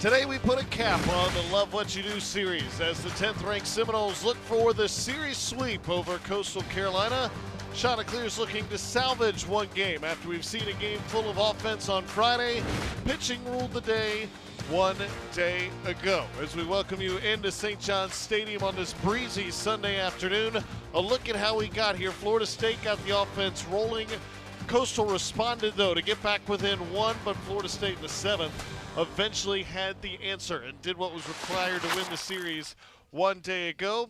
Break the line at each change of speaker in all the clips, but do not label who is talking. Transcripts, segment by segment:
Today we put a cap on the Love What You Do series as the 10th-ranked Seminoles look for the series sweep over Coastal Carolina. Chanticleer's looking to salvage one game after we've seen a game full of offense on Friday. Pitching ruled the day one day ago. As we welcome you into St. John's Stadium on this breezy Sunday afternoon, a look at how we got here. Florida State got the offense rolling. Coastal responded, though, to get back within one, but Florida State in the 7th eventually had the answer and did what was required to win the series one day ago.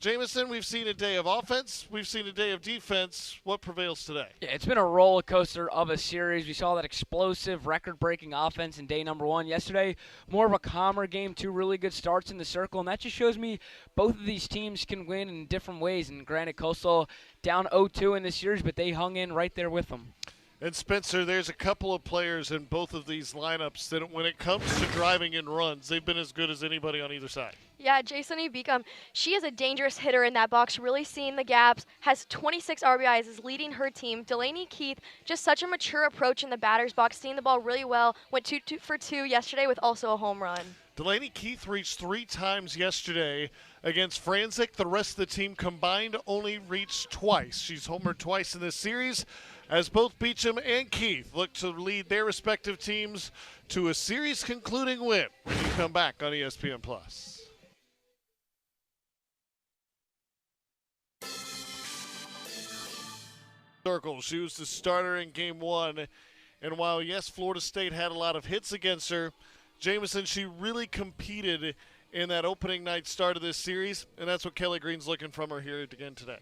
Jamison, we've seen a day of offense. We've seen a day of defense. What prevails today?
Yeah, it's been a roller coaster of a series. We saw that explosive, record-breaking offense in day number one. Yesterday, more of a calmer game, two really good starts in the circle, and that just shows me both of these teams can win in different ways. And granted, Coastal down 0-2 in this series, but they hung in right there with them.
And Spencer, there's a couple of players in both of these lineups that when it comes to driving in runs, they've been as good as anybody on either side.
Yeah, Jason Beacom, she is a dangerous hitter in that box, really seeing the gaps, has 26 RBIs, is leading her team. Delaney Keith, just such a mature approach in the batter's box, seeing the ball really well, went 2 for 2 yesterday with also a home run.
Delaney Keith reached 3 times yesterday against Franzik. The rest of the team combined only reached twice. She's homered twice in this series, as both Beecham and Keith look to lead their respective teams to a series-concluding win when you come back on ESPN+. Circle. She was the starter in game one, and while, yes, Florida State had a lot of hits against her, Jamison, she really competed in that opening night start of this series, and that's what Kelly Green's looking from her here again today.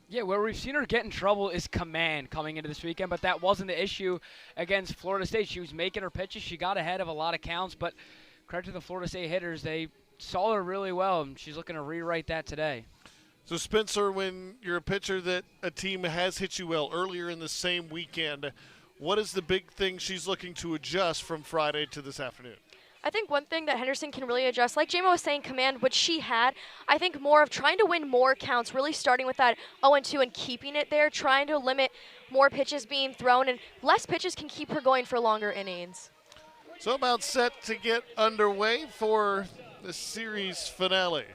Yeah, where we've seen her get in trouble is command coming into this weekend, but that wasn't the issue against Florida State. She was making her pitches. She got ahead of a lot of counts, but credit to the Florida State hitters. They saw her really well, and she's looking to rewrite that today.
So, Spencer, when you're a pitcher that a team has hit you well earlier in the same weekend, what is the big thing she's looking to adjust from Friday to this afternoon?
I think one thing that Henderson can really adjust, like Jamo was saying, command, which she had, I think more of trying to win more counts, really starting with that 0-2 and keeping it there, trying to limit more pitches being thrown, and less pitches can keep her going for longer innings.
So about set to get underway for the series finale.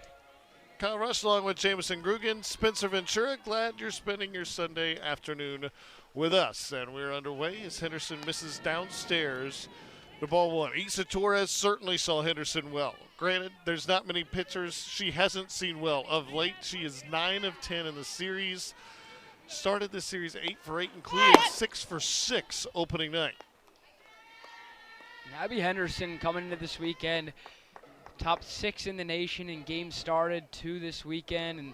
Kyle Rush along with Jamison Grugan, Spencer Ventura, glad you're spending your Sunday afternoon with us. And we're underway as Henderson misses downstairs. The ball one. Isa Torres certainly saw Henderson well. Granted, there's not many pitchers she hasn't seen well. Of late, she is 9 of 10 in the series. Started the series 8 for 8, including 6 for 6 opening night.
Abby Henderson coming into this weekend, top 6 in the nation in games started 2 this weekend, and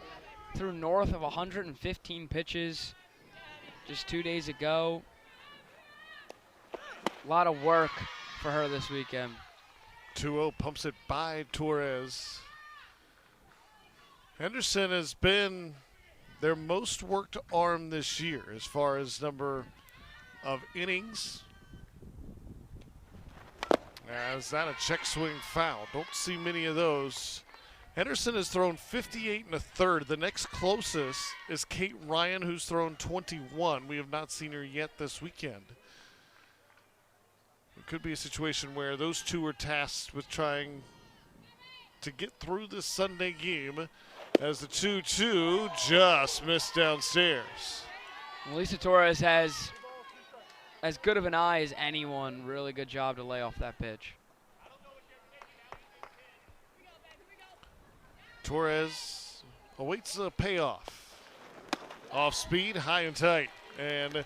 threw north of 115 pitches just 2 days ago. A lot of work for her this weekend.
2-0 pumps it by Torres. Henderson has been their most worked arm this year as far as number of innings. Is that a check swing foul? Don't see many of those. Henderson has thrown 58 1/3. The next closest is Kate Ryan, who's thrown 21. We have not seen her yet this weekend. It could be a situation where those two are tasked with trying to get through this Sunday game as the 2-2 just missed downstairs.
Melissa Torres has as good of an eye as anyone. Really good job to lay off that pitch.
Torres awaits a payoff. Off speed, high and tight. And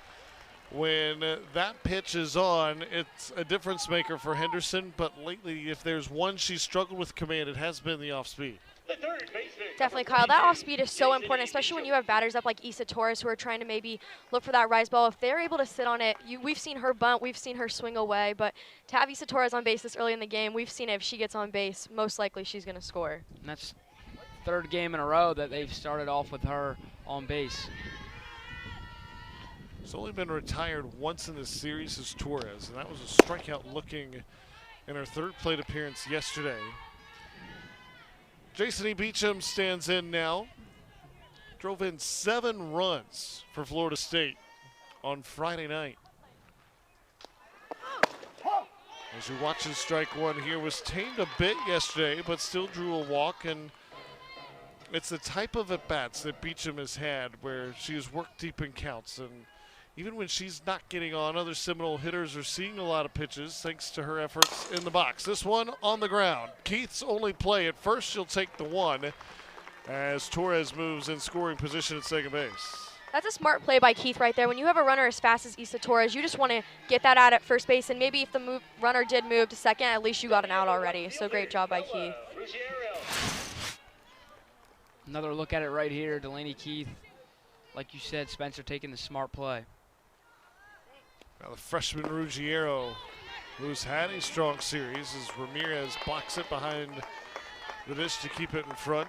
when that pitch is on, it's a difference maker for Henderson. But lately, if there's one she's struggled with command, it has been the off speed.
Definitely, Kyle. That off speed is so important, especially when you have batters up like Isa Torres who are trying to maybe look for that rise ball. If they're able to sit on it, we've seen her bunt, we've seen her swing away, but to have Isa Torres on base this early in the game, we've seen if she gets on base, most likely she's going to score.
And that's third game in a row that they've started off with her on base.
She's only been retired once in this series as Torres, and that was a strikeout looking in her third plate appearance yesterday. Jason E. Beecham stands in now. Drove in 7 runs for Florida State on Friday night. As you watch his strike one here, was tamed a bit yesterday, but still drew a walk. And it's the type of at-bats that Beecham has had where she has worked deep in counts. And even when she's not getting on, other Seminole hitters are seeing a lot of pitches thanks to her efforts in the box. This one on the ground. Keith's only play at first. She'll take the one as Torres moves in scoring position at second base.
That's a smart play by Keith right there. When you have a runner as fast as Issa Torres, you just want to get that out at first base, and maybe if the runner did move to second, at least you got an out already. So great job by Keith.
Another look at it right here. Delaney Keith, like you said, Spencer taking the smart play.
Now the freshman Ruggiero, who's had a strong series, as Ramirez blocks it behind the dish to keep it in front.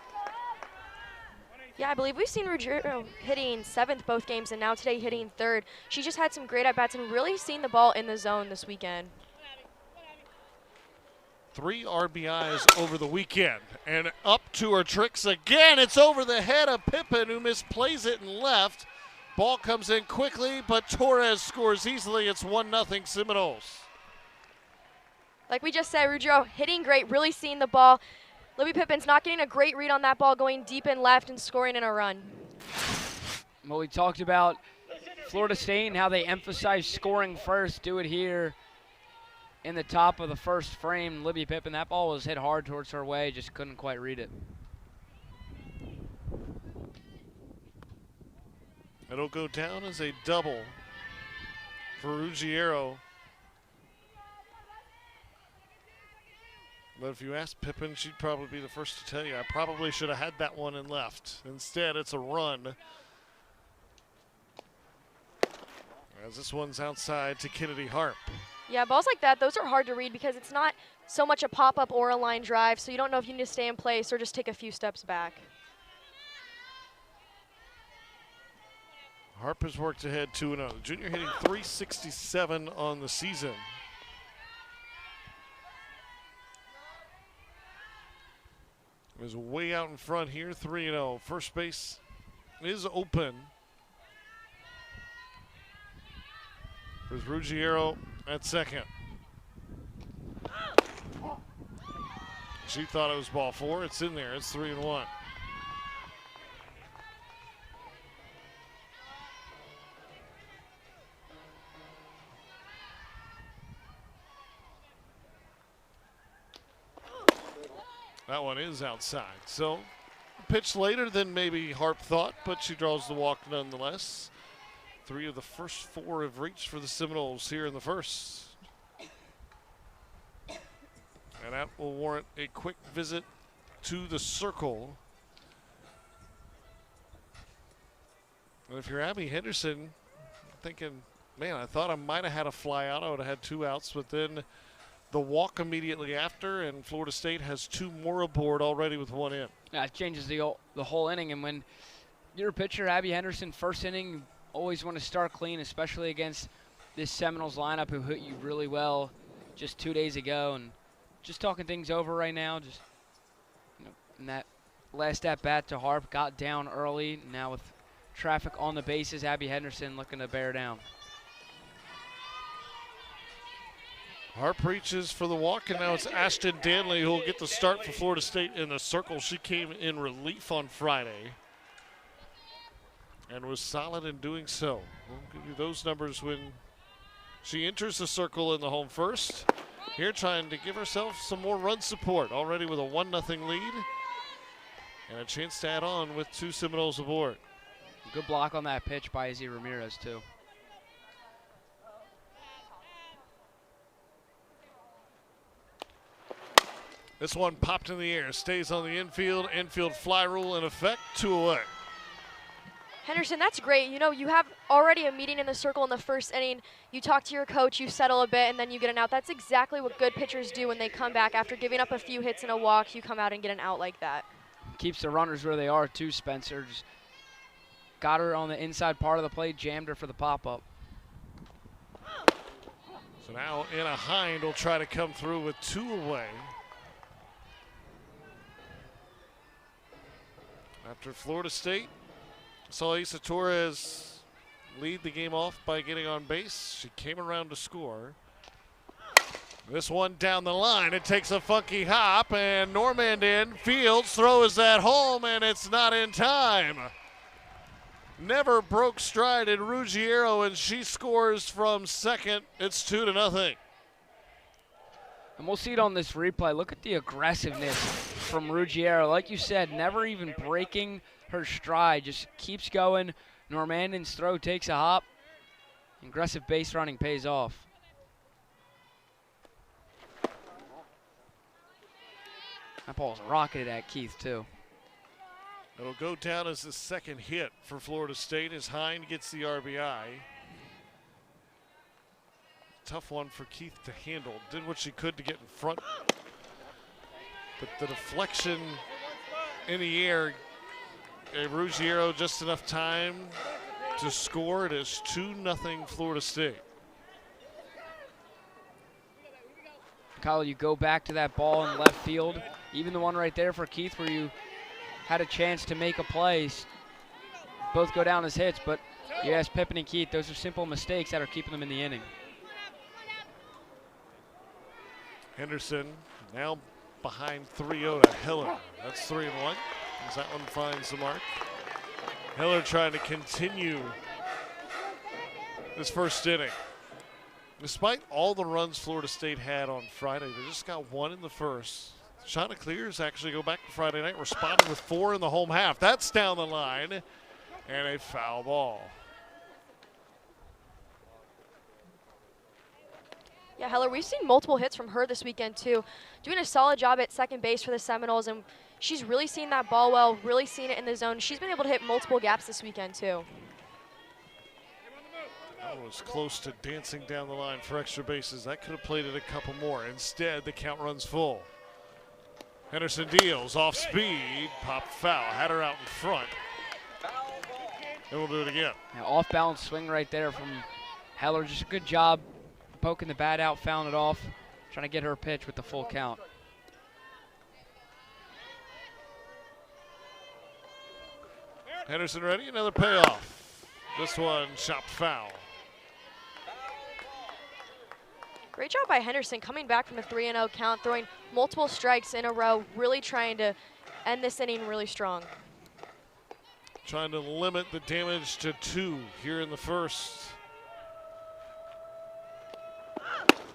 Yeah, I believe we've seen Ruggiero hitting 7th both games, and now today hitting 3rd. She just had some great at-bats and really seen the ball in the zone this weekend.
3 RBIs over the weekend. And up to her tricks again. It's over the head of Pippin, who misplays it and left. Ball comes in quickly, but Torres scores easily. It's 1-0 Seminoles.
Like we just said, Ruggiero hitting great, really seeing the ball. Libby Pippin's not getting a great read on that ball, going deep in left and scoring in a run.
Well, we talked about Florida State and how they emphasize scoring first. Do it here in the top of the first frame. Libby Pippin, that ball was hit hard towards her way, just couldn't quite read it.
It'll go down as a double for Ruggiero. But if you ask Pippin, she'd probably be the first to tell you, I probably should have had that one and left. Instead, it's a run. As this one's outside to Kennedy Harp.
Yeah, balls like that, those are hard to read because it's not so much a pop-up or a line drive, so you don't know if you need to stay in place or just take a few steps back.
Harp has worked ahead 2-0. The junior hitting .367 on the season. Is way out in front here, 3-0. First base is open. There's Ruggiero at second. She thought it was ball 4. It's in there. It's 3-1. That one is outside. So pitch later than maybe Harp thought, but she draws the walk nonetheless. 3 of the first 4 have reached for the Seminoles here in the first. And that will warrant a quick visit to the circle. And if you're Abby Henderson, thinking, man, I thought I might have had a fly out. I would have had 2 outs, but then the walk immediately after, and Florida State has 2 more aboard already with 1 in.
Yeah, it changes the whole inning. And when you're a pitcher, Abby Henderson, first inning, always want to start clean, especially against this Seminoles lineup who hit you really well just 2 days ago. And just talking things over right now, just in that last at bat to Harp, got down early. Now with traffic on the bases, Abby Henderson looking to bear down.
Harp reaches for the walk, and now it's Ashton Danley who will get the start for Florida State in the circle. She came in relief on Friday and was solid in doing so. We'll give you those numbers when she enters the circle in the home first. Here trying to give herself some more run support, already with a 1-0 lead and a chance to add on with 2 Seminoles aboard.
Good block on that pitch by Izzy Ramirez, too.
This one popped in the air, stays on the infield. Infield fly rule in effect, 2 away.
Henderson, that's great. You know, you have already a meeting in the circle in the first inning. You talk to your coach, you settle a bit, and then you get an out. That's exactly what good pitchers do when they come back. After giving up a few hits and a walk, you come out and get an out like that.
Keeps the runners where they are, too, Spencer. Just got her on the inside part of the plate, jammed her for the pop-up.
So now Anna Hind will try to come through with 2 away. After Florida State saw Issa Torres lead the game off by getting on base, she came around to score. This one down the line. It takes a funky hop, and Normandin Fields throws that home, and it's not in time. Never broke stride in Ruggiero, and she scores from second. It's 2-0.
And we'll see it on this replay. Look at the aggressiveness from Ruggiero. Like you said, never even breaking her stride. Just keeps going. Normandin's throw takes a hop. Aggressive base running pays off. That ball's rocketed at Keith, too.
It'll go down as the second hit for Florida State as Hind gets the RBI. Tough one for Keith to handle. Did what she could to get in front. But the deflection in the air gave Ruggiero just enough time to score. It is 2-0 Florida State.
Kyle, you go back to that ball in left field. Even the one right there for Keith where you had a chance to make a play. Both go down as hits, but you ask Pippin and Keith, those are simple mistakes that are keeping them in the inning.
Henderson now behind 3-0 to Hiller. That's 3-1 as that one finds the mark. Hiller trying to continue this first inning. Despite all the runs Florida State had on Friday, they just got one in the first. Chanticleers actually go back to Friday night, responded with 4 in the home half. That's down the line, and a foul ball.
Yeah, Heller, we've seen multiple hits from her this weekend, too. Doing a solid job at second base for the Seminoles, and she's really seen that ball well, really seen it in the zone. She's been able to hit multiple gaps this weekend, too.
That was close to dancing down the line for extra bases. That could have played it a couple more. Instead, the count runs full. Henderson deals off speed, popped foul, had her out in front. And we'll do it again.
Now, off balance swing right there from Heller. Just a good job poking the bat out, fouling it off, trying to get her pitch with the full count.
Henderson ready, another payoff. This one chopped foul.
Great job by Henderson coming back from a 3-0 count, throwing multiple strikes in a row, really trying to end this inning really strong.
Trying to limit the damage to 2 here in the first.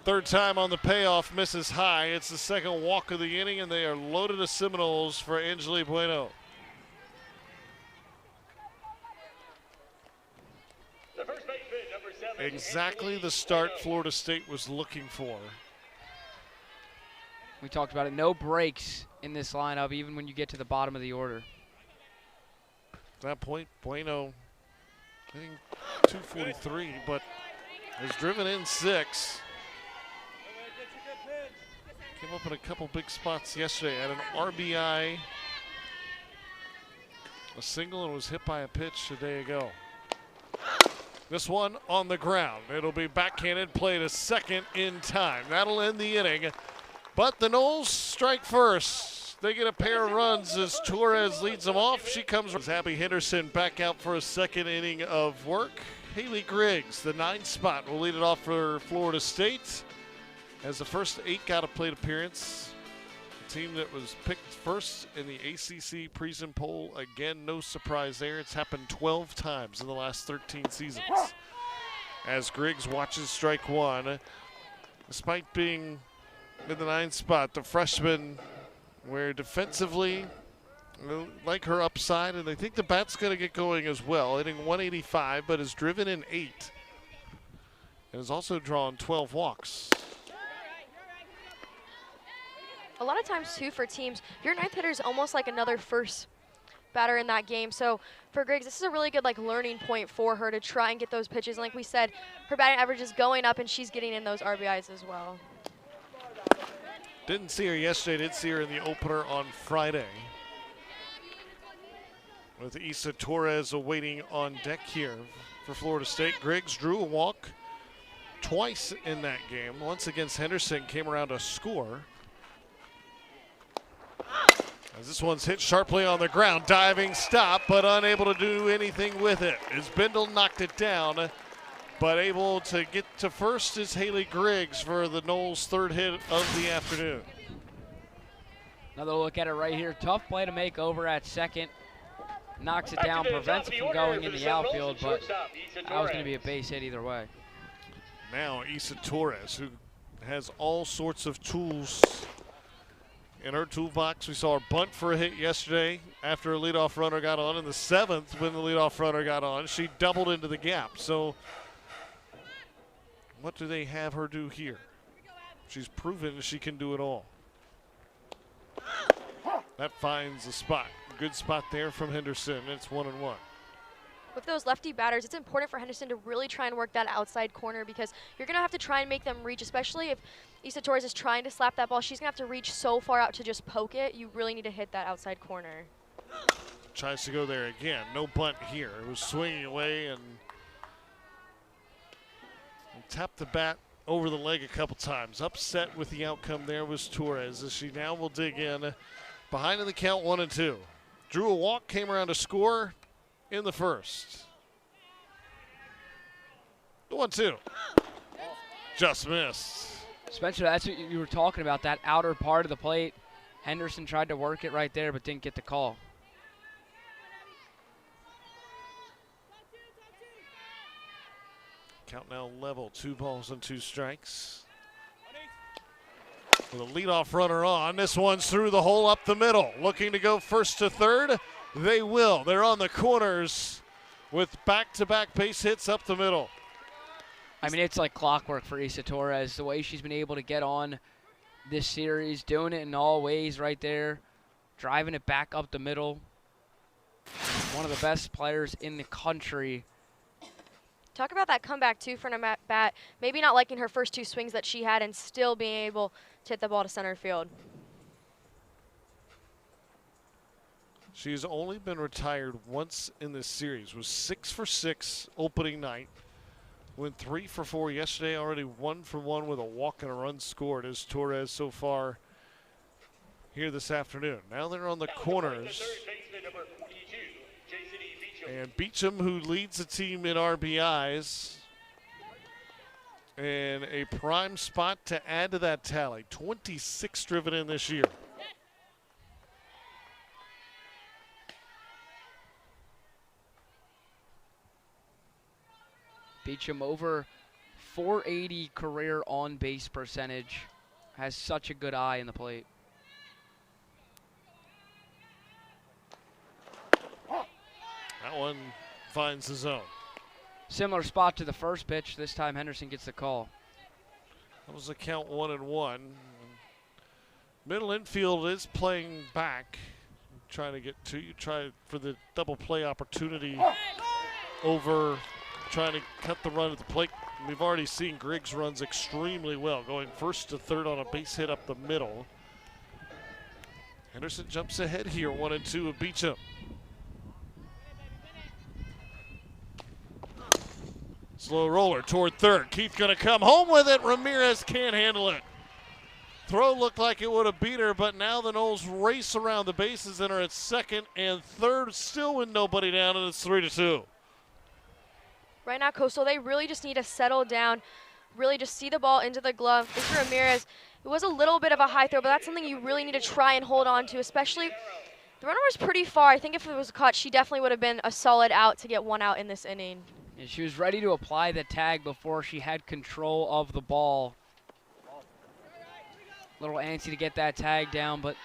Third time on the payoff, misses high. It's the second walk of the inning, and they are loaded to Seminoles for Angeli Bueno. Exactly the start Florida State was looking for.
We talked about it. No breaks in this lineup, even when you get to the bottom of the order.
At that point, Bueno, I think 243, but has driven in 6. Came up in a couple big spots yesterday. Had an RBI, a single, and was hit by a pitch a day ago. This one on the ground. It'll be backhanded, played a second in time. That'll end the inning. But the Noles strike first. They get a pair of runs as Torres leads them off. She comes with Abby Henderson back out for a second inning of work. Haley Griggs, the 9th spot, will lead it off for Florida State. As the first 8 got a plate appearance. The team that was picked first in the ACC preseason poll. Again, no surprise there. It's happened 12 times in the last 13 seasons. As Griggs watches strike 1. Despite being in the 9th spot, the freshman, where defensively, like her upside, and I think the bat's going to get going as well. Hitting 185, but has driven in 8. And has also drawn 12 walks.
A lot of times, too, for teams, your 9th hitter is almost like another first batter in that game. So for Griggs, this is a really good learning point for her to try and get those pitches. And like we said, her batting average is going up, and she's getting in those RBIs as well.
Didn't see her yesterday. Did see her in the opener on Friday. With Issa Torres awaiting on deck here for Florida State. Griggs drew a walk twice in that game. Once against Henderson, came around to score. As this one's hit sharply on the ground, diving stop, but unable to do anything with it. As Bindle knocked it down, But able to get to first is Haley Griggs for the Noles' third hit of the afternoon.
Another look at it right here. Tough play to make over at second. Knocks it down, prevents it from going in the outfield, but that was going to be a base hit either way.
Now Isa Torres, who has all sorts of tools in her toolbox. We saw her bunt for a hit yesterday after a leadoff runner got on. In the seventh, when the leadoff runner got on, she doubled into the gap. So what do they have her do here? She's proven she can do it all. That finds a spot. Good spot there from Henderson. It's 1-1.
With those lefty batters, it's important for Henderson to really try and work that outside corner because you're going to have to try and make them reach, especially if Isa Torres is trying to slap that ball. She's going to have to reach so far out to just poke it. You really need to hit that outside corner.
Tries to go there again. No bunt here. It was swinging away and tapped the bat over the leg a couple times. Upset with the outcome there was Torres as she now will dig in. Behind in the count, 1-2. Drew a walk, came around to score in the first. The 1-2. Just missed.
Spencer, that's what you were talking about, that outer part of the plate. Henderson tried to work it right there, but didn't get the call.
Count now level, 2 balls and 2 strikes. With a leadoff runner on, this one's through the hole up the middle. Looking to go first to third. They will. They're on the corners with back-to-back base hits up the middle.
I mean, it's like clockwork for Isa Torres. The way she's been able to get on this series, doing it in all ways right there, driving it back up the middle. One of the best players in the country.
Talk about that comeback, too, for a bat. Maybe not liking her first 2 swings that she had and still being able to hit the ball to center field.
She's only been retired once in this series. Was 6 for 6 opening night. Went 3 for 4 yesterday. Already 1 for 1 with a walk and a run scored as Torres so far here this afternoon. Now they're on the corners. And Beecham, who leads the team in RBIs, and a prime spot to add to that tally. 26 driven in this year.
Beecham over 480 career on-base percentage. Has such a good eye in the plate.
That one finds the zone.
Similar spot to the first pitch. This time Henderson gets the call.
That was a count 1-1. Middle infield is playing back. Trying to get to you. Try for the double play opportunity over trying to cut the run at the plate. We've already seen Griggs runs extremely well, going first to third on a base hit up the middle. Henderson jumps ahead here, 1-2 of Beecham. Slow roller toward third. Keith gonna come home with it. Ramirez can't handle it. Throw looked like it would have beat her, but now the Noles race around the bases and are at second and third, still with nobody down, and it's 3-2.
Right now, Coastal, they really just need to settle down, really just see the ball into the glove. Mr. Ramirez, it was a little bit of a high throw, but that's something you really need to try and hold on to, especially the runner was pretty far. I think if it was caught, she definitely would have been a solid out to get 1 out in this inning.
And she was ready to apply the tag before she had control of the ball. A little antsy to get that tag down, but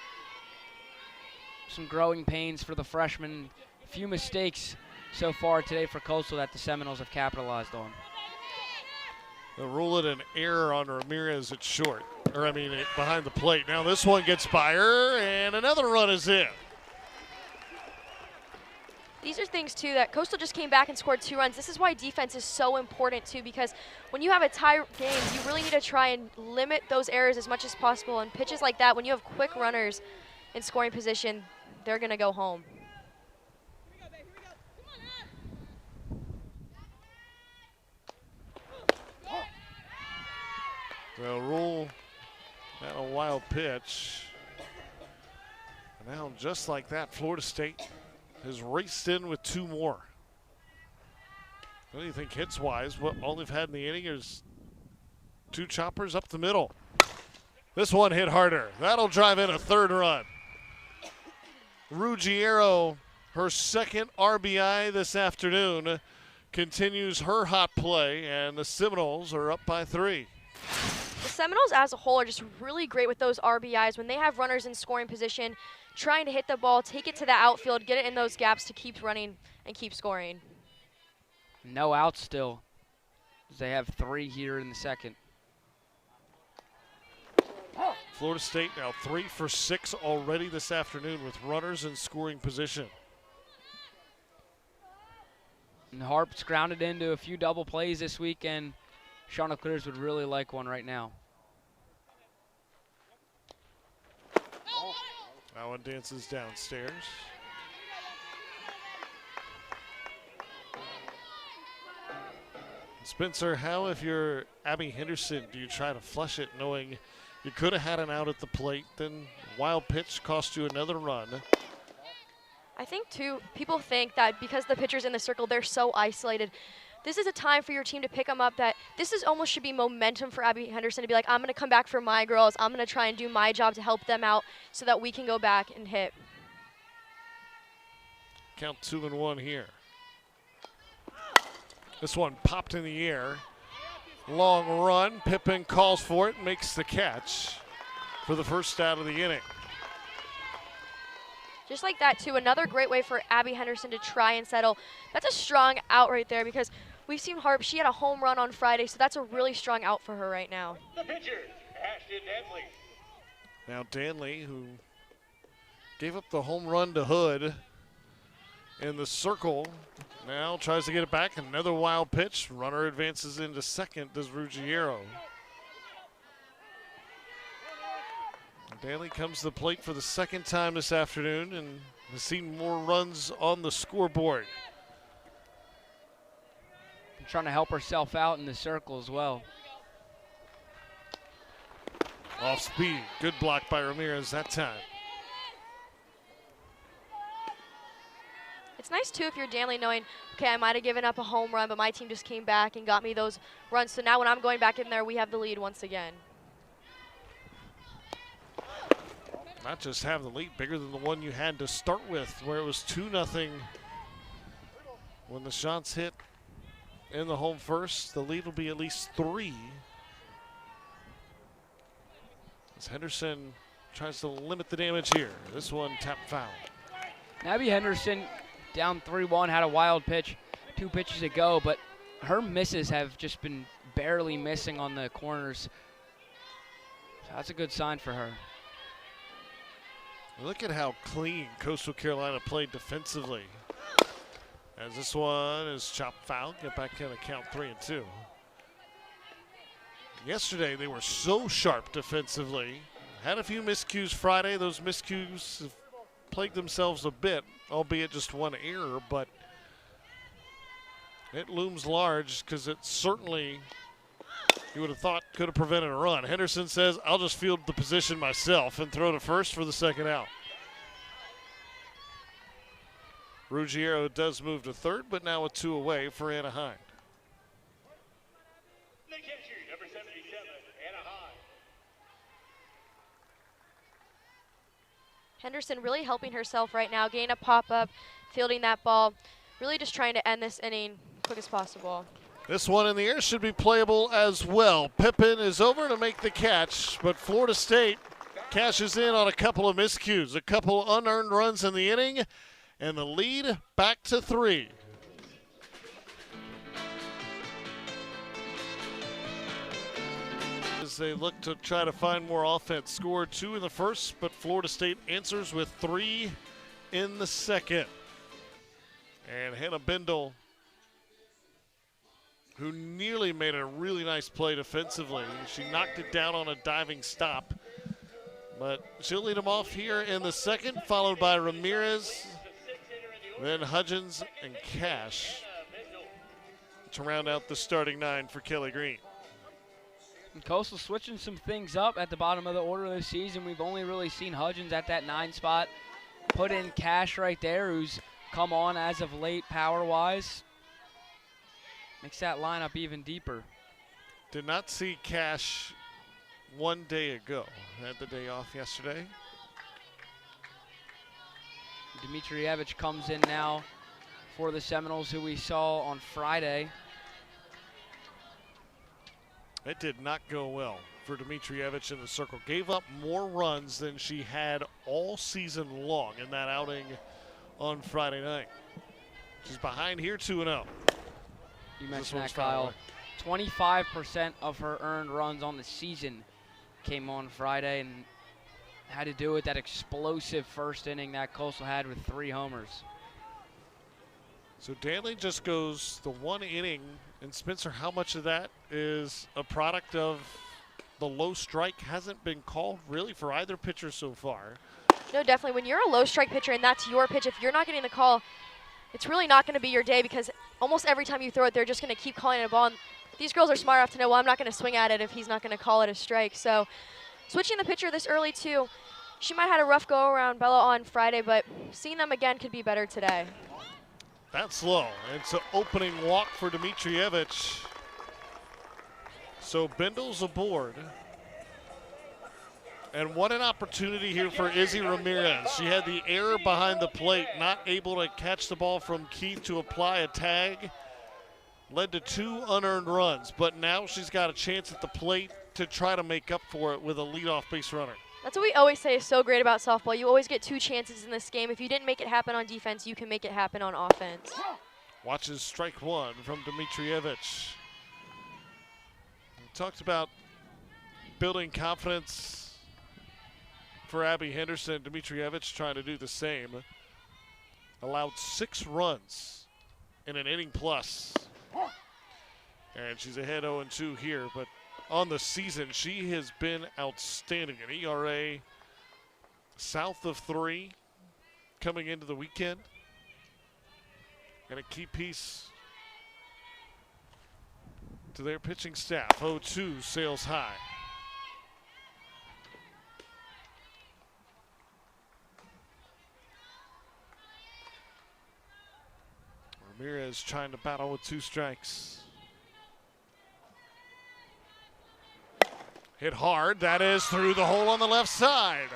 some growing pains for the freshman. A few mistakes so far today for Coastal that the Seminoles have capitalized on.
They'll rule it an error on Ramirez at short, behind the plate. Now this one gets by her, and another run is in.
These are things, too, that Coastal just came back and scored 2 runs. This is why defense is so important, too, because when you have a tie game, you really need to try and limit those errors as much as possible. And pitches like that, when you have quick runners in scoring position, they're going to go home.
They'll rule that a wild pitch. And now, just like that, Florida State has raced in with 2 more. What do you think hits-wise? All they've had in the inning is 2 choppers up the middle. This one hit harder. That'll drive in a 3rd run. Ruggiero, her 2nd RBI this afternoon, continues her hot play, and the Seminoles are up by 3.
The Seminoles as a whole are just really great with those RBIs. When they have runners in scoring position, trying to hit the ball, take it to the outfield, get it in those gaps to keep running and keep scoring.
No outs still. They have 3 here in the 2nd.
Florida State now 3 for 6 already this afternoon with runners in scoring position.
And Harp's grounded into a few double plays this week, and Chanticleers would really like one right now.
That one dances downstairs. Spencer, how, if you're Abby Henderson, do you try to flush it knowing you could have had an out at the plate, then wild pitch cost you another run?
I think, too, people think that because the pitcher's in the circle, they're so isolated. This is a time for your team to pick them up that this is almost should be momentum for Abby Henderson to be like, I'm going to come back for my girls. I'm going to try and do my job to help them out so that we can go back and hit.
Count 2-1 here. This one popped in the air. Long run. Pippin calls for it, makes the catch for the first out of the inning.
Just like that, too, another great way for Abby Henderson to try and settle. That's a strong out right there because we've seen Harp. She had a home run on Friday, so that's a really strong out for her right now.
The pitcher, Ashton Danley.
Now Danley, who gave up the home run to Hood in the circle, now tries to get it back. Another wild pitch. Runner advances into second, does Ruggiero. Danley comes to the plate for the 2nd time this afternoon and has seen more runs on the scoreboard.
Trying to help herself out in the circle as well.
Off speed. Good block by Ramirez that time.
It's nice, too, if you're Danley knowing, okay, I might have given up a home run, but my team just came back and got me those runs. So now when I'm going back in there, we have the lead once again.
Not just have the lead, bigger than the one you had to start with, where it was 2-0 when the shots hit in the home first. The lead will be at least 3. As Henderson tries to limit the damage here. This one tapped foul.
Abby Henderson down 3-1, had a wild pitch 2 pitches ago, but her misses have just been barely missing on the corners. So that's a good sign for her.
Look at how clean Coastal Carolina played defensively. As this one is chopped foul, get back in a count 3-2. Yesterday they were so sharp defensively. Had a few miscues Friday. Those miscues have plagued themselves a bit, albeit just one error, but it looms large because it certainly, you would have thought, could have prevented a run. Henderson says, I'll just field the position myself and throw to first for the 2nd out. Ruggiero does move to 3rd, but now with 2 away for Anna Hine.
The catcher, number 77, Anna Hine.
Henderson really helping herself right now, getting a pop-up, fielding that ball, really just trying to end this inning quick as possible.
This one in the air should be playable as well. Pippin is over to make the catch, but Florida State cashes in on a couple of miscues, a couple unearned runs in the inning, and the lead back to 3. As they look to try to find more offense. Scored 2 in the first, but Florida State answers with 3 in the 2nd. And Hannah Bindle, who nearly made a really nice play defensively. She knocked it down on a diving stop. But she'll lead them off here in the 2nd, followed by Ramirez, then Hudgens and Cash to round out the starting 9 for Kelly Green.
And Coastal switching some things up at the bottom of the order this season. We've only really seen Hudgens at that 9 spot. Put in Cash right there, who's come on as of late power-wise. Makes that lineup even deeper.
Did not see Cash 1 day ago. Had the day off yesterday.
Dmitrievich comes in now for the Seminoles, who we saw on Friday.
It did not go well for Dmitrievich in the circle. Gave up more runs than she had all season long in that outing on Friday night. She's behind here 2-0.
You mentioned that, Kyle. 25% of her earned runs on the season came on Friday, and had to do with that explosive first inning that Coastal had with 3 homers.
So Danley just goes the 1 inning, and Spencer, how much of that is a product of the low strike hasn't been called really for either pitcher so far?
No, definitely. When you're a low strike pitcher and that's your pitch, if you're not getting the call, it's really not going to be your day, because almost every time you throw it, they're just going to keep calling it a ball. And these girls are smart enough to know, well, I'm not going to swing at it if he's not going to call it a strike. So switching the pitcher this early, too. She might have had a rough go around Bella on Friday, but seeing them again could be better today.
That's low. It's an opening walk for Dmitrievich. So Bindle's aboard. And what an opportunity here for Izzy Ramirez. She had the error behind the plate, not able to catch the ball from Keith to apply a tag. Led to 2 unearned runs, but now she's got a chance at the plate to try to make up for it with a leadoff base runner.
That's what we always say is so great about softball. You always get 2 chances in this game. If you didn't make it happen on defense, you can make it happen on offense.
Watches strike 1 from Dmitrievich. We talked about building confidence for Abby Henderson. Dmitrievich trying to do the same. Allowed 6 runs in an inning plus. And she's ahead 0-2 here, but on the season, she has been outstanding. An ERA south of 3 coming into the weekend. And a key piece to their pitching staff. 0-2 sails high. Ramirez trying to battle with 2 strikes. Hit hard, that is through the hole on the left side.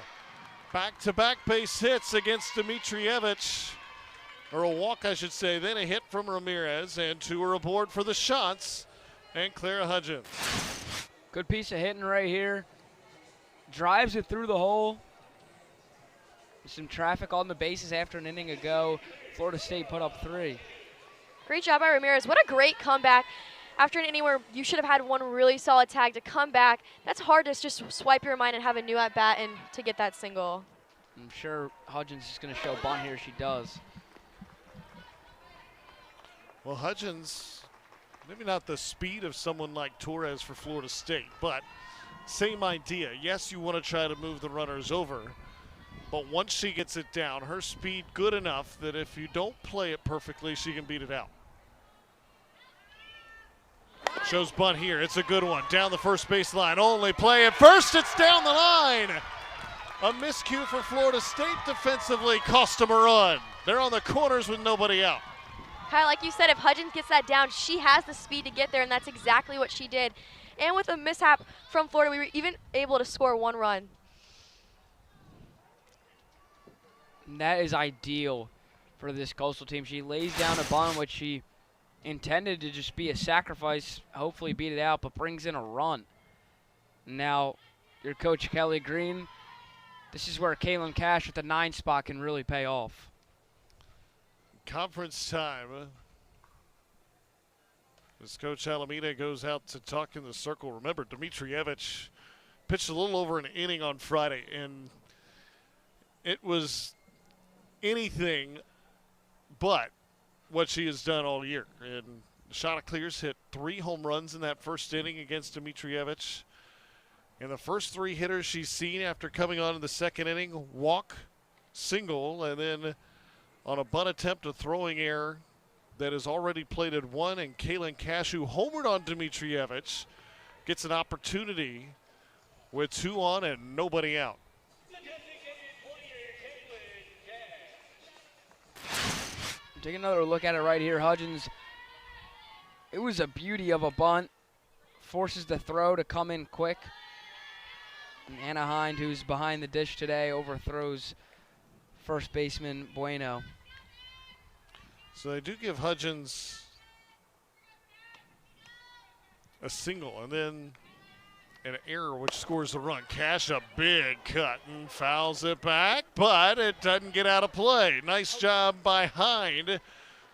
Back-to-back base hits against Dmitrievich, or a walk I should say, then a hit from Ramirez, and 2 are aboard for the shots, and Clara Hudgens.
Good piece of hitting right here. Drives it through the hole. Some traffic on the bases after an inning ago. Florida State put up 3.
Great job by Ramirez. What a great comeback. After an inning where you should have had one really solid tag to come back, that's hard to just swipe your mind and have a new at-bat and to get that single.
I'm sure Hudgens is going to show bunt here. She does.
Well, Hudgens, maybe not the speed of someone like Torres for Florida State, but same idea. Yes, you want to try to move the runners over, but once she gets it down, her speed good enough that if you don't play it perfectly, she can beat it out. Shows bunt here. It's a good one. Down the first base line. Only play at first. It's down the line. A miscue for Florida State defensively cost them a run. They're on the corners with nobody out.
Kyle, like you said, if Hudgens gets that down, she has the speed to get there, and that's exactly what she did. And with a mishap from Florida, we were even able to score 1 run.
And that is ideal for this Coastal team. She lays down a bunt, which she intended to just be a sacrifice, hopefully beat it out, but brings in a run. Now, your coach, Kelly Green, this is where Kaylin Cash with the 9 spot can really pay off.
Conference time. As Coach Alameda goes out to talk in the circle. Remember, Dmitrievich pitched a little over an inning on Friday, and it was anything but what she has done all year. And Chanticleers hit 3 home runs in that first inning against Dmitrievich. And the first 3 hitters she's seen after coming on in the second inning, walk, single, and then on a bunt attempt, a throwing error that is already plated 1. And Kaylin Cash, who homered on Dmitrievich, gets an opportunity with 2 on and nobody out.
Take another look at it right here. Hudgens It was a beauty of a bunt. Forces the throw to come in quick. And Anna Hind, who's behind the dish today, overthrows first baseman Bueno.
So they do give Hudgens a single and then an error which scores the run. Cash a big cut and fouls it back, but it doesn't get out of play. Nice job by Hind,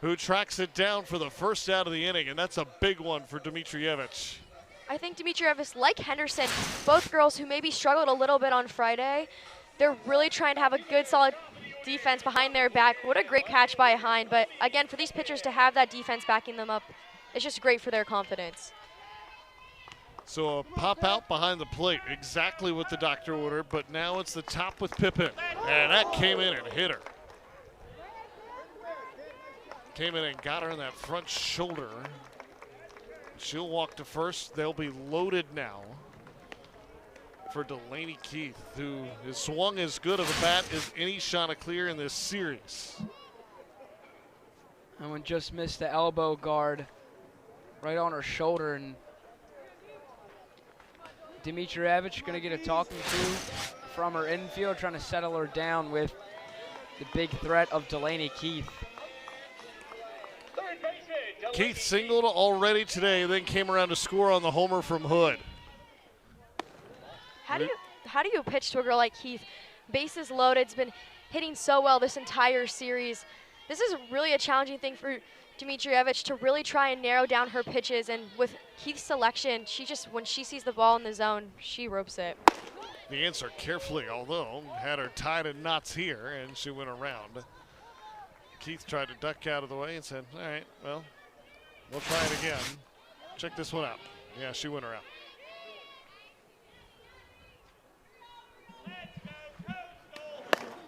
who tracks it down for the first out of the inning, and that's a big one for Dimitrievich.
I think Dimitrievich, like Henderson, both girls who maybe struggled a little bit on Friday, they're really trying to have a good, solid defense behind their back. What a great catch by Hind. But again, for these pitchers to have that defense backing them up, it's just great for their confidence.
So a pop out behind the plate, exactly what the doctor ordered, but now it's the top with Pippin. And that came in and hit her. Came in and got her in that front shoulder. She'll walk to first. They'll be loaded now for Delaney Keith, who has swung as good of a bat as any Chanticleer in this series.
And one just missed the elbow guard right on her shoulder, and Dimitrievich going to get a talking to from her infield, trying to settle her down with the big threat of Delaney Keith.
Keith singled already today, then came around to score on the homer from Hood.
How do you pitch to a girl like Keith? Bases loaded, has been hitting so well this entire series. This is really a challenging thing for Dimitrievich to really try and narrow down her pitches, and with Keith's selection, she just, when she sees the ball in the zone, she ropes it.
The answer carefully, although had her tied in knots here, and she went around. Keith tried to duck out of the way and said, all right, well, we'll try it again. Check this one out. Yeah, she went around.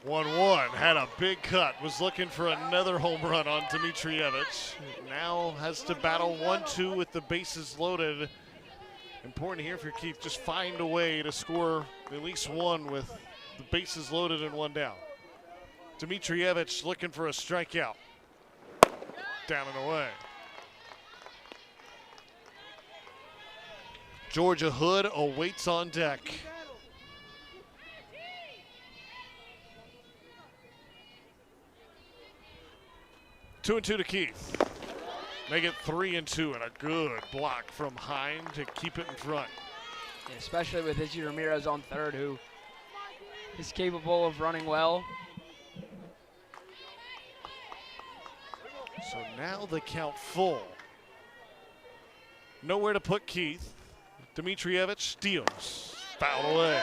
One had a big cut, was looking for another home run on Dimitrievich. Now has to battle 1-2 with the bases loaded. Important here for Keith, just find a way to score at least one with the bases loaded and one down. Dimitrievich looking for a strikeout. Down and away. Georgia Hood awaits on deck. Two and two to Keith. Make it 3-2, and a good block from Hind to keep it in front.
Yeah, especially with Izzy Ramirez on third, who is capable of running well.
So now the count full. Nowhere to put Keith. Dimitrievich steals. Foul away.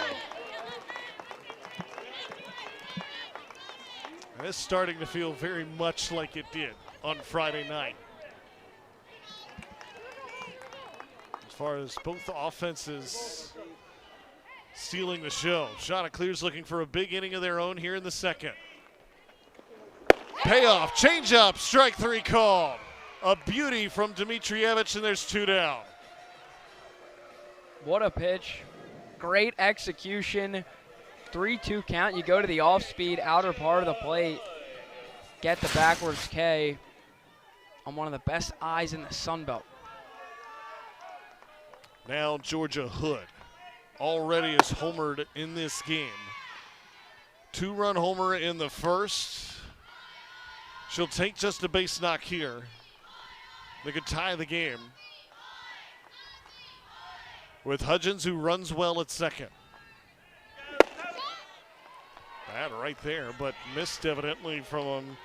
And it's starting to feel very much like it did on Friday night. As far as both offenses stealing the show. Chanticleer's looking for a big inning of their own here in the second. Payoff, changeup, strike three called. A beauty from Dimitrievich, and there's two down.
What a pitch. Great execution. 3-2 count. You go to the off-speed outer part of the plate. Get the backwards K on one of the best eyes in the Sun Belt.
Now Georgia Hood already is homered in this game. Two-run homer in the first. She'll take just a base knock here. They could tie the game with Hudgens, who runs well at second. That right there, but missed evidently from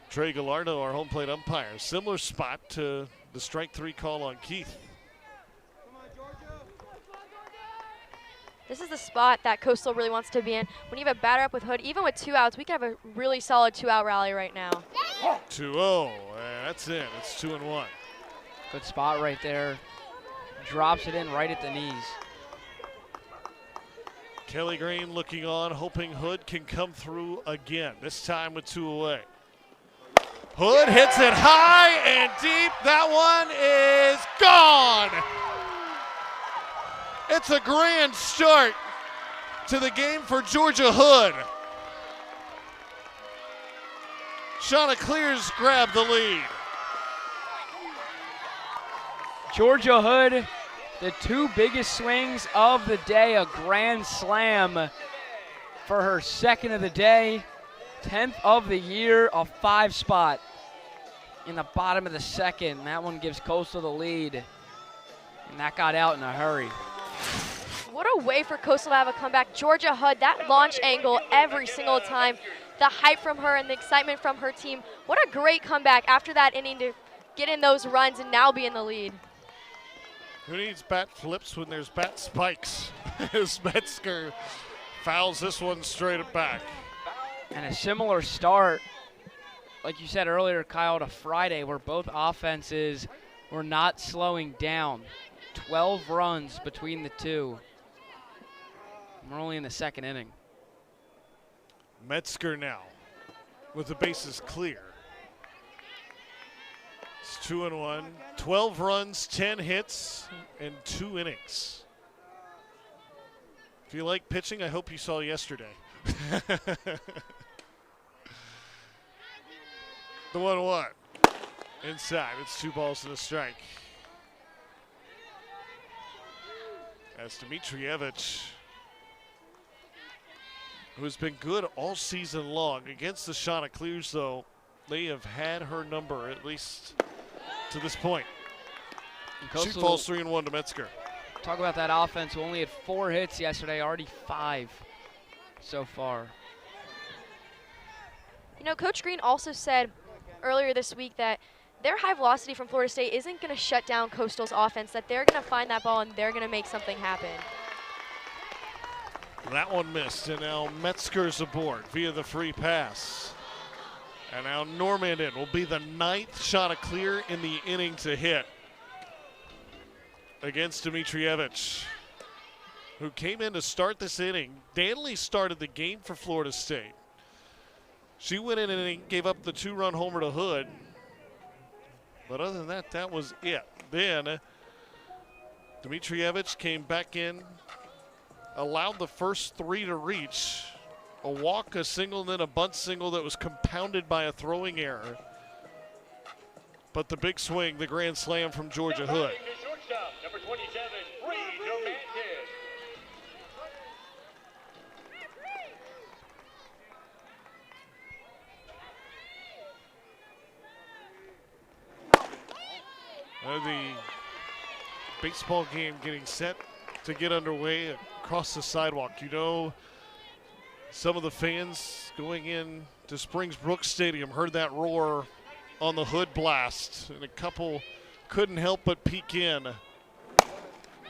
Trey Gallardo, our home plate umpire. Similar spot to the strike three call on Keith.
This is the spot that Coastal really wants to be in. When you have a batter up with Hood, even with 2 outs, we can have a really solid 2-out rally right now.
2-0, that's it, it's 2-1.
Good spot right there. Drops it in right at the knees.
Kelly Green looking on, hoping Hood can come through again, this time with 2 away. Hood hits it high and deep. That one is gone. It's a grand start to the game for Georgia Hood. Chanticleers grab the lead.
Georgia Hood, the two biggest swings of the day, a grand slam for her second of the day, 10th of the year, a 5 spot in the bottom of the second. That one gives Coastal the lead, and that got out in a hurry.
What a way for Coastal to have a comeback. Georgia Hood, that launch angle every single time. The hype from her and the excitement from her team. What a great comeback after that inning to get in those runs and now be in the lead.
Who needs bat flips when there's bat spikes? As Metzger fouls this one straight back.
And a similar start, like you said earlier, Kyle, to Friday, where both offenses were not slowing down. 12 runs between the two. We're only in the second inning.
Metzger now with the bases clear. It's 2-1, 12 runs, 10 hits, and 2 innings. If you like pitching, I hope you saw yesterday. The 1-1 inside. It's 2 balls and a strike. As Dmitrievich, who's been good all season long against the Chanticleers, though, they have had her number at least to this point. She falls 3-1 to Metzger.
Talk about that offense who only had 4 hits yesterday, already 5 so far.
You know, Coach Green also said earlier this week that their high velocity from Florida State isn't going to shut down Coastal's offense, that they're going to find that ball and they're going to make something happen.
That one missed, and now Metzger's aboard via the free pass. And now Normandin will be the 9th Chanticleer in the inning to hit against Dmitrievich, who came in to start this inning. Danley started the game for Florida State. She went in and gave up the 2-run homer to Hood. But other than that, that was it. Then Dmitrievich came back in, allowed the first 3 to reach. A walk, a single, and then a bunt single that was compounded by a throwing error. But the big swing, the grand slam from Georgia Hood.
Shortstop, number 27, Reed Romantis.
The baseball game getting set to get underway across the sidewalk. You know, some of the fans going in to Springs Brooks Stadium heard that roar on the Hood blast, and a couple couldn't help but peek in.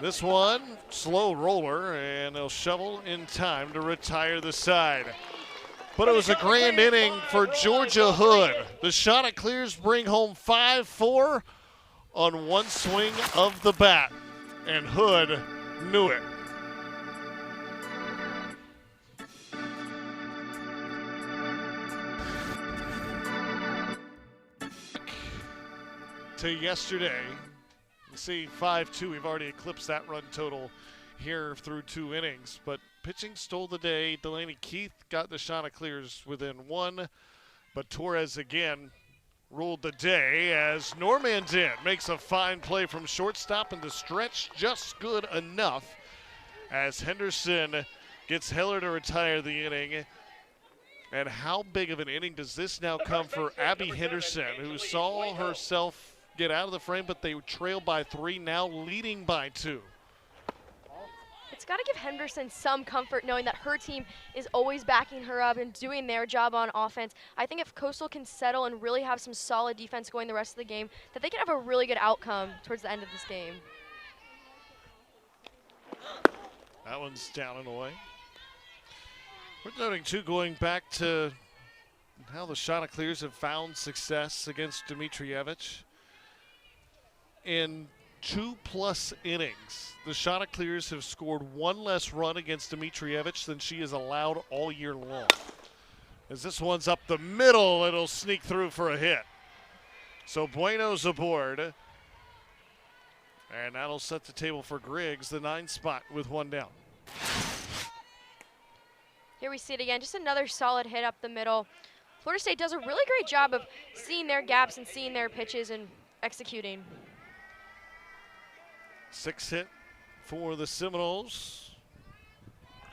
This one, slow roller, and they'll shovel in time to retire the side. But it was a grand inning for Georgia Hood. The Chanticleers bring home 5-4 on one swing of the bat, and Hood knew it. To yesterday, you see 5-2. We've already eclipsed that run total here through 2 innings, but pitching stole the day. Delaney Keith got the Chanticleers within 1, but Torres again ruled the day as Normandin makes a fine play from shortstop, and the stretch just good enough as Henderson gets Heller to retire the inning. And how big of an inning does this now come for Abby Henderson, who saw herself get out of the frame, but they trail by 3, now leading by 2.
It's got to give Henderson some comfort knowing that her team is always backing her up and doing their job on offense. I think if Coastal can settle and really have some solid defense going the rest of the game, that they can have a really good outcome towards the end of this game.
That one's down and away. We're noting, too, going back to how the Chanticleers have found success against Dmitrievich. In 2+ innings, the Chanticleers have scored 1 less run against Dmitrievich than she has allowed all year long. As this one's up the middle, it'll sneak through for a hit. So Bueno's aboard. And that'll set the table for Griggs, the 9 spot with 1 down.
Here we see it again, just another solid hit up the middle. Florida State does a really great job of seeing their gaps and seeing their pitches and executing.
6 hit for the Seminoles.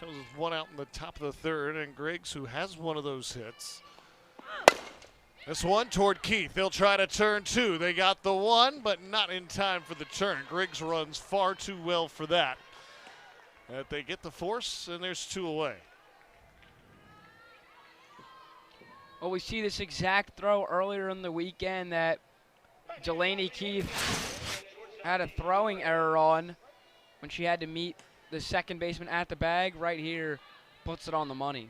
Comes with 1 out in the top of the 3rd, and Griggs, who has one of those hits. This one toward Keith. They'll try to turn 2. They got the 1, but not in time for the turn. Griggs runs far too well for that. They get the force, and there's 2 away.
Well, we see this exact throw earlier in the weekend that Delaney Keith had a throwing error on when she had to meet the second baseman at the bag. Right here, puts it on the money.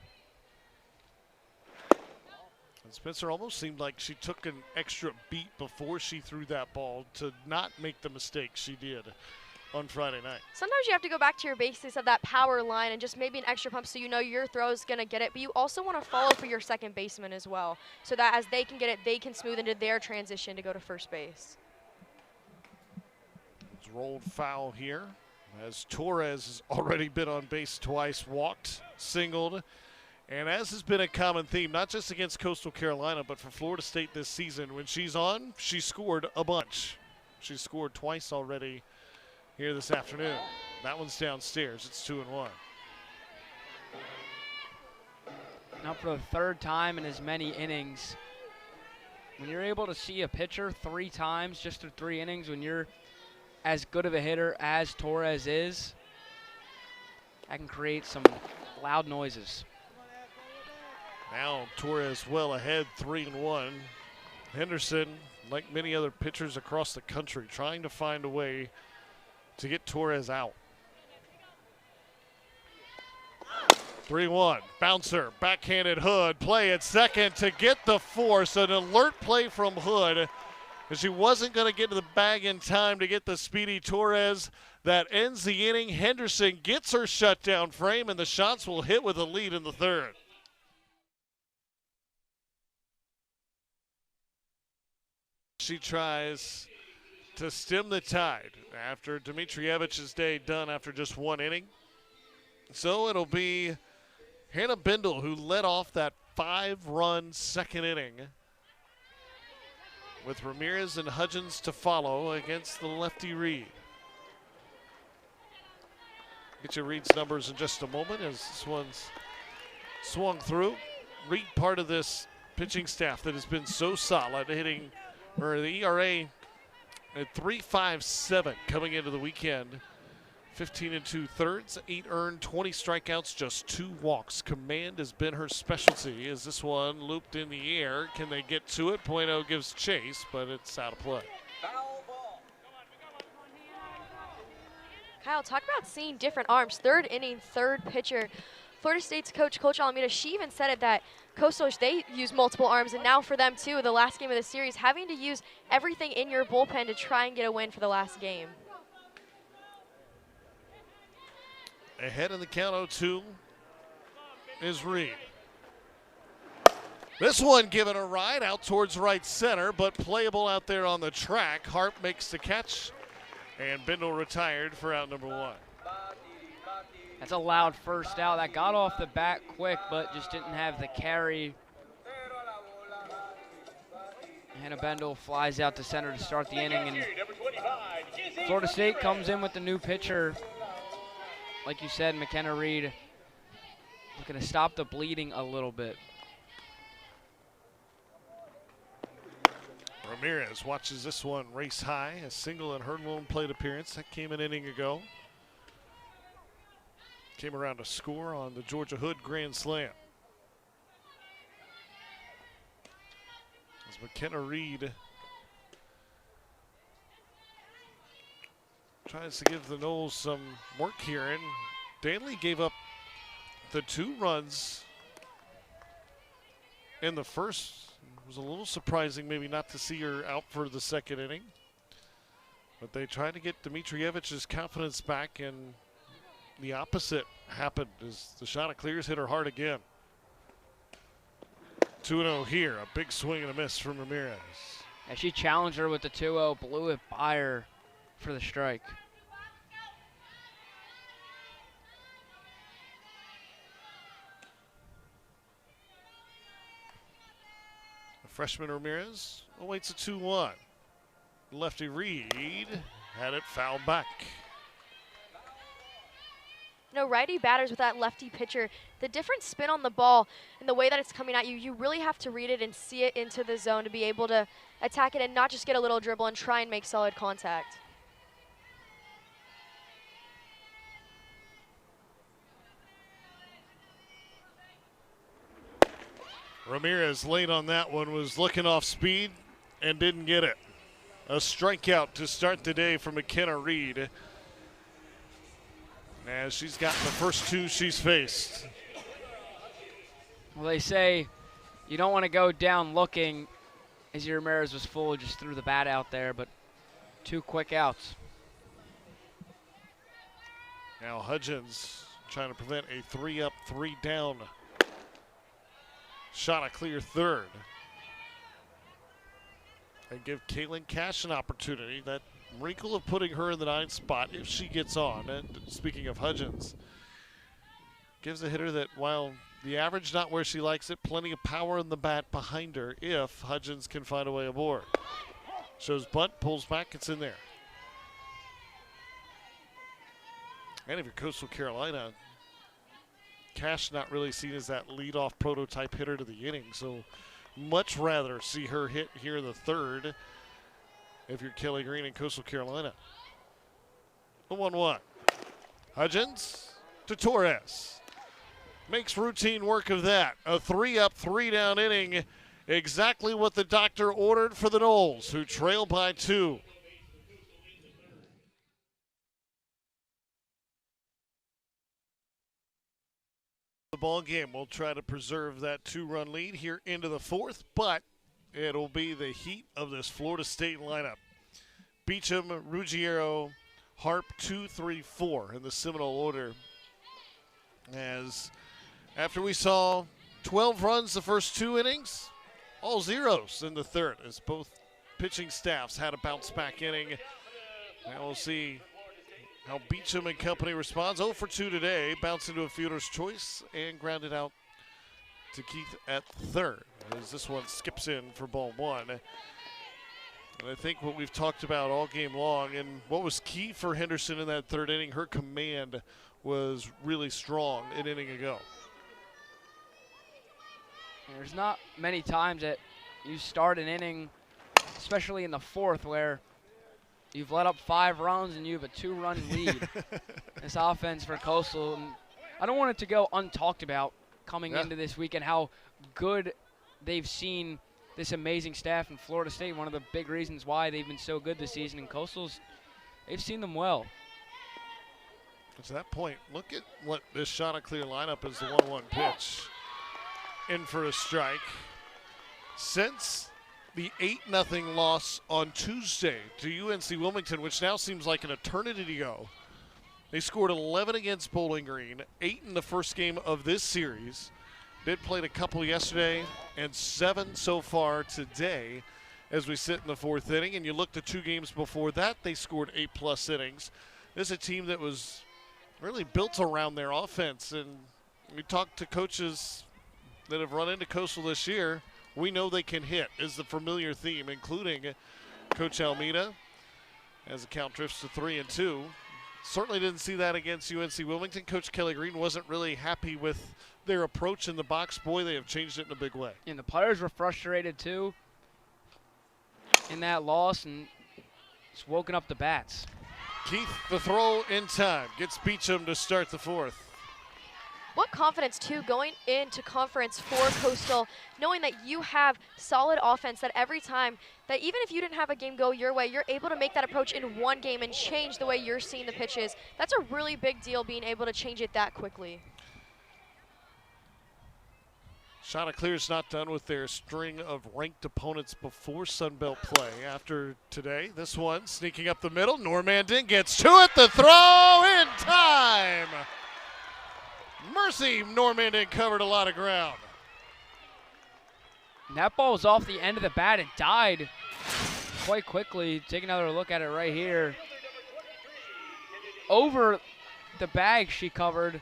And Spencer almost seemed like she took an extra beat before she threw that ball to not make the mistake she did on Friday night.
Sometimes you have to go back to your basics of that power line and just maybe an extra pump so you know your throw is going to get it, but you also want to follow for your second baseman as well so that as they can get it, they can smooth into their transition to go to first base.
It's rolled foul here as Torres has already been on base twice, walked, singled, and as has been a common theme, not just against Coastal Carolina, but for Florida State this season, when she's on, she scored a bunch. She's scored twice already here this afternoon. That one's downstairs. It's 2-1.
Now for the 3rd time in as many innings, when you're able to see a pitcher 3 times just through 3 innings, when you're as good of a hitter as Torres is, that can create some loud noises.
Now Torres well ahead, 3-1. Henderson, like many other pitchers across the country, trying to find a way to get Torres out. 3-1, bouncer, backhanded Hood, play at second to get the force. An alert play from Hood, because she wasn't going to get to the bag in time to get the speedy Torres. That ends the inning. Henderson gets her shutdown frame, and the shots will hit with a lead in the 3rd. She tries to stem the tide after Dmitrievich's day done after just 1 inning. So it'll be Hannah Bindle who led off that 5-run second inning, with Ramirez and Hudgens to follow against the lefty Reed. Get you Reed's numbers in just a moment as this one's swung through. Reed, part of this pitching staff that has been so solid, hitting, or the ERA at 3.57 coming into the weekend. 15 2/3, 8 earned, 20 strikeouts, just 2 walks. Command has been her specialty. As this one looped in the air, can they get to it? Bueno gives chase, but it's out of play.
Kyle, talk about seeing different arms. 3rd inning, 3rd pitcher. Florida State's coach Almeida, she even said it that Coastal, they use multiple arms, and now for them too, the last game of the series, having to use everything in your bullpen to try and get a win for the last game.
Ahead in the count 0-2 is Reed. This one given a ride out towards right center, but playable out there on the track. Harp makes the catch, and Bindle retired for out number 1.
That's a loud first out. That got off the bat quick, but just didn't have the carry. Hannah Bindle flies out to center to start the inning, and Florida State comes in with the new pitcher. Like you said, McKenna Reed looking to stop the bleeding a little bit.
Ramirez watches this one race high, a single in her lone plate appearance. That came an inning ago. Came around to score on the Georgia Hood Grand Slam. As McKenna Reed tries to give the Noles some work here, and Danley gave up the 2 runs in the first. It was a little surprising maybe not to see her out for the second inning, but they tried to get Dmitrievich's confidence back, and the opposite happened as the Chanticleers hit her hard again. 2-0 here, a big swing and a miss from Ramirez.
And she challenged her with the 2-0, blew it by her for the strike. The freshman Ramirez awaits a 2-1. Lefty Reed
had it fouled back.
You know, righty batters with that lefty pitcher, the different spin on the ball and the way that it's coming at you, you really have to read it and see it into the zone to be able to attack it and not just get a little dribble and try and make solid contact.
Ramirez late on that one, was looking off speed and didn't get it. A strikeout to start the day for McKenna Reed, as she's gotten the first two she's faced.
Well, they say you don't want to go down looking. Izzy Ramirez was full, just threw the bat out there, but 2 quick outs.
Now Hudgens trying to prevent a 3-up, 3-down shot, a clear third. And give Kaylin Cash an opportunity. That wrinkle of putting her in the 9th spot if she gets on. And speaking of Hudgens, gives a hitter that, while the average not where she likes it, plenty of power in the bat behind her if Hudgens can find a way aboard. Shows bunt, pulls back, it's in there. And if you're Coastal Carolina, Cash not really seen as that leadoff prototype hitter to the inning, so much rather see her hit here in the 3rd if you're Kelly Green and Coastal Carolina. The 1-1. Hudgens to Torres. Makes routine work of that. A 3-up, 3-down inning. Exactly what the doctor ordered for the Noles, who trail by 2. The ball game will try to preserve that 2-run lead here into the 4th, but it'll be the heat of this Florida State lineup. Beecham, Ruggiero, Harp, 2, 3, 4 in the Seminole order. As after we saw 12 runs the first 2 innings, all zeros in the 3rd, as both pitching staffs had a bounce back inning. Now we'll see how Beecham and company responds. 0 for 2 today, bounced into a fielder's choice and grounded out to Keith at 3rd, as this one skips in for ball 1. And I think what we've talked about all game long, and what was key for Henderson in that 3rd inning, her command was really strong an inning ago.
There's not many times that you start an inning, especially in the 4th, where you've let up 5 runs and you have a 2-run lead. This offense for Coastal, and I don't want it to go untalked about coming into this weekend, how good they've seen this amazing staff in Florida State. One of the big reasons why they've been so good this season, and Coastal's, they've seen them well.
To that point, look at what this shot a clear lineup is. The 1-1 pitch in for a strike. Since the 8-0 loss on Tuesday to UNC Wilmington, which now seems like an eternity ago, they scored 11 against Bowling Green, 8 in the first game of this series. Did play a couple yesterday and 7 so far today as we sit in the 4th inning. And you look at 2 games before that, they scored 8+ innings. This is a team that was really built around their offense. And we talked to coaches that have run into Coastal this year. We know they can hit is the familiar theme, including Coach Almeida as the count drifts to 3-2. Certainly didn't see that against UNC Wilmington. Coach Kelly Green wasn't really happy with their approach in the box. Boy, they have changed it in a big way.
And the players were frustrated too in that loss, and it's woken up the bats.
Keith, the throw in time, gets Beecham to start the 4th.
What confidence, too, going into conference for Coastal, knowing that you have solid offense, that every time, that even if you didn't have a game go your way, you're able to make that approach in one game and change the way you're seeing the pitches. That's a really big deal, being able to change it that quickly.
Chanticleer's not done with their string of ranked opponents before Sunbelt play. After today, this one sneaking up the middle. Normandin gets to it. The throw in time. Mercy, Normandin covered a lot of ground.
And that ball was off the end of the bat and died quite quickly. Take another look at it right here. Over the bag she covered.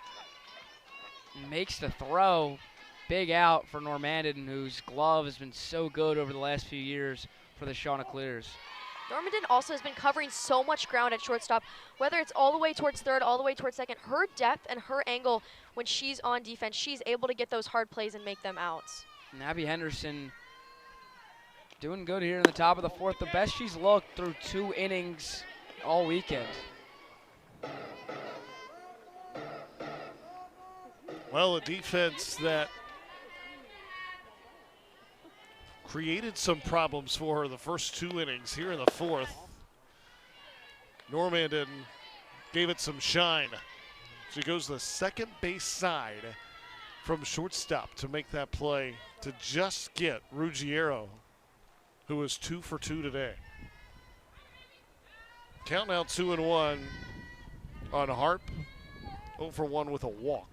Makes the throw. Big out for Normandin, whose glove has been so good over the last few years for the Chanticleers.
Normandy also has been covering so much ground at shortstop, whether it's all the way towards third, all the way towards second. Her depth and her angle when she's on defense, she's able to get those hard plays and make them outs.
And Abby Henderson doing good here in the top of the fourth. The best she's looked through 2 innings all weekend.
Well, a defense that created some problems for her the first 2 innings. Here in the fourth, Normandin gave it some shine. She goes to the second base side from shortstop to make that play to just get Ruggiero, who was 2 for 2 today. Count now 2-1 on Harp, 0 for 1 with a walk.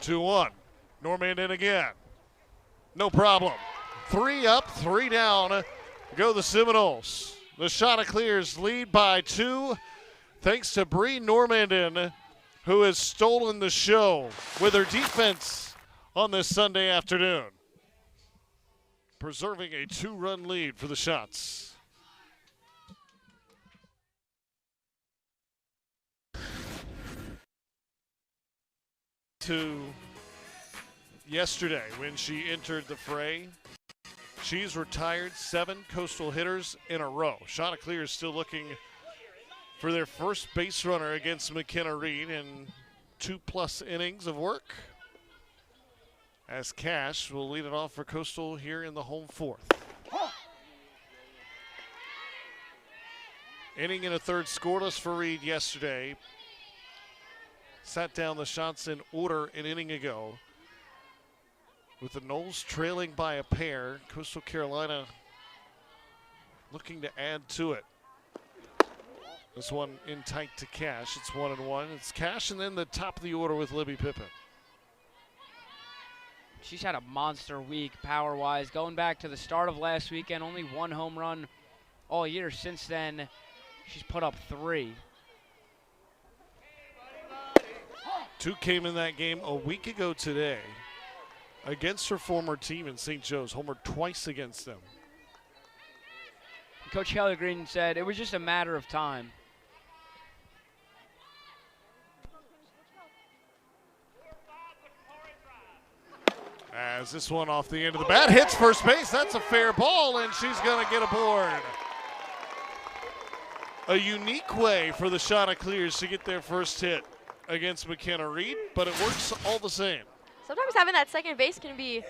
2-1. Normandin again. No problem. 3 up, 3 down. Go the Seminoles. The Chanticleers lead by 2 thanks to Bree Normandin, who has stolen the show with her defense on this Sunday afternoon, preserving a 2-run lead for the Shots. To yesterday when she entered the fray, she's retired 7 Coastal hitters in a row. Chanticleer is still looking for their first base runner against McKenna Reed in 2+ innings of work, as Cash will lead it off for Coastal here in the home fourth. Inning and a third scoreless for Reed yesterday. Sat down the Shots in order an inning ago, with the Noles trailing by a pair. Coastal Carolina looking to add to it. This one in tight to Cash. It's 1-1. It's Cash and then the top of the order with Libby Pippin.
She's had a monster week power-wise. Going back to the start of last weekend, only 1 home run all year. Since then, she's put up 3.
2 came in that game a week ago today against her former team in St. Joe's. Homered twice against them.
Coach Kelly Green said it was just a matter of time.
As this one off the end of the bat hits first base. That's a fair ball, and she's going to get aboard. A unique way for the Chanticleers to get their first hit against McKenna Reed, but it works all the same.
Sometimes having that second base can be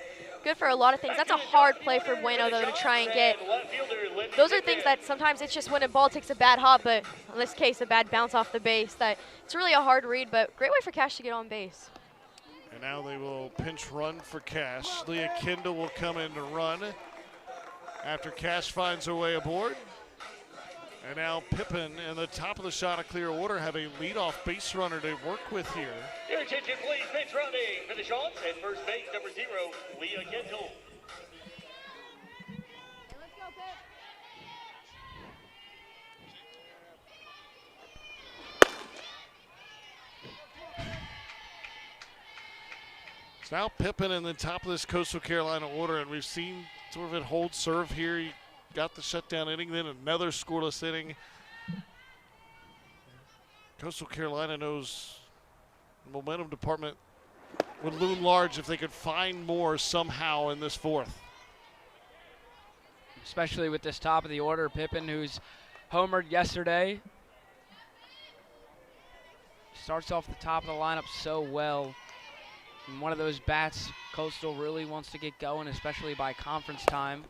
good for a lot of things. That's a hard play for Bueno, though, to try and get. Those are things that sometimes it's just when a ball takes a bad hop, but in this case, a bad bounce off the base. That it's really a hard read, but great way for Cash to get on base.
And now they will pinch run for Cash. Leah Kindle will come in to run after Cash finds her way aboard. And now Pippin in the top of the Chanticleer order have a leadoff base runner to work with here.
Your attention, please. Pitch running for the Shots at first base, number 0, Leah Kendall.
It's now Pippin in the top of this Coastal Carolina order, and we've seen sort of it hold serve here. He got the shutdown inning, then another scoreless inning. Coastal Carolina knows the momentum department would loom large if they could find more somehow in this fourth.
Especially with this top of the order, Pippin, who's homered yesterday. Starts off the top of the lineup so well. And one of those bats Coastal really wants to get going, especially by conference time.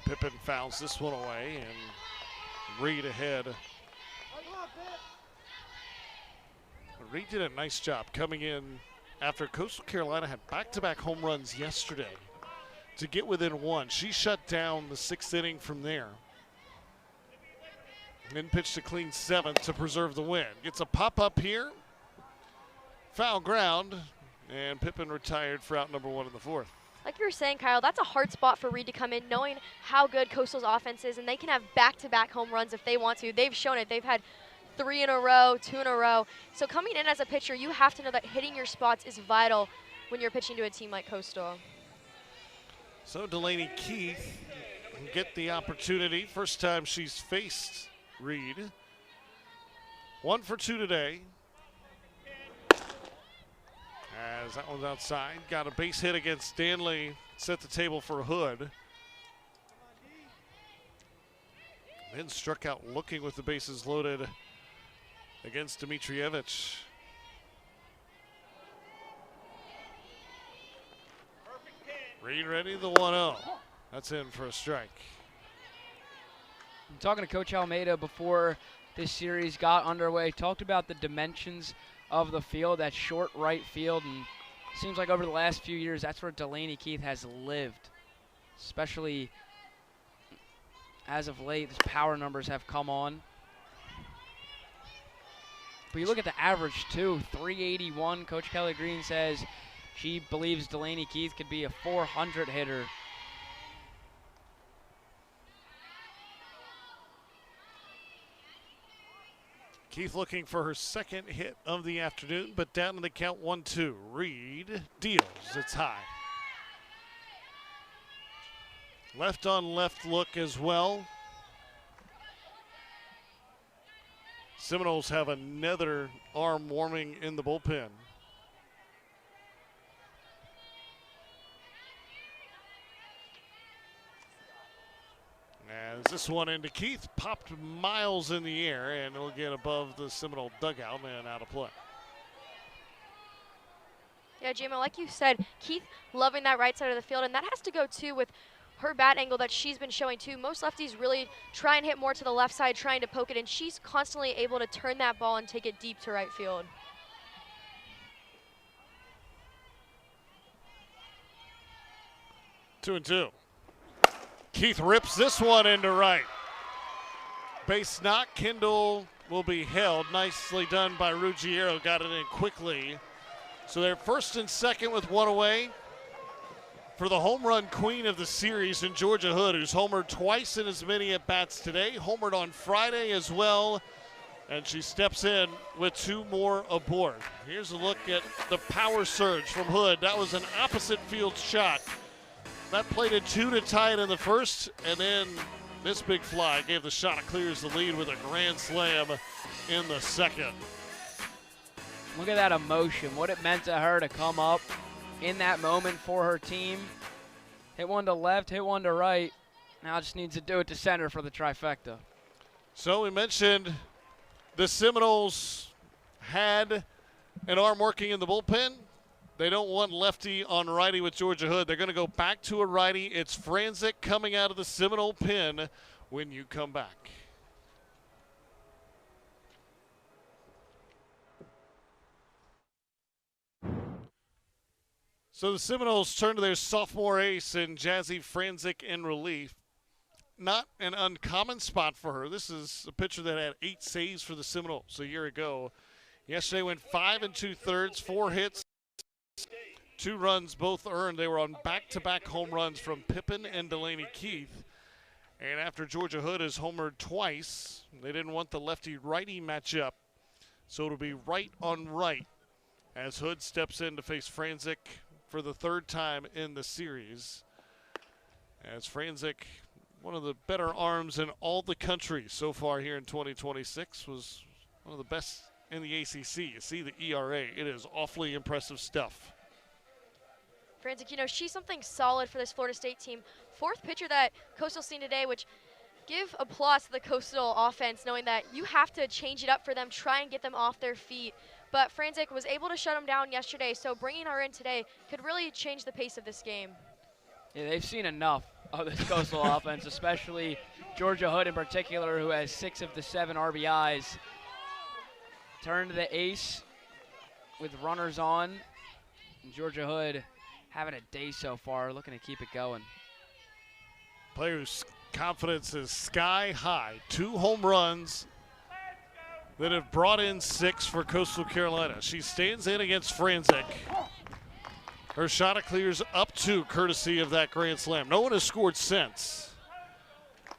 Pippin fouls this one away, and Reed ahead. Reed did a nice job coming in after Coastal Carolina had back-to-back home runs yesterday to get within 1. She shut down the 6th inning from there. And then pitched a clean 7th to preserve the win. Gets a pop-up here. Foul ground, and Pippin retired for out number 1 in the fourth.
Like you were saying, Kyle, that's a hard spot for Reed to come in, knowing how good Coastal's offense is, and they can have back-to-back home runs if they want to. They've shown it. They've had 3 in a row, 2 in a row. So coming in as a pitcher, you have to know that hitting your spots is vital when you're pitching to a team like Coastal.
So Delaney Keith will get the opportunity. First time she's faced Reed. 1 for 2 today. As that one's outside. Got a base hit against Stanley. Set the table for Hood. Then struck out looking with the bases loaded against Dmitrievich. Reed ready, the 1-0. That's in for a strike.
I'm talking to Coach Almeida before this series got underway. Talked about the dimensions of the field, that short right field, and it seems like over the last few years, that's where Delaney Keith has lived, especially as of late. His power numbers have come on. But you look at the average, too, 381. Coach Kelly Green says she believes Delaney Keith could be a 400 hitter.
Keith looking for her second hit of the afternoon, but down in the count 1-2. Reed deals. It's high. Left on left look as well. Seminoles have another arm warming in the bullpen. As this one into Keith, popped miles in the air, and it'll get above the Seminole dugout and out of play.
Yeah, JMO, like you said, Keith loving that right side of the field, and that has to go, too, with her bat angle that she's been showing, too. Most lefties really try and hit more to the left side, trying to poke it, and she's constantly able to turn that ball and take it deep to right field.
Two and two. Keith rips this one into right. Base knock. Kendall will be held. Nicely done by Ruggiero. Got it in quickly. So they're first and second with one away for the home run queen of the series in Georgia Hood, who's homered twice in as many at-bats today. Homered on Friday as well. And she steps in with 2 more aboard. Here's a look at the power surge from Hood. That was an opposite field shot. That plated 2 to tie it in the first, and then this big fly gave the Chanticleers the lead with a grand slam in the second.
Look at that emotion, what it meant to her to come up in that moment for her team. Hit one to left, hit one to right. Now just needs to do it to center for the trifecta.
So we mentioned the Seminoles had an arm working in the bullpen. They don't want lefty on righty with Georgia Hood. They're going to go back to a righty. It's Franzik coming out of the Seminole pen when you come back. So the Seminoles turn to their sophomore ace in Jazzy Franzik in relief. Not an uncommon spot for her. This is a pitcher that had 8 saves for the Seminoles a year ago. Yesterday went 5 2/3, 4 hits. 2 runs, both earned. They were on back-to-back home runs from Pippin and Delaney Keith. And after Georgia Hood has homered twice, they didn't want the lefty-righty matchup. So it'll be right on right as Hood steps in to face Franzik for the 3rd time in the series. As Franzik, one of the better arms in all the country so far here in 2026, was one of the best in the ACC. You see the ERA. It is awfully impressive stuff.
Franzik, you know, she's something solid for this Florida State team. 4th pitcher that Coastal's seen today, which give applause to the Coastal offense, knowing that you have to change it up for them, try and get them off their feet. But Franzik was able to shut them down yesterday, so bringing her in today could really change the pace of this game.
Yeah, they've seen enough of this Coastal offense, especially Georgia Hood in particular, who has 6 of the 7 RBIs. Turn to the ace with runners on. And Georgia Hood having a day so far, looking to keep it going.
Players' confidence is sky high. 2 home runs that have brought in 6 for Coastal Carolina. She stands in against Franzik. Her Chanticleers up 2 courtesy of that grand slam. No one has scored since.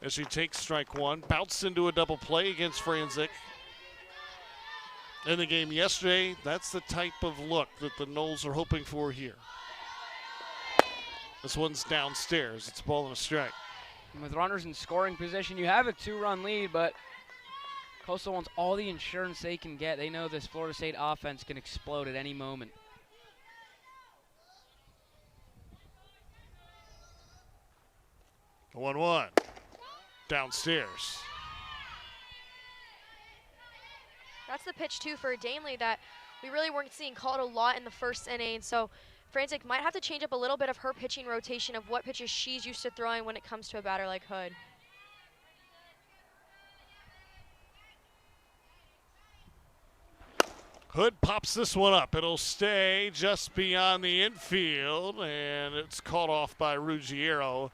As she takes strike 1, bounced into a double play against Franzik. in the game yesterday. That's the type of look that the Noles are hoping for here. This one's downstairs. It's a ball and a strike.
And with runners in scoring position, you have a 2-run lead, but Coastal wants all the insurance they can get. They know this Florida State offense can explode at any moment.
The 1-1 downstairs.
That's the pitch, too, for Danley that we really weren't seeing called a lot in the first inning. So Frantic might have to change up a little bit of her pitching rotation of what pitches she's used to throwing when it comes to a batter like Hood.
Hood pops this one up. It'll stay just beyond the infield, and it's caught off by Ruggiero.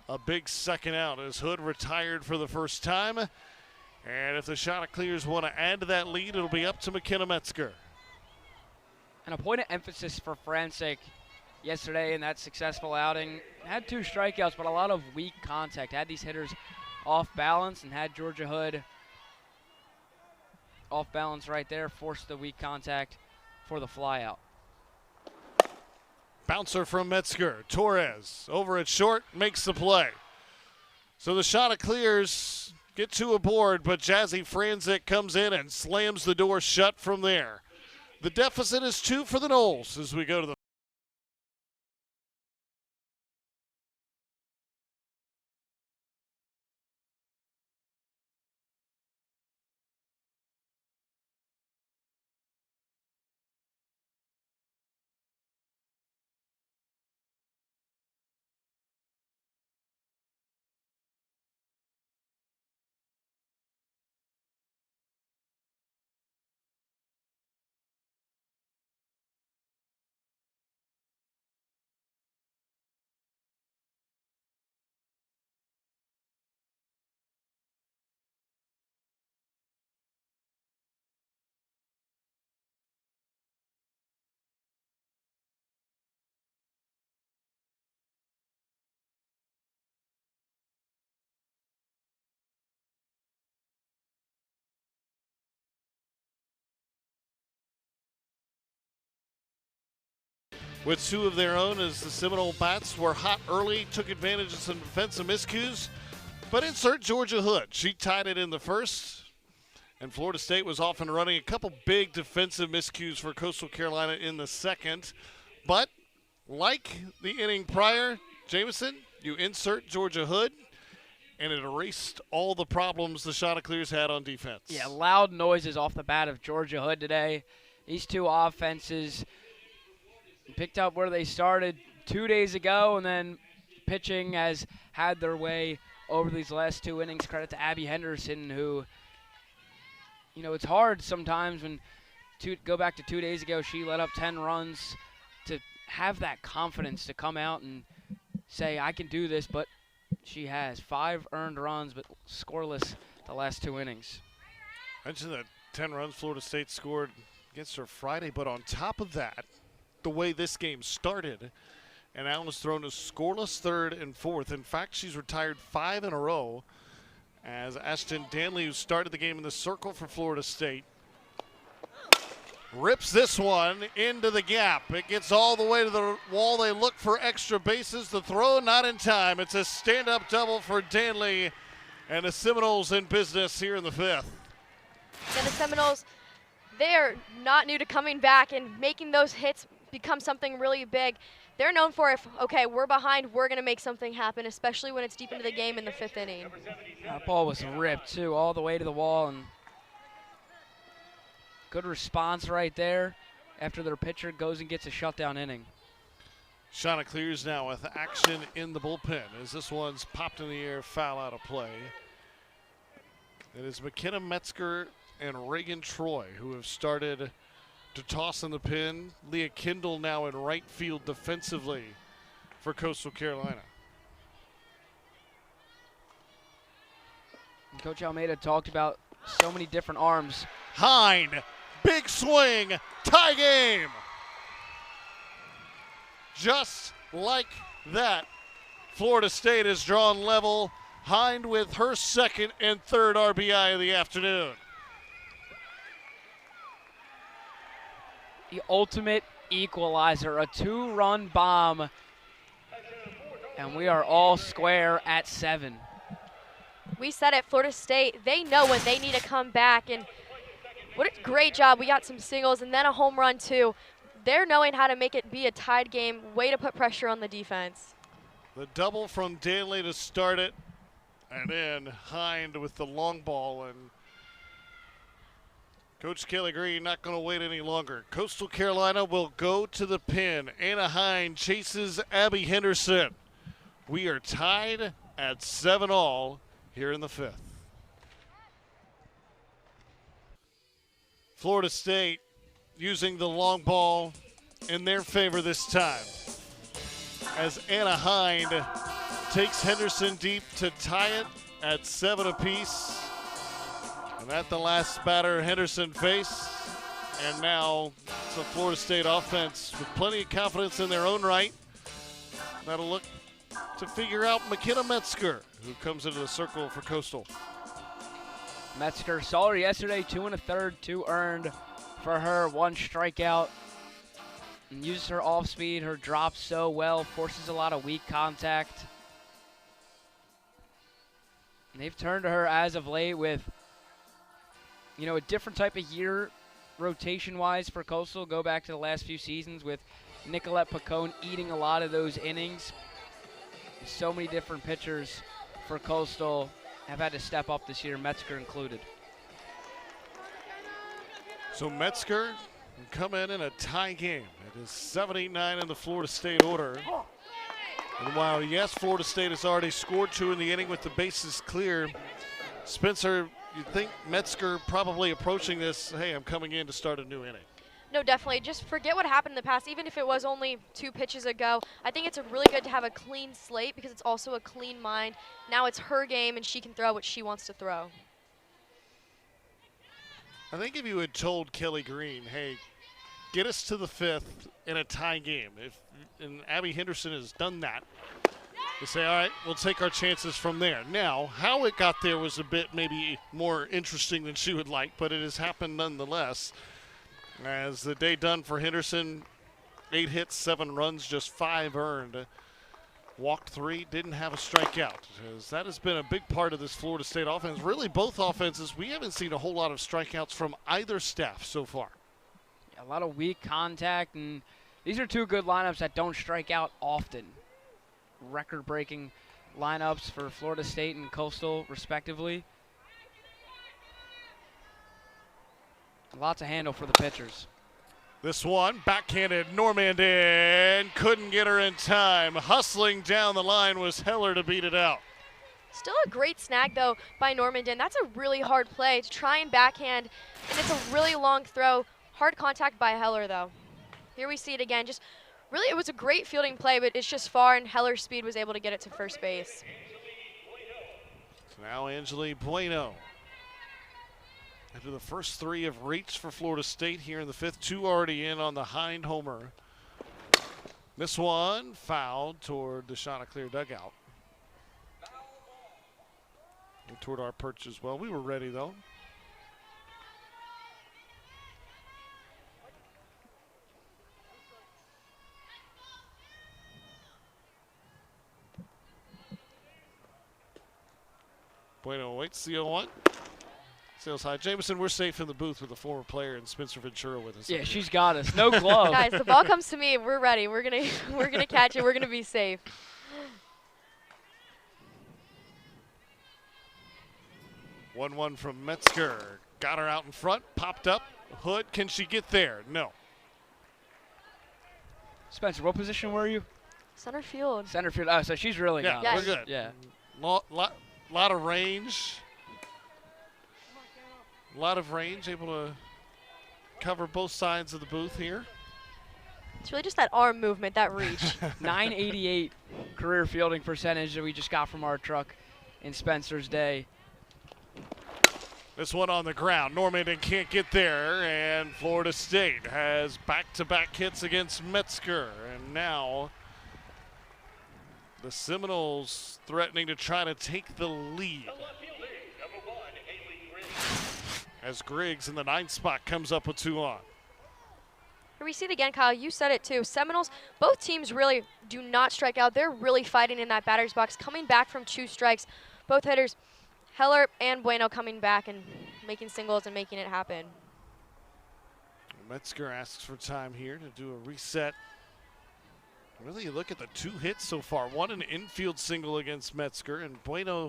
A big second out as Hood retired for the first time. And if the Chanticleers want to add to that lead, it'll be up to McKenna Metzger.
And a point of emphasis for Frantic yesterday in that successful outing. Had 2 strikeouts, but a lot of weak contact. Had these hitters off balance and had Georgia Hood off balance right there. Forced the weak contact for the flyout.
Bouncer from Metzger. Torres over at short, makes the play. So the Chanticleers get 2 aboard, but Jazzy Franzik comes in and slams the door shut from there. The deficit is 2 for the Noles as we go to the with 2 of their own as the Seminole Bats were hot early, took advantage of some defensive miscues. But insert Georgia Hood. She tied it in the first, and Florida State was off and running. A couple big defensive miscues for Coastal Carolina in the second. But like the inning prior, Jameson, you insert Georgia Hood, and it erased all the problems the Chanticleers had on defense.
Yeah, loud noises off the bat of Georgia Hood today. These 2 offenses picked up where they started 2 days ago, and then pitching has had their way over these last 2 innings. Credit to Abby Henderson, who, you know, it's hard sometimes when go back to 2 days ago, she let up 10 runs, to have that confidence to come out and say, I can do this, but she has 5 earned runs, but scoreless the last 2 innings.
Mentioned that 10 runs Florida State scored against her Friday, but on top of that, the way this game started, and Allen has thrown a scoreless 3rd and 4th. In fact, she's retired 5 in a row as Ashton Danley, who started the game in the circle for Florida State, rips this one into the gap. It gets all the way to the wall. They look for extra bases. The throw not in time. It's a stand-up double for Danley, and the Seminoles in business here in the 5th.
And the Seminoles, they are not new to coming back and making those hits become something really big. They're known for, if, okay, we're behind, we're going to make something happen, especially when it's deep into the game in the 5th inning.
That ball was ripped, too, all the way to the wall, and good response right there after their pitcher goes and gets a shutdown inning.
Chanticleers now with action in the bullpen as this one's popped in the air, foul out of play. It is McKenna Metzger and Reagan Troy who have started to toss in the pin. Leah Kindle now in right field defensively for Coastal Carolina.
And Coach Almeida talked about so many different arms.
Hind, big swing, tie game. Just like that, Florida State has drawn level. Hind with her 2nd and 3rd RBI of the afternoon.
the ultimate equalizer, a 2-run bomb. And we are all square at 7.
We said it, Florida State, they know when they need to come back, and what a great job. We got some singles and then a home run too. They're knowing how to make it be a tied game. Way to put pressure on the defense.
The double from Danley to start it, and then Hind with the long ball, and Coach Kelly Green not going to wait any longer. Coastal Carolina will go to the pin. Anna Hind chases Abby Henderson. We are tied at 7-all here in the 5th. Florida State using the long ball in their favor this time, as Anna Hind takes Henderson deep to tie it at 7 apiece. And at the last batter, Henderson faced. And now it's a Florida State offense with plenty of confidence in their own right. That'll look to figure out McKenna Metzger, who comes into the circle for Coastal.
Metzger saw her yesterday, 2 1/3, 2 earned for her, 1 strikeout. And uses her off speed, her drop so well, forces a lot of weak contact. And they've turned to her as of late with, you know, a different type of year rotation-wise for Coastal. Go back to the last few seasons with Nicolette Pacone eating a lot of those innings. So many different pitchers for Coastal have had to step up this year, Metzger included.
So Metzger can come in a tie game. It is 7-8-9 in the Florida State order. And while, yes, Florida State has already scored 2 in the inning with the bases clear, Spencer, you'd think Metzger probably approaching this, hey, I'm coming in to start a new inning.
No, definitely. Just forget what happened in the past, even if it was only 2 pitches ago. I think it's really good to have a clean slate because it's also a clean mind. Now it's her game, and she can throw what she wants to throw.
I think if you had told Kelly Green, hey, get us to the 5th in a tie game, and Abby Henderson has done that, you say, all right, we'll take our chances from there. Now, how it got there was a bit maybe more interesting than she would like, but it has happened nonetheless. As the day done for Henderson, 8 hits, 7 runs, just 5 earned. Walked 3, didn't have a strikeout. As that has been a big part of this Florida State offense. Really, both offenses, we haven't seen a whole lot of strikeouts from either staff so far.
A lot of weak contact, and these are 2 good lineups that don't strike out often. Record-breaking lineups for Florida State and Coastal, respectively. Lots of handle for the pitchers.
This one, backhanded Normandin, couldn't get her in time. Hustling down the line was Heller to beat it out.
Still a great snag, though, by Normandin. That's a really hard play to try and backhand, and it's a really long throw. Hard contact by Heller, though. Here we see it again. Just really, it was a great fielding play, but it's just far, and Heller's speed was able to get it to first base.
So now Angeli Bueno. After the first 3 have reached for Florida State here in the 5th, 2 already in on the Hind homer. This one fouled toward the Chanticleer dugout. And toward our perch as well. We were ready though. Bueno waits the 0-1. Sales high. Jameson, we're safe in the booth with a former player and Spencer Ventura with us.
Yeah, she's got us. No glove.
Guys, the ball comes to me. We're ready. We're gonna catch it. We're gonna be safe.
One from Metzger. Got her out in front. Popped up. Hood. Can she get there? No.
Spencer, what position were you?
Center field.
Center field. Oh, so she's really
Yeah,
got
we're
us.
good.
Yeah.
Lot of range. A lot of range, able to cover both sides of the booth here.
It's really just that arm movement, that reach.
988 career fielding percentage that we just got from our truck in Spencer's day.
This one on the ground. Normandin can't get there, and Florida State has back-to-back hits against Metzger. And now the Seminoles threatening to try to take the lead. As Griggs in the 9th spot comes up with 2 on.
And we see it again, Kyle. You said it too. Seminoles, both teams really do not strike out. They're really fighting in that batter's box, coming back from 2 strikes. Both hitters, Heller and Bueno, coming back and making singles and making it happen.
Metzger asks for time here to do a reset. Really, you look at the 2 hits so far. One an infield single against Metzger, and Bueno,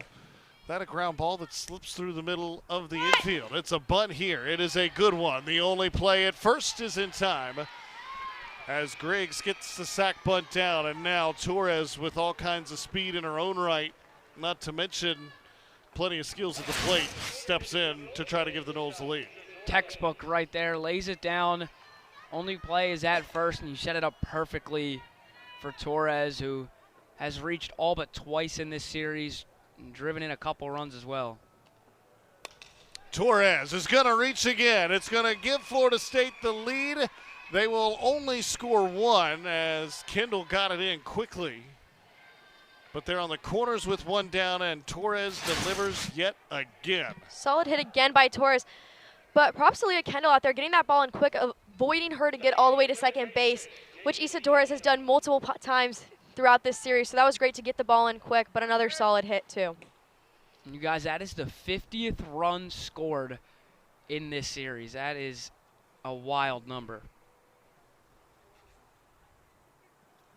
that a ground ball that slips through the middle of the infield. It's a bunt here. It is a good one. The only play at first is in time as Griggs gets the sac bunt down, and now Torres with all kinds of speed in her own right, not to mention plenty of skills at the plate, steps in to try to give the Noles the lead.
Textbook right there, lays it down. Only play is at first, and you set it up perfectly for Torres, who has reached all but twice in this series and driven in a couple runs as well.
Torres is going to reach again. It's going to give Florida State the lead. They will only score 1 as Kendall got it in quickly. But they're on the corners with 1 down, and Torres delivers yet again.
Solid hit again by Torres. But props to Leah Kendall out there, getting that ball in quick, avoiding her to get all the way to second base, which Issa Torres has done multiple times throughout this series. So that was great to get the ball in quick, but another solid hit too.
You guys, that is the 50th run scored in this series. That is a wild number.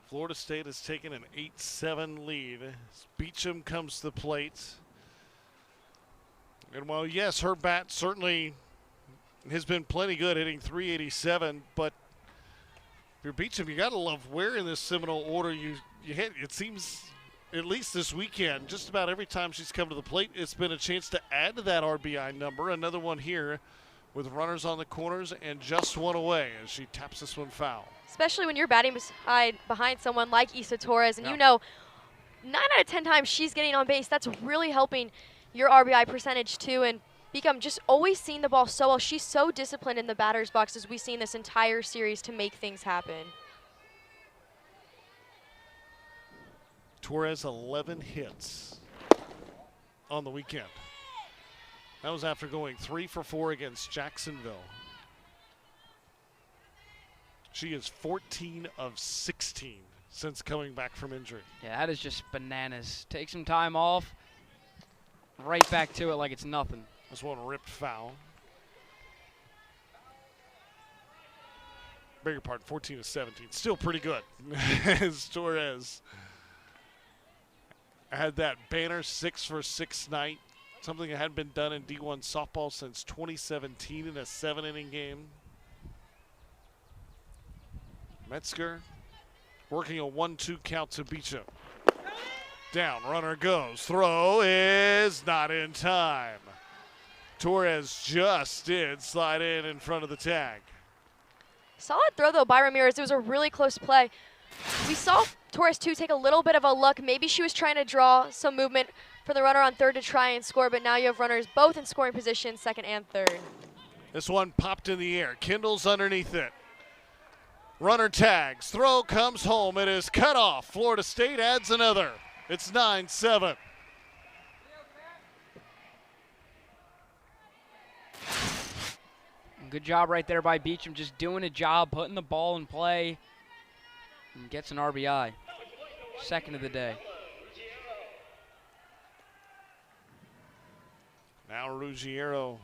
Florida State has taken an 8-7 lead as Beecham comes to the plate. And while, yes, her bat certainly has been plenty good, hitting .387, but if you're Beecham, you got to love where in this Seminole order you hit. It seems, at least this weekend, just about every time she's come to the plate, it's been a chance to add to that RBI number. Another one here with runners on the corners and just 1 away as she taps this one foul.
Especially when you're batting behind someone like Issa Torres, and you know 9 out of 10 times she's getting on base. That's really helping your RBI percentage too. And Beecham just always seeing the ball so well. She's so disciplined in the batter's box, as we've seen this entire series, to make things happen.
Torres 11 hits on the weekend. That was after going 3 for 4 against Jacksonville. She is 14 of 16 since coming back from injury.
Yeah, that is just bananas. Take some time off, right back to it like it's nothing.
This one ripped foul. Beg your pardon, 14 of 17. Still pretty good. As Torres had that banner 6 for 6 night, something that hadn't been done in D1 softball since 2017 in a 7-inning game. Metzger working a 1-2 count to Beecham. Down, runner goes. Throw is not in time. Torres just did slide in front of the tag.
Solid throw though by Ramirez. It was a really close play. We saw Torres too take a little bit of a look. Maybe she was trying to draw some movement for the runner on third to try and score, but now you have runners both in scoring position, second and third.
This one popped in the air. Kendall's underneath it. Runner tags. Throw comes home. It is cut off. Florida State adds another. It's 9-7.
Good job right there by Beecham, just doing a job, putting the ball in play, and gets an RBI. Second of the day.
Now Ruggiero.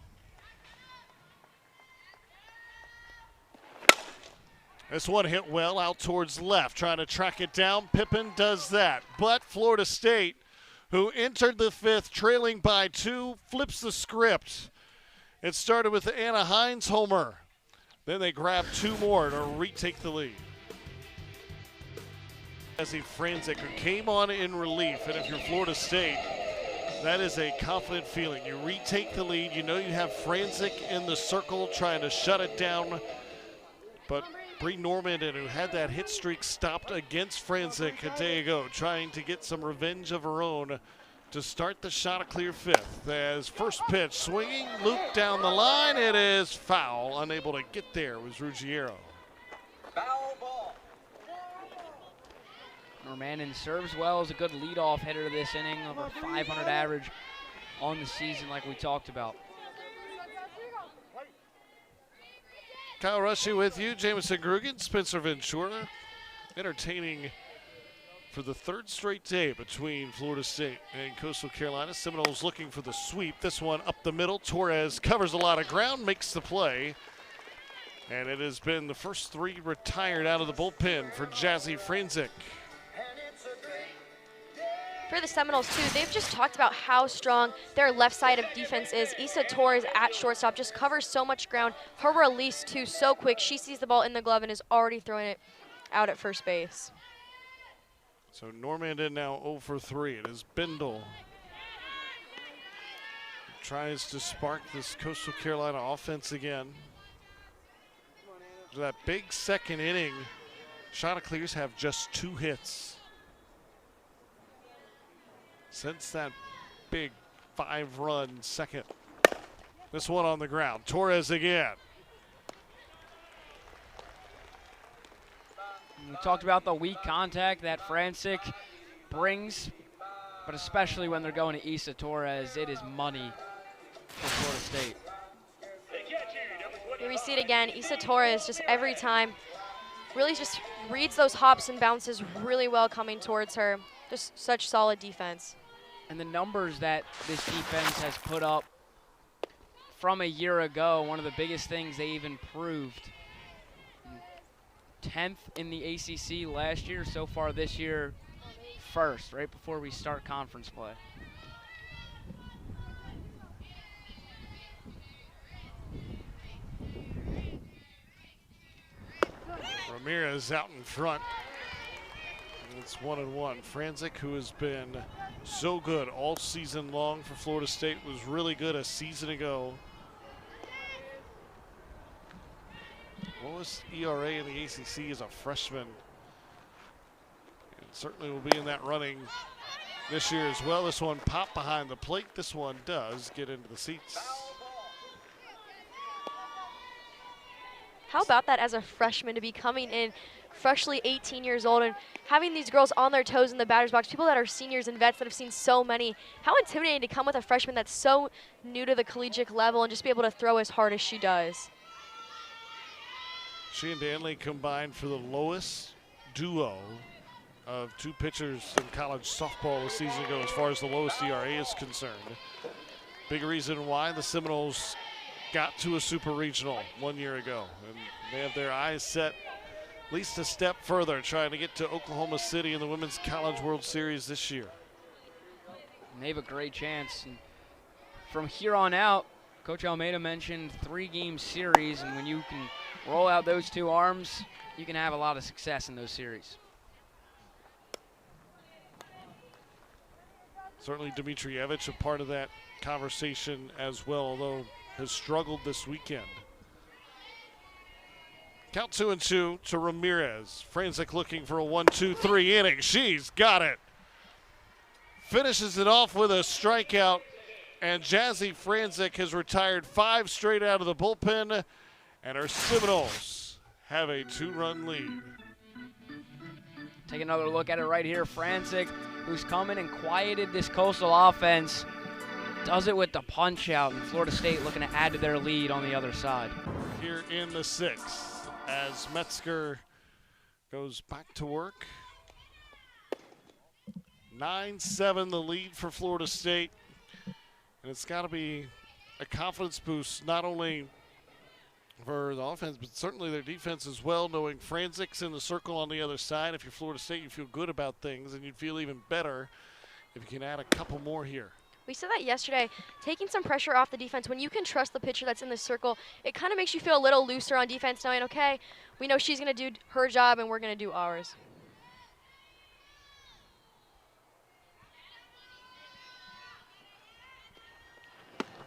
This one hit well out towards left, trying to track it down. Pippin does that. But Florida State, who entered the 5th trailing by 2, flips the script. It started with the Anna Hines homer. Then they grabbed 2 more to retake the lead. Jesse Franzik, who came on in relief, and if you're Florida State, that is a confident feeling. You retake the lead. You know you have Franzik in the circle trying to shut it down. But Bree Normandin, who had that hit streak stopped against Franzik a day ago, trying to get some revenge of her own to start the Chanticleer 5th. As first pitch swinging, looped down the line. It is foul. Unable to get there was Ruggiero.
Foul ball.
Normandin serves well, as a good leadoff hitter this inning, over 500 average on the season like we talked about.
Kyle Rushy with you, Jamison Grugan, Spencer Ventura, entertaining for the third straight day between Florida State and Coastal Carolina. Seminoles looking for the sweep. This one up the middle. Torres covers a lot of ground, makes the play. And it has been the first three retired out of the bullpen for Jazzy Franzik.
For the Seminoles, too, they've just talked about how strong their left side of defense is. Issa Torres at shortstop just covers so much ground. Her release, too, so quick. She sees the ball in the glove and is already throwing it out at first base.
So Normandin now 0 for 3. It is Bindle. Tries to spark this Coastal Carolina offense again. That big second inning, Chanticleers have just 2 hits. Since that big 5-run second. This one on the ground. Torres again.
We talked about the weak contact that Franzik brings, but especially when they're going to Issa Torres, it is money for Florida State.
Here we see it again. Issa Torres just every time really just reads those hops and bounces really well coming towards her. Just such solid defense.
And the numbers that this defense has put up from a year ago, one of the biggest things they've improved. 10th in the ACC last year, so far this year, first, right before we start conference play.
Ramirez out in front. It's 1-1. Franzik, who has been so good all season long for Florida State, was really good a season ago. Lowest ERA in the ACC as a freshman. And certainly will be in that running this year as well. This one popped behind the plate. This one does get into the seats.
How about that as a freshman to be coming in freshly 18 years old and having these girls on their toes in the batter's box, people that are seniors and vets that have seen so many. How intimidating to come with a freshman that's so new to the collegiate level and just be able to throw as hard as she does.
She and Danley combined for the lowest duo of 2 pitchers in college softball a season ago as far as the lowest ERA is concerned. Big reason why the Seminoles got to a super regional 1 year ago. And they have their eyes set at least a step further, trying to get to Oklahoma City in the Women's College World Series this year.
And they have a great chance. And from here on out, Coach Almeida mentioned 3-game series, and when you can roll out those 2 arms, you can have a lot of success in those series.
Certainly Dimitrievich a part of that conversation as well, although has struggled this weekend. Count 2-2 to Ramirez. Franzik looking for a 1-2-3 inning. She's got it. Finishes it off with a strikeout, and Jazzy Franzik has retired 5 straight out of the bullpen, and our Seminoles have a 2-run lead.
Take another look at it right here. Franzik, who's come in and quieted this Coastal offense, does it with the punch out, and Florida State looking to add to their lead on the other side.
Here in the 6th, as Metzger goes back to work. 9-7 the lead for Florida State. And it's got to be a confidence boost, not only for the offense, but certainly their defense as well, knowing Franzik's in the circle on the other side. If you're Florida State, you feel good about things, and you'd feel even better if you can add a couple more here.
We said that yesterday, taking some pressure off the defense. When you can trust the pitcher that's in the circle, it kind of makes you feel a little looser on defense, knowing, okay, we know she's going to do her job and we're going to do ours.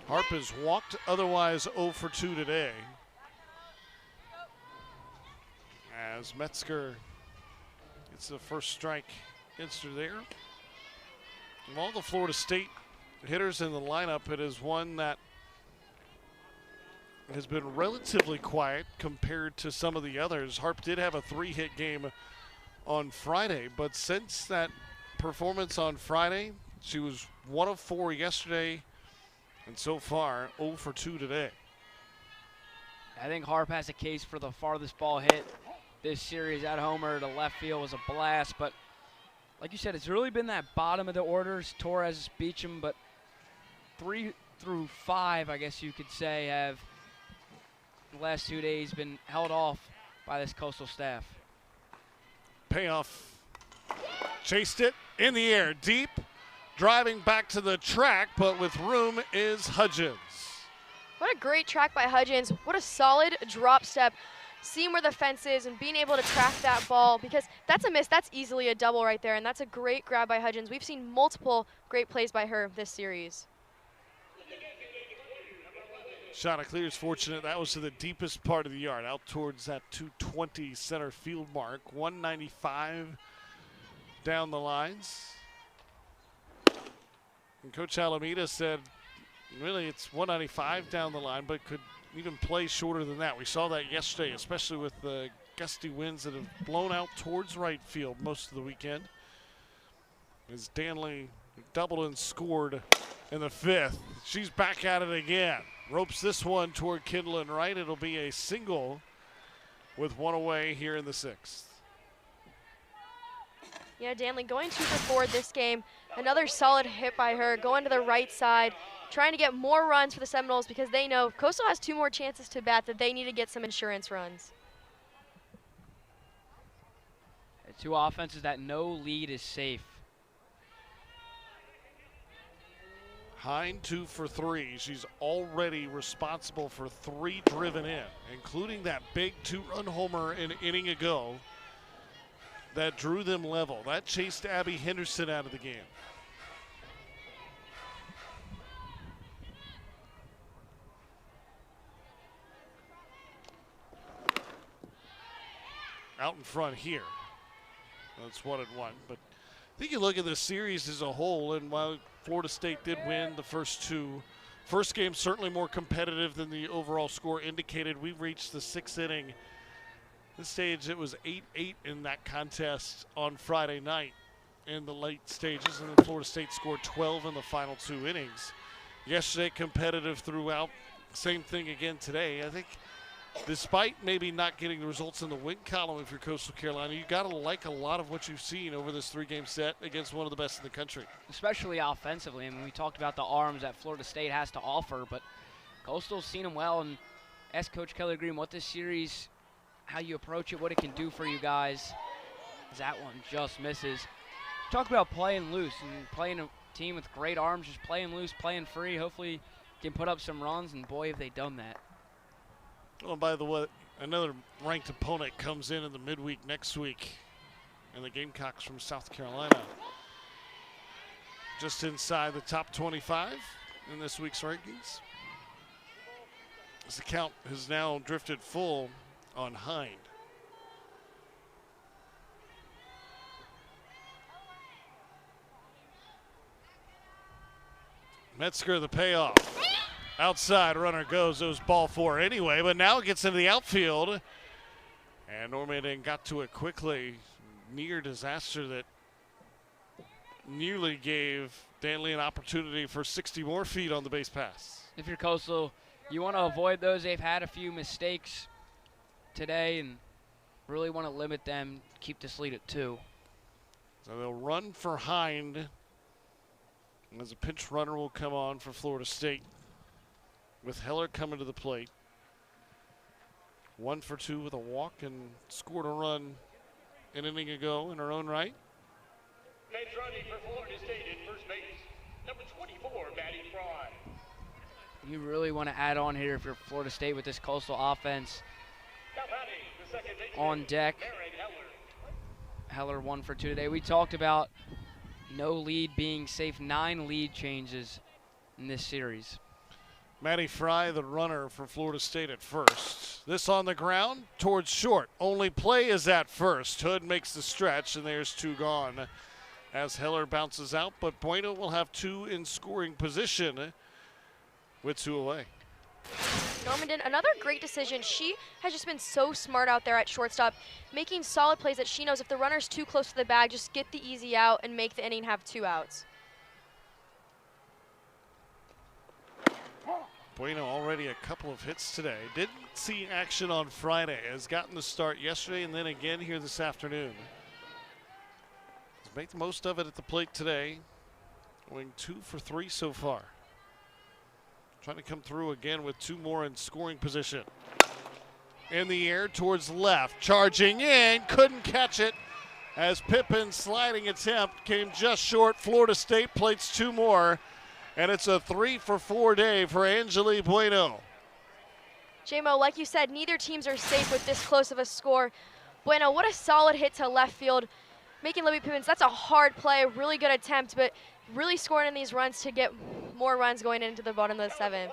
Harp has walked, otherwise 0 for 2 today. As Metzger gets the first strike against her there. Of all the Florida State hitters in the lineup, it is one that has been relatively quiet compared to some of the others. Harp did have a 3-hit game on Friday, but since that performance on Friday, she was 1 of 4 yesterday, and so far 0 for 2 today.
I think Harp has a case for the farthest ball hit this series at homer. The left field was a blast, but like you said, it's really been that bottom of the orders. Torres, Beecham, but 3 through 5, I guess you could say, have the last 2 days been held off by this Coastal staff.
Payoff. Chased it in the air, deep. Driving back to the track, but with room is Hudgens.
What a great track by Hudgens. What a solid drop step. Seeing where the fence is and being able to track that ball, because that's a miss. That's easily a double right there, and that's a great grab by Hudgens. We've seen multiple great plays by her this series.
Chanticleer's fortunate. That was to the deepest part of the yard, out towards that 220 center field mark. 195 down the lines. And Coach Alameda said, really, it's 195 down the line, but could even play shorter than that. We saw that yesterday, especially with the gusty winds that have blown out towards right field most of the weekend. As Danley doubled and scored in the 5th. She's back at it again. Ropes this one toward Kindle right. It'll be a single with one away here in the 6th.
Yeah, Danley going 2 for 4 this game. Another solid hit by her, going to the right side, trying to get more runs for the Seminoles because they know Coastal has 2 more chances to bat, that they need to get some insurance runs.
Two offenses that no lead is safe.
Hind 2 for 3. She's already responsible for 3 driven in, including that big 2-run homer an inning ago that drew them level. That chased Abby Henderson out of the game. Out in front here. That's 1-1. But I think you look at the series as a whole, and while Florida State did win the first 2, first game certainly more competitive than the overall score indicated. We reached the 6th inning. This stage, it was 8-8 in that contest on Friday night in the late stages, and then Florida State scored 12 in the final 2 innings. Yesterday, competitive throughout. Same thing again today. I think despite maybe not getting the results in the win column if you're Coastal Carolina, you got to like a lot of what you've seen over this 3-game set against one of the best in the country.
Especially offensively. I mean, we talked about the arms that Florida State has to offer, but Coastal's seen them well. And ask Coach Kelly Green what this series, how you approach it, what it can do for you guys. That one just misses. Talk about playing loose and playing a team with great arms, just playing loose, playing free. Hopefully can put up some runs, and boy, have they done that.
Oh, by the way, another ranked opponent comes in the midweek next week, and the Gamecocks from South Carolina. Just inside the top 25 in this week's rankings. As the count has now drifted full on Hind. Metzger the payoff. Outside runner goes, it was ball 4 anyway, but now it gets into the outfield. And Norman got to it quickly. Near disaster that nearly gave Danley an opportunity for 60 more feet on the base pass.
If you're Coastal, you want to avoid those. They've had a few mistakes today and really want to limit them, keep this lead at 2.
So they'll run for Hind as a pinch runner will come on for Florida State, with Heller coming to the plate. 1 for 2 with a walk and scored a run an inning ago in her own right.
Next running for Florida State at first base, number 24, Maddie Fry.
You really want to add on here if you're Florida State with this Coastal offense.
Now batting, the second baseman,
On deck,
Aaron Heller.
Heller 1 for 2 today. We talked about no lead being safe, 9 lead changes in this series.
Maddie Fry, the runner for Florida State at first. This on the ground towards short. Only play is at first. Hood makes the stretch, and there's 2 gone as Heller bounces out. But Bueno will have 2 in scoring position with 2 away.
Normandin, another great decision. She has just been so smart out there at shortstop, making solid plays that she knows if the runner's too close to the bag, just get the easy out and make the inning have 2 outs.
Bueno already a couple of hits today. Didn't see action on Friday. Has gotten the start yesterday and then again here this afternoon. Let's make the most of it at the plate today. Going 2 for 3 so far. Trying to come through again with 2 more in scoring position. In the air towards left. Charging in. Couldn't catch it as Pippin's sliding attempt came just short. Florida State plates 2 more. And it's a 3 for 4 day for Angeli Bueno.
J-Mo, like you said, neither teams are safe with this close of a score. Bueno, what a solid hit to left field. Making Libby Pippins, that's a hard play, really good attempt, but really scoring in these runs to get more runs going into the bottom of the 7th.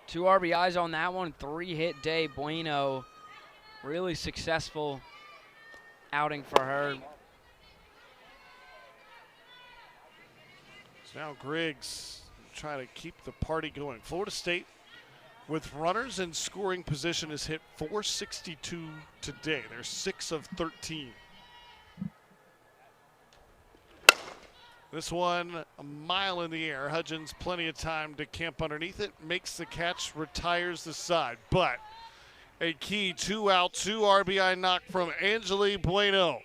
2 RBIs on that one, 3-hit day. Bueno, really successful outing for her.
Now Griggs trying to keep the party going. Florida State with runners in scoring position has hit 462 today. They're 6 of 13. This one a mile in the air. Hudgens plenty of time to camp underneath it. Makes the catch, retires the side. But a key 2-out, 2 RBI knock from Angeli Bueno.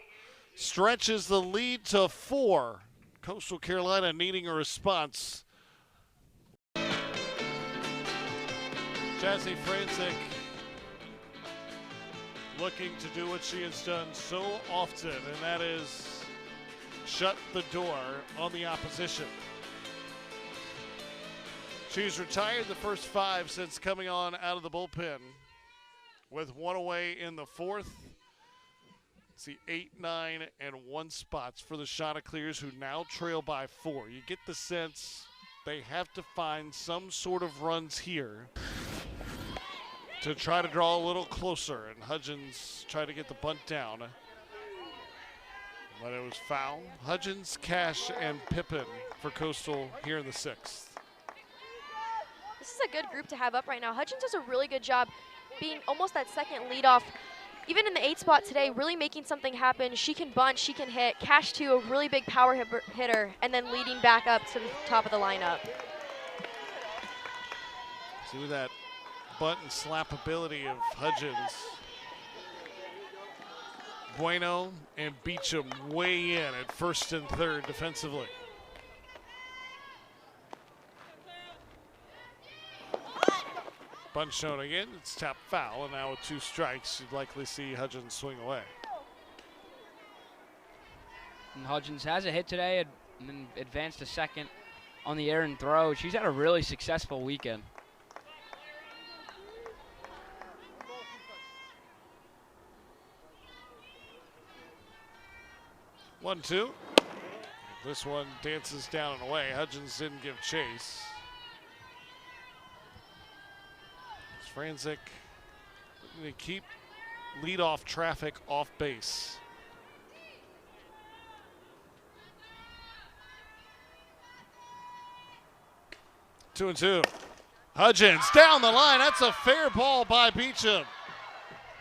Stretches the lead to 4. Coastal Carolina needing a response. Jazzy Franzik looking to do what she has done so often, and that is shut the door on the opposition. She's retired the first 5 since coming on out of the bullpen with 1 away in the 4th. See 8, 9, and 1 spots for the Chanticleers, who now trail by 4. You get the sense they have to find some sort of runs here to try to draw a little closer, and Hudgens tried to get the bunt down, but it was foul. Hudgens, Cash, and Pippin for Coastal here in the 6th.
This is a good group to have up right now. Hudgens does a really good job being almost that second leadoff. Even in the 8 spot today, really making something happen. She can bunt, she can hit. Cash, too, a really big power hitter, and then leading back up to the top of the lineup.
See that bunt and slap ability of Hudgens. Bueno and Beecham way in at 1st and 3rd defensively. Bunt shown again, it's tapped foul, and now with 2 strikes, you'd likely see Hudgens swing away.
And Hudgens has a hit today and then advanced to 2nd on the air and throw. She's had a really successful weekend.
One, 2. This one dances down and away. Hudgens didn't give chase. Franzik looking to keep leadoff traffic off base. Two and 2. Hudgens down the line. That's a fair ball by Beecham.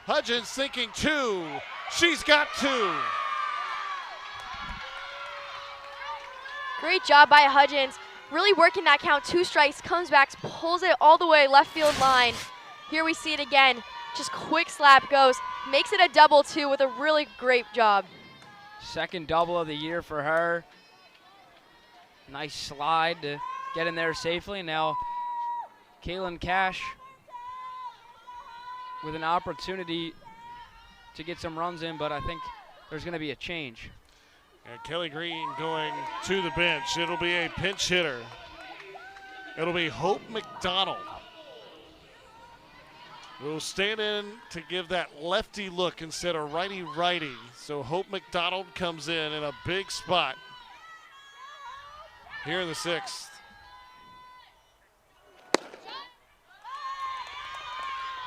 Hudgens thinking 2. She's got 2.
Great job by Hudgens. Really working that count. 2 strikes, comes back, pulls it all the way left field line. Here we see it again. Just quick slap goes. Makes it a double, too, with a really great job.
2nd double of the year for her. Nice slide to get in there safely. Now, Kaylin Cash with an opportunity to get some runs in, but I think there's going to be a change.
And Kelly Green going to the bench. It'll be a pinch hitter. It'll be Hope McDonald. Will stand in to give that lefty look instead of righty-righty. So Hope McDonald comes in a big spot here in the 6th.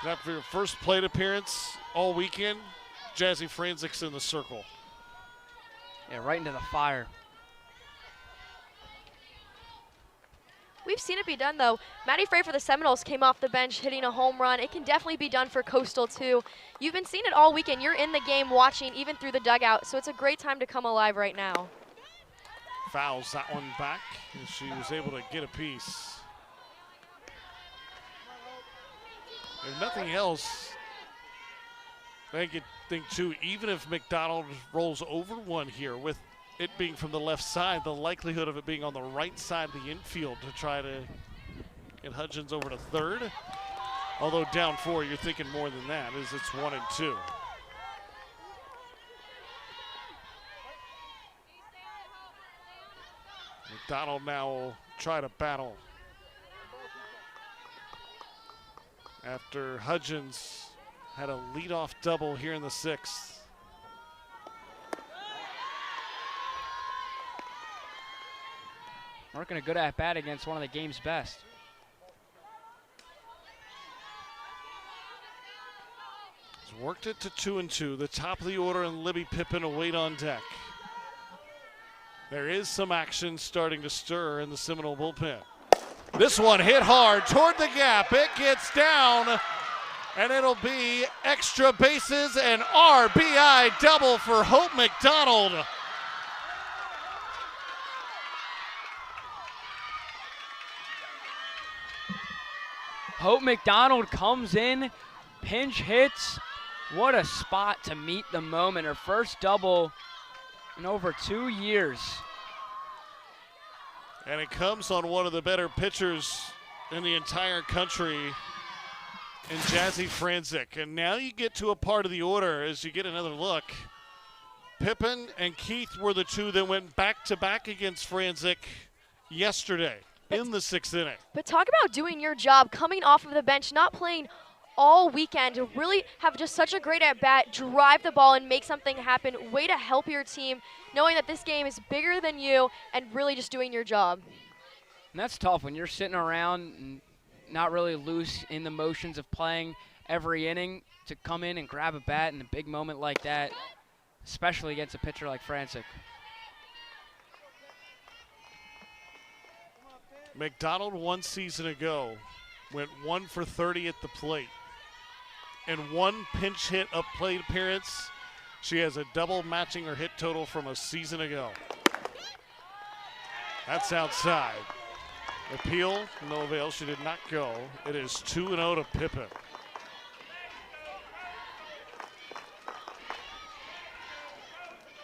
After your first plate appearance all weekend, Jazzy Franzik's in the circle.
Yeah, right into the fire.
We've seen it be done, though. Maddie Frey for the Seminoles came off the bench hitting a home run. It can definitely be done for Coastal, too. You've been seeing it all weekend. You're in the game watching, even through the dugout, so it's a great time to come alive right now.
fouls that one back as she was able to get a piece. If nothing else, I think too, even if McDonald rolls over one here, with it being from the left side, the likelihood of it being on the right side of the infield to try to get Hudgens over to third. Although down 4, you're thinking more than that, as it's 1 and 2. McDonald now will try to battle after Hudgens had a leadoff double here in the 6th.
Working a good at-bat against one of the game's best.
He's worked it to 2 and 2. The top of the order and Libby Pippin await on deck. There is some action starting to stir in the Seminole bullpen. This one hit hard toward the gap. It gets down, and it'll be extra bases and RBI double for Hope McDonald.
Hope McDonald comes in, pinch hits. What a spot to meet the moment. Her first double in over 2 years.
And it comes on one of the better pitchers in the entire country in Jazzy Franzik. And now you get to a part of the order as you get another look. Pippin and Keith were the two that went back-to-back against Franzik yesterday in the 6th inning.
But talk about doing your job, coming off of the bench, not playing all weekend, to really have just such a great at-bat, drive the ball and make something happen. Way to help your team, knowing that this game is bigger than you and really just doing your job.
And that's tough when you're sitting around and not really loose in the motions of playing every inning, to come in and grab a bat in a big moment like that, especially against a pitcher like Franzik.
McDonald 1 season ago went 1 for 30 at the plate. And 1 pinch hit up plate appearance. She has a double matching her hit total from a season ago. That's outside. Appeal, no avail. She did not go. It is 2-0 to Pippin.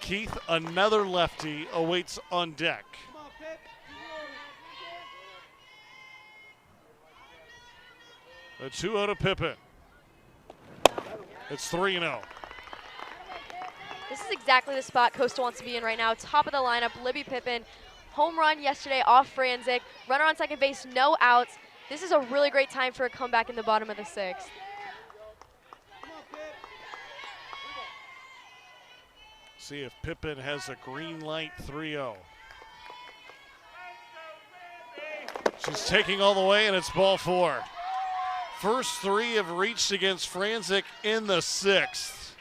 Keith, another lefty, awaits on deck. A 2-0 to Pippin. It's 3-0.
This is exactly the spot Coastal wants to be in right now. Top of the lineup, Libby Pippin. Home run yesterday off Franzik. Runner on second base, no outs. This is a really great time for a comeback in the bottom of the 6th.
See if Pippin has a green light. 3-0. She's taking all the way, and it's ball 4. First 3 have reached against Franzik in the 6th.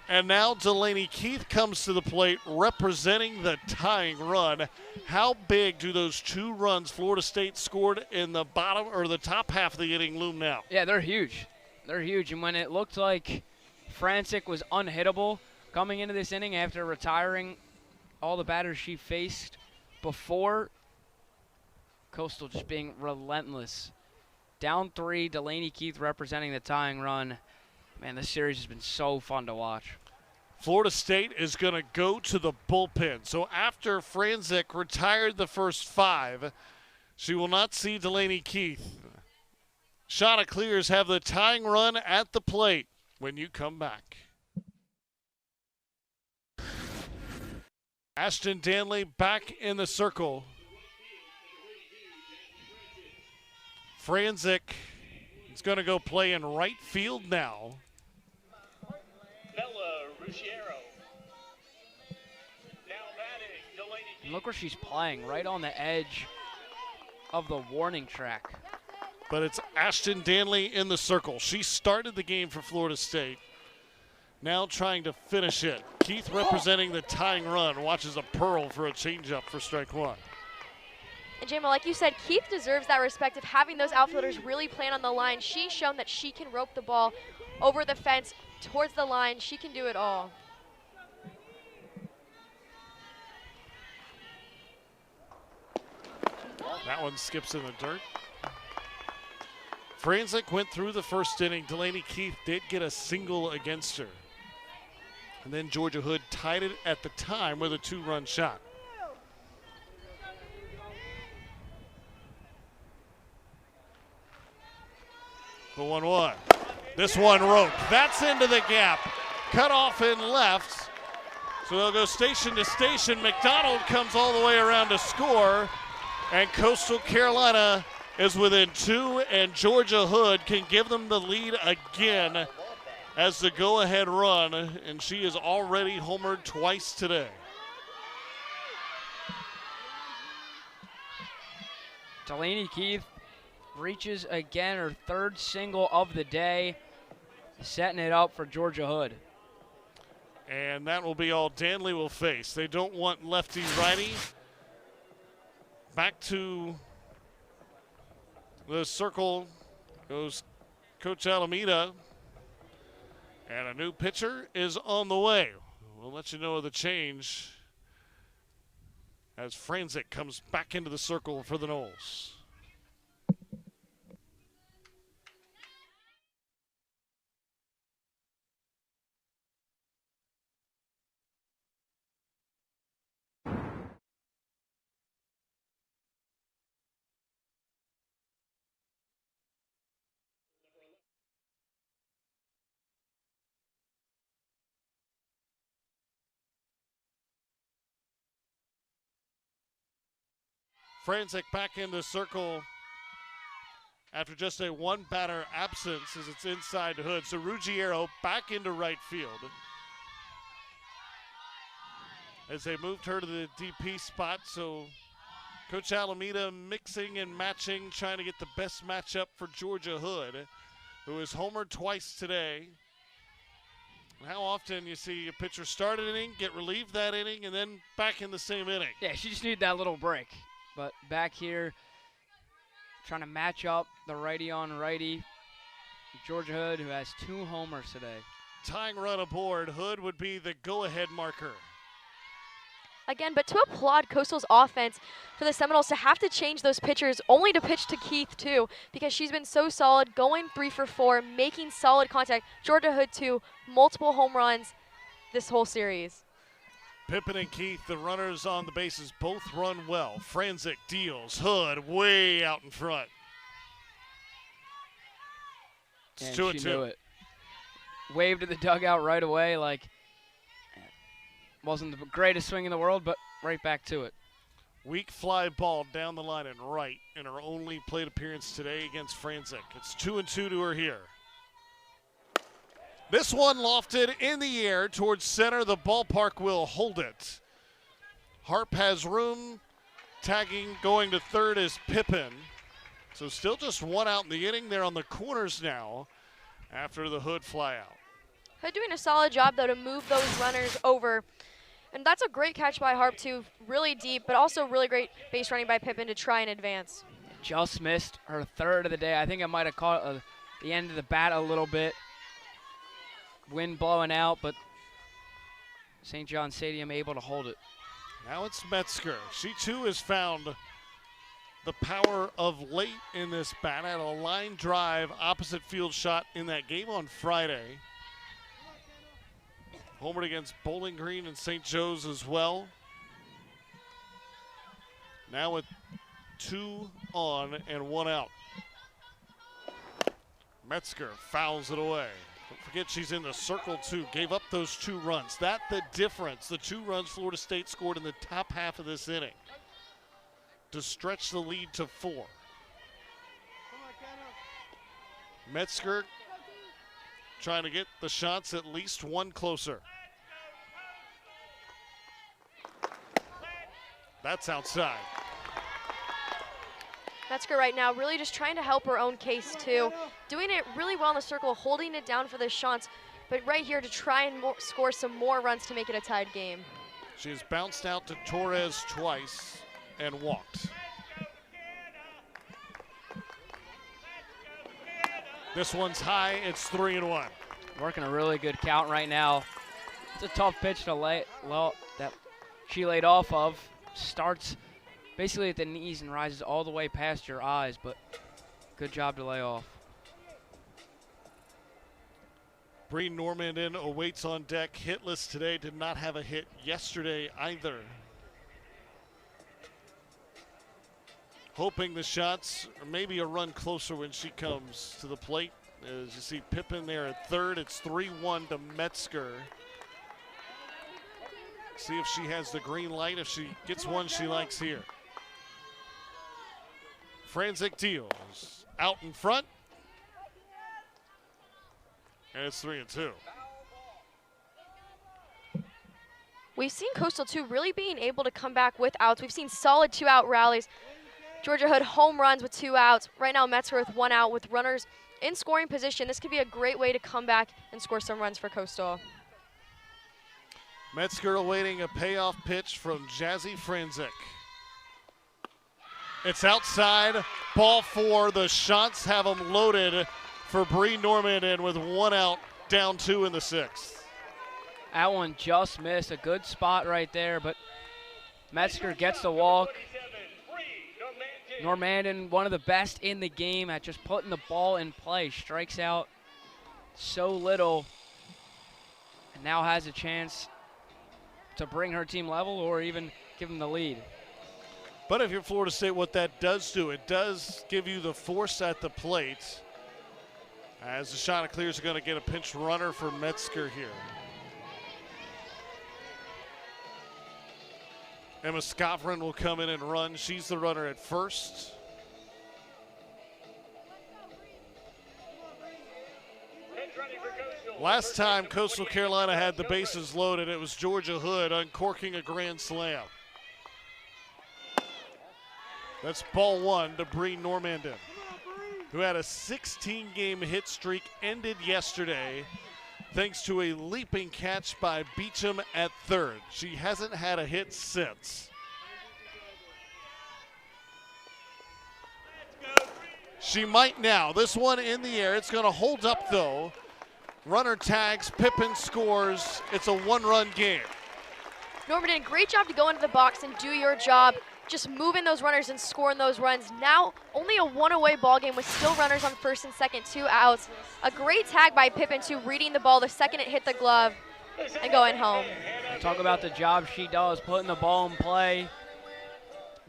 And now Delaney Keith comes to the plate representing the tying run. How big do those 2 runs Florida State scored in the bottom or the top half of the inning loom now?
Yeah, they're huge. They're huge. And when it looked like Franzik was unhittable coming into this inning after retiring all the batters she faced before, Coastal just being relentless. Down 3, Delaney Keith representing the tying run. Man, this series has been so fun to watch.
Florida State is going to go to the bullpen. So after Franzik retired the first 5, she will not see Delaney Keith. Chanticleers have the tying run at the plate when you come back. Ashton Danley back in the circle. Franzik is going to go play in right field now.
Bella Ruggiero. Now batting, Delaney
And look where she's playing, right on the edge of the warning track.
But it's Ashton Danley in the circle. She started the game for Florida State. Now trying to finish it. Keith representing the tying run. Watches a pearl for a changeup for strike 1.
And Jamal, like you said, Keith deserves that respect of having those outfielders really playing on the line. She's shown that she can rope the ball over the fence towards the line. She can do it all.
That one skips in the dirt. Franzik went through the first inning. Delaney Keith did get a single against her. And then Georgia Hood tied it at the time with a 2-run shot. The 1-1. This one roped. That's into the gap. Cut off in left. So they'll go station to station. McDonald comes all the way around to score. And Coastal Carolina is within 2, and Georgia Hood can give them the lead again as the go-ahead run, and she is already homered twice today.
Delaney Keith reaches again her 3rd single of the day, setting it up for Georgia Hood.
And that will be all Danley will face. They don't want lefty-righty. Back to the circle goes Coach Alameda. And a new pitcher is on the way. We'll let you know of the change as Franzik comes back into the circle for the Noles. Franzik back in the circle after just a 1-batter absence as it's inside the Hood. So Ruggiero back into right field as they moved her to the DP spot. So Coach Alameda mixing and matching, trying to get the best matchup for Georgia Hood, who is homered twice today. How often you see a pitcher start an inning, get relieved that inning, and then back in the same inning?
Yeah, she just needed that little break. But back here, trying to match up the righty on righty. Georgia Hood, who has 2 homers today.
Tying run aboard, Hood would be the go-ahead marker.
Again, but to applaud Coastal's offense for the Seminoles to have to change those pitchers only to pitch to Keith too, because she's been so solid, going 3 for 4, making solid contact. Georgia Hood too, multiple home runs this whole series.
Pippin and Keith, the runners on the bases, both run well. Franzik deals. Hood way out in front. It's 2-2.
She knew it. Waved to the dugout right away, like wasn't the greatest swing in the world, but right back to it.
Weak fly ball down the line and right in her only plate appearance today against Franzik. It's 2-2 to her here. This one lofted in the air towards center. The ballpark will hold it. Harp has room. Tagging going to third is Pippin. So still just 1 out in the inning. They're on the corners now after the Hood fly out.
Hood doing a solid job, though, to move those runners over. And that's a great catch by Harp, too. Really deep, but also really great base running by Pippin to try and advance.
Just missed her 3rd of the day. I think I might have caught the end of the bat a little bit. Wind blowing out, but St. John Stadium able to hold it.
Now it's Metzger. She too has found the power of late in this bat. Had a line drive opposite field shot in that game on Friday. Homered against Bowling Green and St. Joe's as well. Now with 2 on and 1 out. Metzger fouls it away. Don't forget she's in the circle too. Gave up those 2 runs. That's the difference. The 2 runs Florida State scored in the top half of this inning to stretch the lead to 4. Metzger trying to get the shots at least 1 closer. That's outside.
Metzger right now really just trying to help her own case too. Doing it really well in the circle, holding it down for the shots, but right here to try and score some more runs to make it a tied game.
She has bounced out to Torres twice and walked. This one's high, it's 3-1.
Working a really good count right now. It's a tough pitch to that she laid off of. Starts basically at the knees and rises all the way past your eyes, but good job to lay off.
Bree Normandin awaits on deck, hitless today, did not have a hit yesterday either. Hoping the shots, or maybe a run closer when she comes to the plate. As you see Pippin there at third, it's 3-1 to Metzger. See if she has the green light, if she gets one she likes here. Franzik deals out in front. And it's 3-2.
We've seen Coastal, too, really being able to come back with outs. We've seen solid 2-out rallies. Georgia Hood home runs with 2 outs. Right now, Metzger with 1 out with runners in scoring position. This could be a great way to come back and score some runs for Coastal.
Metzger awaiting a payoff pitch from Jazzy Franzik. It's outside, ball 4. The shots have them loaded for Bree Normandin with 1 out, down 2 in the 6th.
That one just missed. A good spot right there, but Metzger gets the walk. Normandin, one of the best in the game at just putting the ball in play. Strikes out so little and now has a chance to bring her team level or even give them the lead.
But if you're Florida State, what that does do, it does give you the force at the plate. As the Chanticleers are going to get a pinch runner for Metzger here. Emma Skovron will come in and run. She's the runner at first. Last time Coastal Carolina had the bases loaded, it was Georgia Hood uncorking a grand slam. That's ball 1 to Bree Normandin, who had a 16-game hit streak ended yesterday thanks to a leaping catch by Beecham at third. She hasn't had a hit since. She might now. This one in the air. It's going to hold up, though. Runner tags. Pippin scores. It's a 1-run game.
Normandin, great job to go into the box and do your job. Just moving those runners and scoring those runs. Now only a 1-away ball game with still runners on first and second, 2 outs. A great tag by Pippin too, reading the ball the second it hit the glove and going home.
Talk about the job she does, putting the ball in play.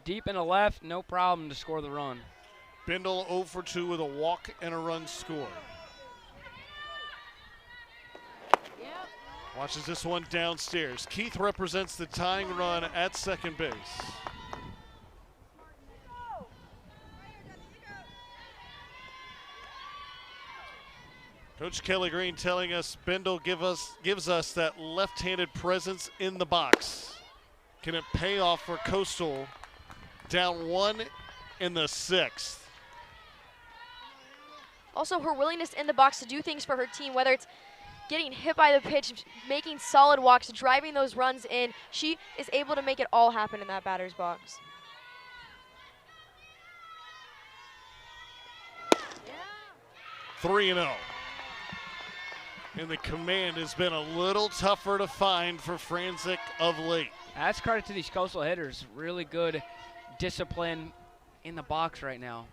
Deep in the left, no problem to score the run.
Bindle 0 for 2 with a walk and a run score. Watches this one downstairs. Keith represents the tying run at second base. Coach Kelly Green telling us Bindle gives us that left-handed presence in the box. Can it pay off for Coastal? Down 1 in the 6th.
Also, her willingness in the box to do things for her team, whether it's getting hit by the pitch, making solid walks, driving those runs in. She is able to make it all happen in that batter's box.
Yeah. 3-0. And the command has been a little tougher to find for Franzik of late.
That's credit to these Coastal hitters. Really good discipline in the box right now.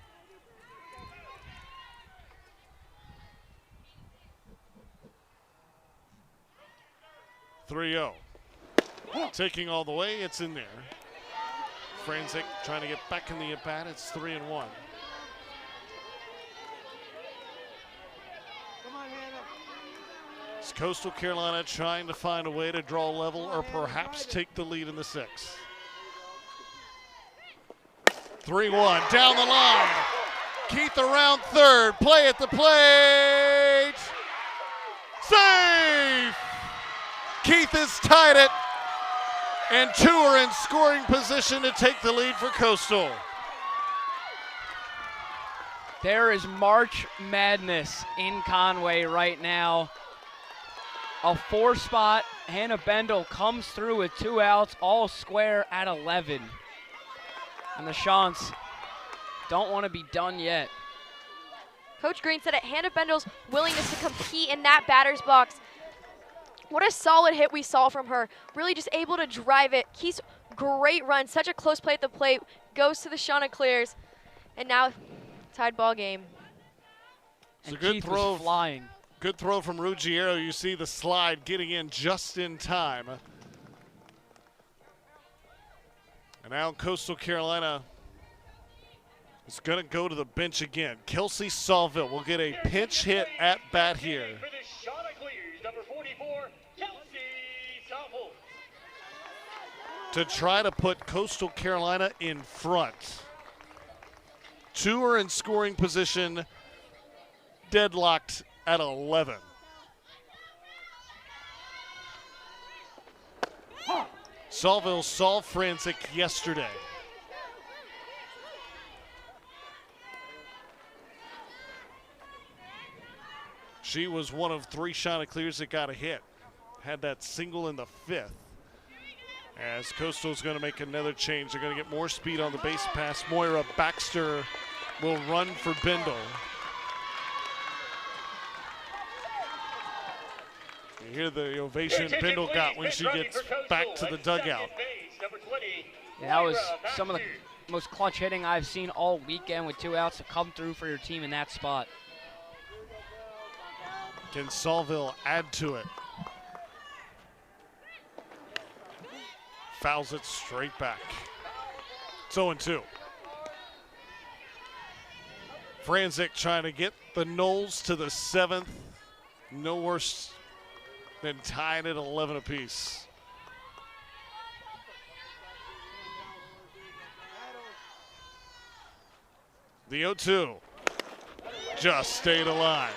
.3-0. Taking all the way, it's in there. Franzik trying to get back in the at-bat. It's 3-1. It's Coastal Carolina trying to find a way to draw level or perhaps take the lead in the 6th. 3-1 down the line. Keith around third. Play at the plate. Safe! Keith has tied it, and 2 are in scoring position to take the lead for Coastal.
There is March Madness in Conway right now. A 4 spot, Hannah Bendel comes through with 2 outs, all square at 11. And the Chants don't want to be done yet.
Coach Green said it, Hannah Bendel's willingness to compete in that batter's box. What a solid hit we saw from her. Really just able to drive it. Keith's great run, such a close play at the plate, goes to the Chanticleers, and now tied ball game.
It's a
And
good
Keith
throw.
was flying.
Good throw from Ruggiero. You see the slide getting in just in time. And now Coastal Carolina is going to go to the bench again. Kelsey Saulville will get a pinch hit at bat here.
For the Chanticleers, number 44, Kelsey Saulville.
To try to put Coastal Carolina in front. Two are in scoring position, deadlocked at 11. Saulville saw Franzik yesterday. She was one of 3 Chanticleers that got a hit. Had that single in the 5th. As Coastal's going to make another change. They're going to get more speed on the base pass. Moira Baxter will run for Bindle. You hear the ovation Bindle got when she gets back to the dugout.
Yeah, that was some of the most clutch hitting I've seen all weekend with 2 outs to come through for your team in that spot.
Can Saulville add to it? Fouls it straight back. It's 0-2. Franzik trying to get the Noles to the 7th. No worse than tying at 11 apiece. The 0-2 just stayed alive.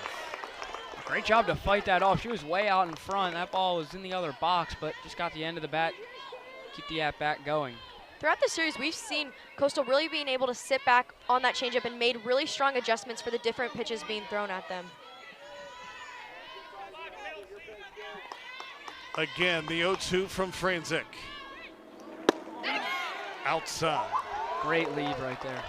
Great job to fight that off. She was way out in front. That ball was in the other box, but just got the end of the bat, keep the at-bat going.
Throughout the series, we've seen Coastal really being able to sit back on that changeup and made really strong adjustments for the different pitches being thrown at them.
Again, the 0-2 from Franzik. Outside.
Great lead right there.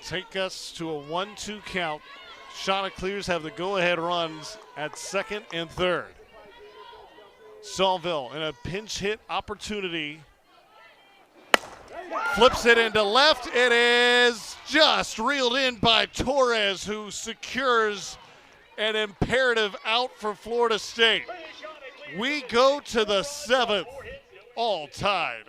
Take us to a 1-2 count. Chanticleers have the go-ahead runs at 2nd and 3rd. Saulville in a pinch hit opportunity. Flips it into left. It is just reeled in by Torres, who secures an imperative out for Florida State. We go to the 7th, all tied.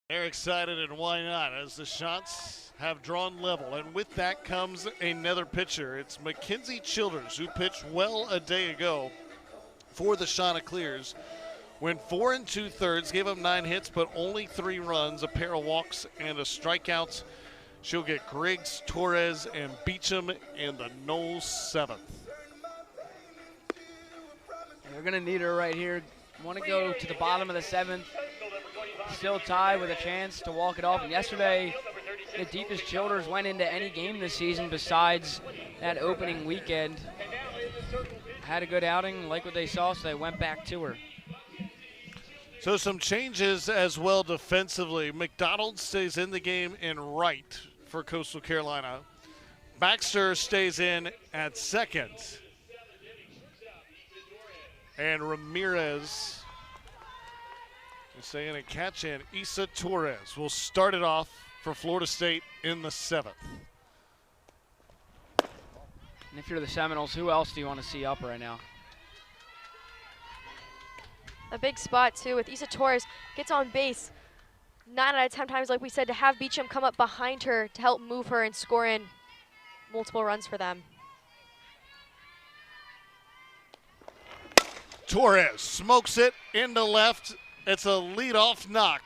They're excited, and why not, as the shots have drawn level. And with that comes another pitcher. It's Mackenzie Childers, who pitched well a day ago for the Chanticleers. Went 4 2/3, gave up 9 hits, but only 3 runs, a pair of walks, and a strikeout. She'll get Griggs, Torres, and Beecham in the Noles 7th.
And they're going to need her right here. Want to go to the bottom of the 7th. Still tied with a chance to walk it off. And yesterday, the deepest Childers went into any game this season besides that opening weekend. Had a good outing, like what they saw, so they went back to her.
So some changes as well defensively. McDonald stays in the game in right for Coastal Carolina. Baxter stays in at 2nd. And Ramirez will stay in and catch in. Issa Torres will start it off for Florida State in the 7th.
And if you're the Seminoles, who else do you want to see up right now?
A big spot, too, with Issa Torres. Gets on base 9 out of 10 times, like we said, to have Beecham come up behind her to help move her and score in multiple runs for them.
Torres smokes it into left. It's a leadoff knock.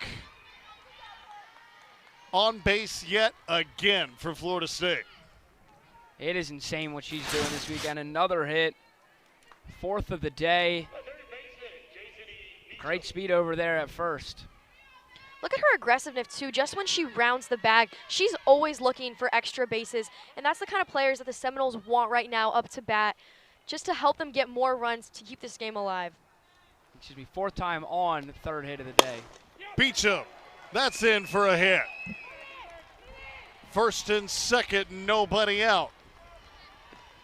On base yet again for Florida State.
It is insane what she's doing this weekend. Another hit. 4th of the day. Great speed over there at first.
Look at her aggressiveness, too. Just when she rounds the bag, she's always looking for extra bases. And that's the kind of players that the Seminoles want right now up to bat, just to help them get more runs to keep this game alive.
Excuse me, 4th time on, 3rd hit of the day.
Beecham, that's in for a hit. 1st and 2nd, nobody out.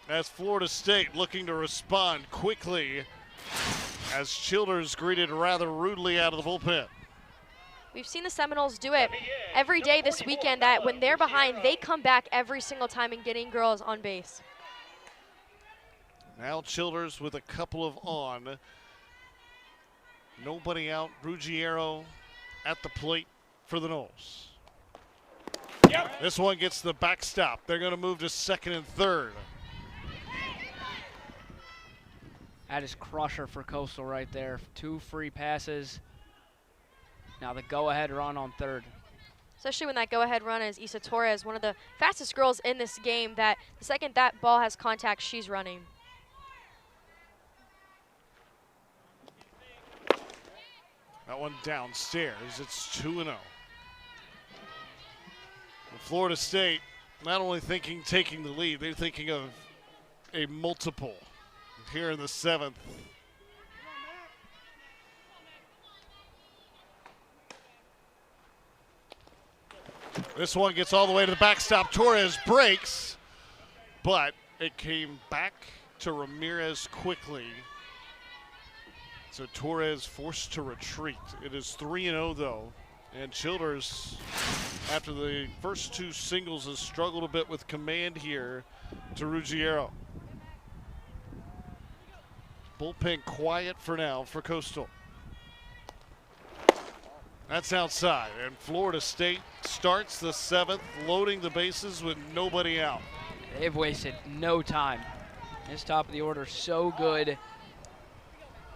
As Florida State looking to respond quickly as Childers greeted rather rudely out of the bullpen.
We've seen the Seminoles do it every day this weekend, that when they're behind, they come back every single time in getting girls on base.
Now Childers with a couple of on. Nobody out. Ruggiero at the plate for the Noles.
Yep.
This one gets the backstop. They're going to move to 2nd and 3rd.
That is crusher for Coastal right there. 2 free passes. Now the go-ahead run on 3rd.
Especially when that go-ahead run is Issa Torres, one of the fastest girls in this game, that the second that ball has contact, she's running.
That one downstairs. It's 2-0. Florida State not only taking the lead, they're thinking of a multiple here in the 7th. This one gets all the way to the backstop. Torres breaks, but it came back to Ramirez quickly. So Torres forced to retreat. It is 3-0 though. And Childers, after the first 2 singles, has struggled a bit with command here to Ruggiero. Bullpen quiet for now for Coastal. That's outside, and Florida State starts the 7th, loading the bases with nobody out.
They've wasted no time. This top of the order so good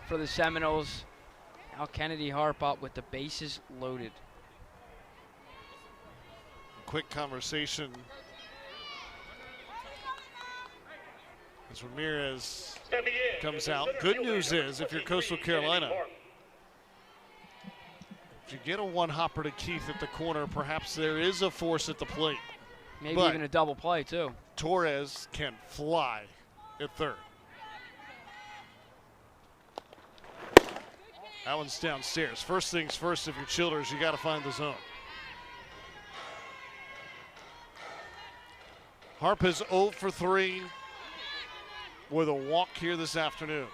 for the Seminoles. Now Kennedy Harp up with the bases loaded.
Quick conversation as Ramirez comes out. Good news is, if you're Coastal Carolina, if you get a one-hopper to Keith at the corner, perhaps there is a force at the plate.
Maybe
But
even a double play too.
Torres can fly at 3rd. That one's downstairs. First things first, if you're Childers, you got to find the zone. Harp is 0 for 3 with a walk here this afternoon.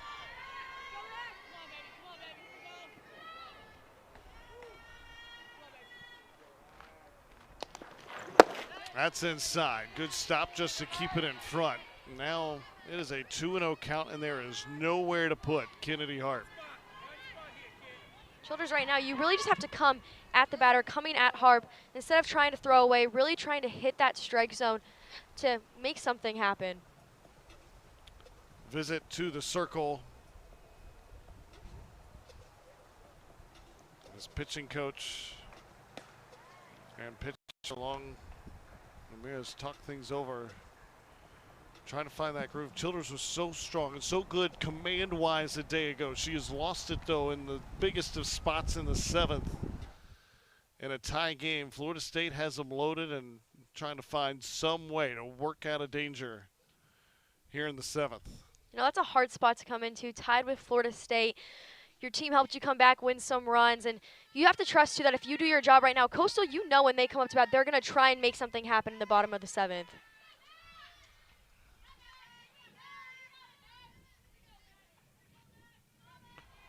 That's inside. Good stop just to keep it in front. Now it is a 2-0 count, and there is nowhere to put Kennedy Harp.
Childers right now, you really just have to come at the batter, coming at Harp, instead of trying to throw away, really trying to hit that strike zone to make something happen.
Visit to the circle. His pitching coach and pitch along. Ramirez talk things over, trying to find that groove. Childers was so strong and so good command-wise a day ago. She has lost it, though, in the biggest of spots in the 7th. In a tie game, Florida State has them loaded and trying to find some way to work out of danger here in the 7th.
You know, that's a hard spot to come into, tied with Florida State. Your team helped you come back, win some runs, and you have to trust, too, that if you do your job right now, Coastal, you know when they come up to bat, they're going to try and make something happen in the bottom of the 7th.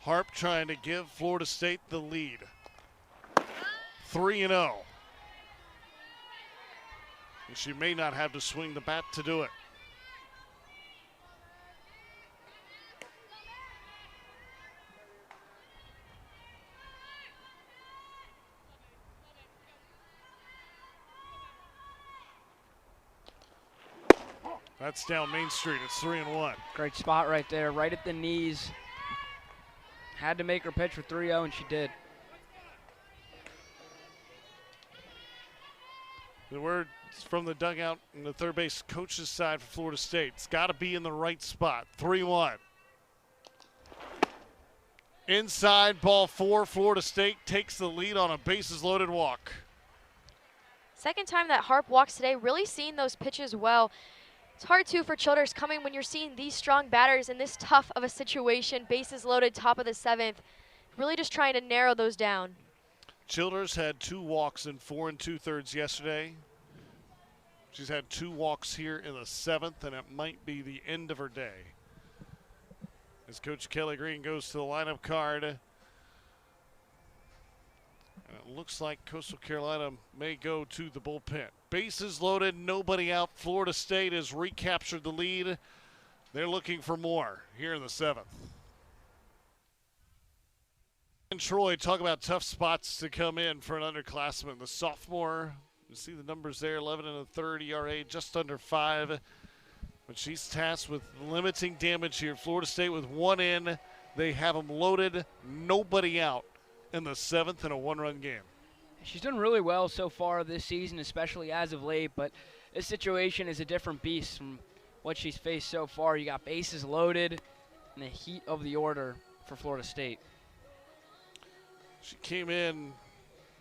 Harp trying to give Florida State the lead. 3-0. And she may not have to swing the bat to do it. That's down Main Street. It's 3-1.
Great spot right there, right at the knees. Had to make her pitch for 3-0, and she did.
The word from the dugout and the third base coach's side for Florida State. It's got to be in the right spot. 3-1. Inside, ball 4. Florida State takes the lead on a bases-loaded walk.
Second time that Harp walks today, really seeing those pitches well. It's hard, too, for Childers coming when you're seeing these strong batters in this tough of a situation. Bases loaded, top of the 7th. Really just trying to narrow those down.
Childers had 2 walks in 4 2/3 yesterday. She's had 2 walks here in the 7th, and it might be the end of her day. As Coach Kelly Green goes to the lineup card. And it looks like Coastal Carolina may go to the bullpen. Bases loaded, nobody out. Florida State has recaptured the lead. They're looking for more here in the 7th. And Troy, talk about tough spots to come in for an underclassman. The sophomore, you see the numbers there, 11 1/3 ERA, just under 5. But she's tasked with limiting damage here. Florida State with 1 in. They have them loaded, nobody out in the 7th in a 1-run game.
She's done really well so far this season, especially as of late, but this situation is a different beast from what she's faced so far. You got bases loaded in the heat of the order for Florida State.
She came in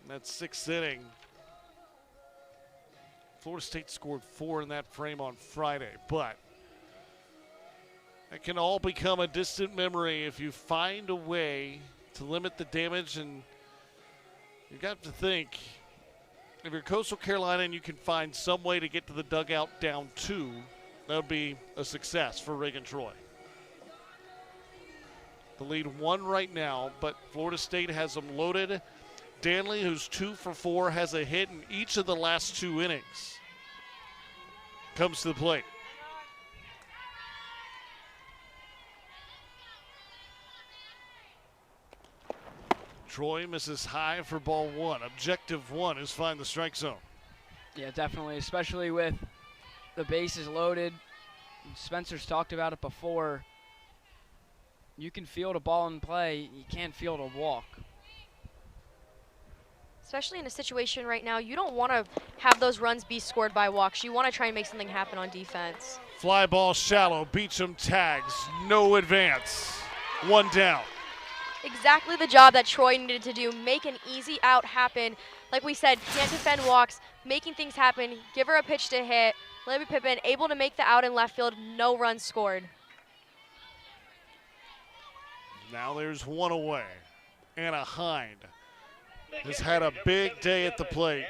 that 6th inning. Florida State scored 4 in that frame on Friday, but it can all become a distant memory if you find a way to limit the damage. And you got to think, if you're Coastal Carolina and you can find some way to get to the dugout down 2, that would be a success for Reagan Troy. The lead 1 right now, but Florida State has them loaded. Danley, who's 2 for 4, has a hit in each of the last 2 innings. Comes to the plate. Troy misses high for ball 1. Objective 1 is find the strike zone.
Yeah, definitely, especially with the bases loaded. Spencer's talked about it before. You can field a ball in play, you can't field a walk.
Especially in a situation right now, you don't want to have those runs be scored by walks. You want to try and make something happen on defense.
Fly ball shallow, Beecham tags, no advance. 1 down.
Exactly the job that Troy needed to do, make an easy out happen. Like we said, can't defend walks, making things happen, give her a pitch to hit. Libby Pippin able to make the out in left field, no runs scored.
Now there's 1 away. Anna Hind has had a big day at the plate.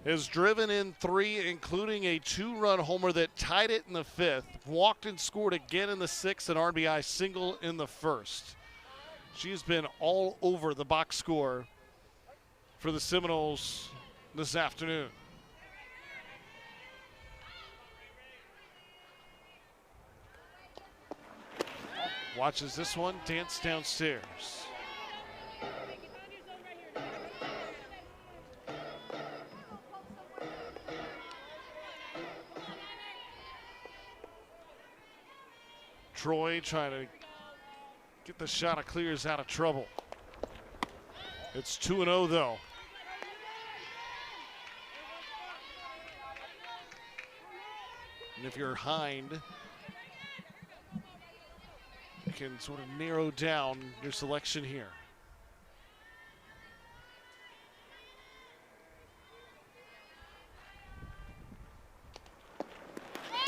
Has driven in 3, including a 2-run homer that tied it in the 5th. Walked and scored again in the 6th, an RBI single in the 1st. She's been all over the box score for the Seminoles this afternoon. Watches this one dance downstairs. Troy trying to get the shot of clears out of trouble. It's 2-0 though. And if you're Hind, you can sort of narrow down your selection here.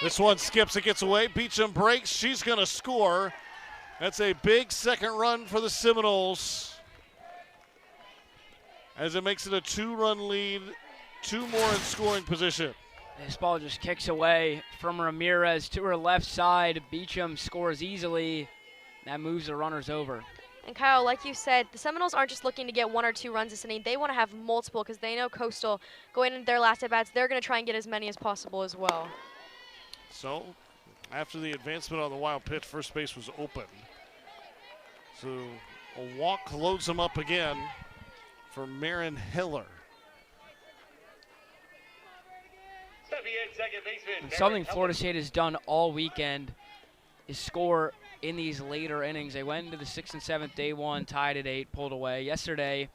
This one skips, it gets away. Beecham breaks, she's gonna score. That's a big second run for the Seminoles, as it makes it a 2-run lead, 2 more in scoring position.
This ball just kicks away from Ramirez to her left side. Beecham scores easily. That moves the runners over.
And Kyle, like you said, the Seminoles aren't just looking to get 1 or 2 runs this inning. They want to have multiple because they know Coastal, going into their last at-bats, they're going to try and get as many as possible as well.
So, after the advancement on the wild pitch, first base was open. So, a walk loads them up again for Marin Hiller.
Something Florida State has done all weekend is score in these later innings. They went into the 6th and 7th, day 1, tied at 8, pulled away. Yesterday,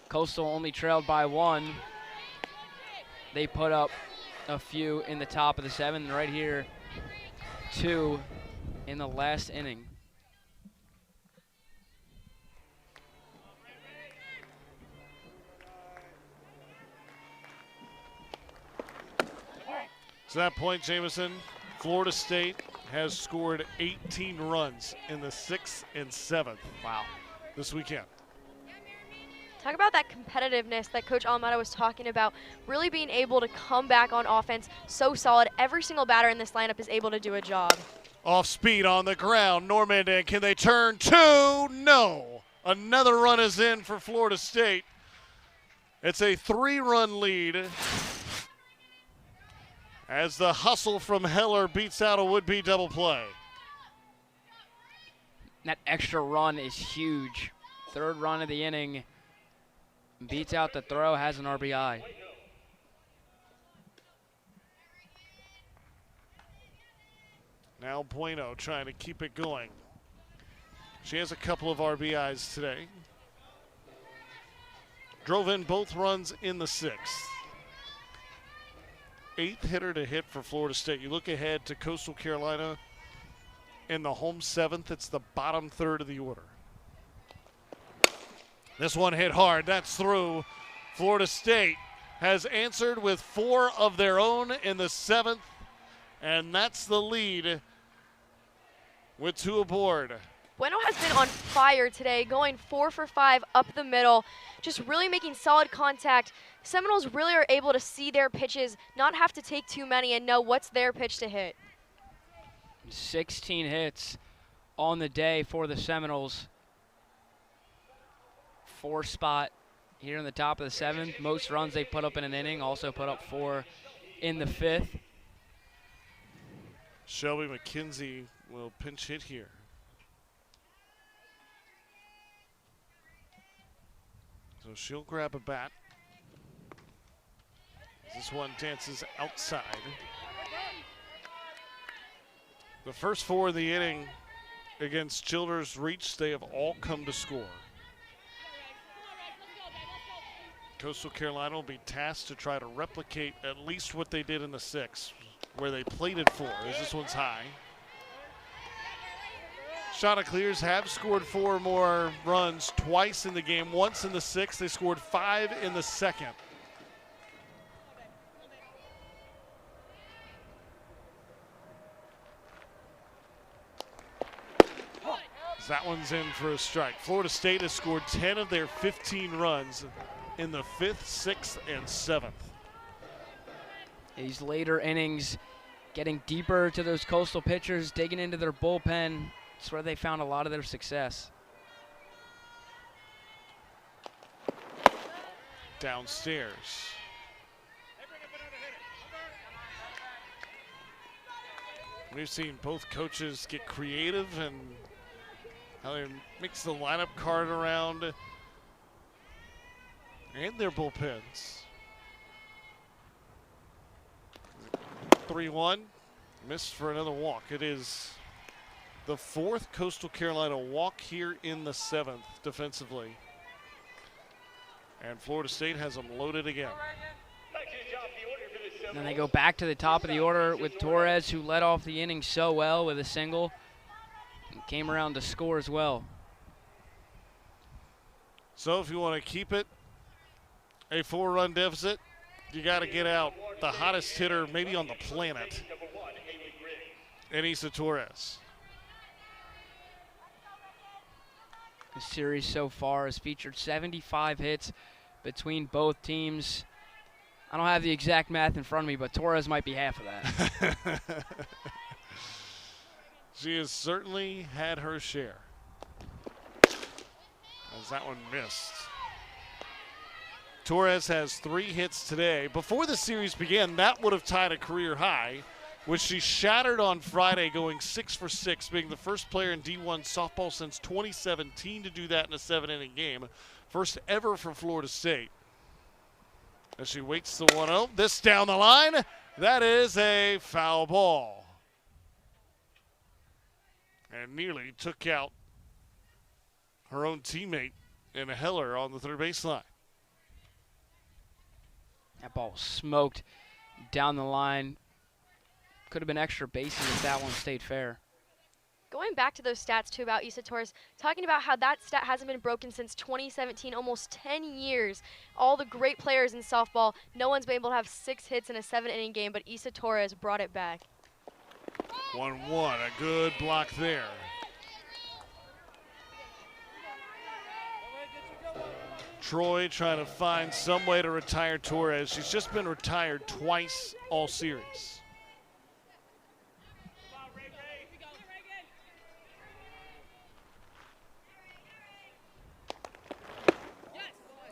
Coastal only trailed by 1. they put up a few in the top of the 7th, and right here, 2 in the last inning.
To that point, Jameson, Florida State has scored 18 runs in the 6th and 7th.
Wow.
This weekend.
Talk about that competitiveness that Coach Alameda was talking about, really being able to come back on offense so solid. Every single batter in this lineup is able to do a job.
Off speed on the ground. Normandin, can they turn 2? No. Another run is in for Florida State. It's a 3-run lead as the hustle from Heller beats out a would-be double play.
That extra run is huge. 3rd run of the inning. Beats out the throw, has an RBI.
Now Bueno trying to keep it going. She has a couple of RBIs today. Drove in both runs in the 6th. 8th hitter to hit for Florida State. You look ahead to Coastal Carolina in the home 7th. It's the bottom 3rd of the order. This one hit hard. That's through. Florida State has answered with 4 of their own in the 7th, and that's the lead with 2 aboard.
Bueno has been on fire today, going 4 for 5 up the middle, just really making solid contact. Seminoles really are able to see their pitches, not have to take too many, and know what's their pitch to hit.
16 hits on the day for the Seminoles. 4 spot here in the top of the 7th. Most runs they put up in an inning, also put up 4 in the 5th.
Shelby McKenzie will pinch hit here. So she'll grab a bat. This one dances outside. The first 4 of the inning against Childers Reach, they have all come to score. Coastal Carolina will be tasked to try to replicate at least what they did in the 6th, where they plated 4, as this one's high. Chanticleers have scored 4 more runs twice in the game. Once in the 6th, they scored 5 in the 2nd. That one's in for a strike. Florida State has scored 10 of their 15 runs in the 5th, 6th, and 7th.
These later innings, getting deeper to those Coastal pitchers, digging into their bullpen. It's where they found a lot of their success.
Downstairs. We've seen both coaches get creative and how they mix the lineup card around and their bullpens. 3-1, missed for another walk. It is the 4th Coastal Carolina walk here in the 7th defensively. And Florida State has them loaded again.
And then they go back to the top of the order with Torres, who led off the inning so well with a single. And came around to score as well.
So if you want to keep it a 4-run deficit, you got to get out the hottest hitter maybe on the planet, Anissa Torres.
The series so far has featured 75 hits between both teams. I don't have the exact math in front of me, but Torres might be half of that.
She has certainly had her share. As that one missed. Torres has 3 hits today. Before the series began, that would have tied a career high, which she shattered on Friday, going 6 for 6, being the first player in D1 softball since 2017 to do that in a 7-inning game. First ever for Florida State. As she waits the 1-0. This down the line. That is a foul ball. And nearly took out her own teammate in Heller on the third baseline.
That ball was smoked down the line. Could have been extra bases if that one stayed fair.
Going back to those stats, too, about Issa Torres, talking about how that stat hasn't been broken since 2017, almost 10 years. All the great players in softball, no one's been able to have 6 hits in a 7-inning game, but Issa Torres brought it back.
1-1, a good block there. Troy trying to find some way to retire Torres. She's just been retired twice all series.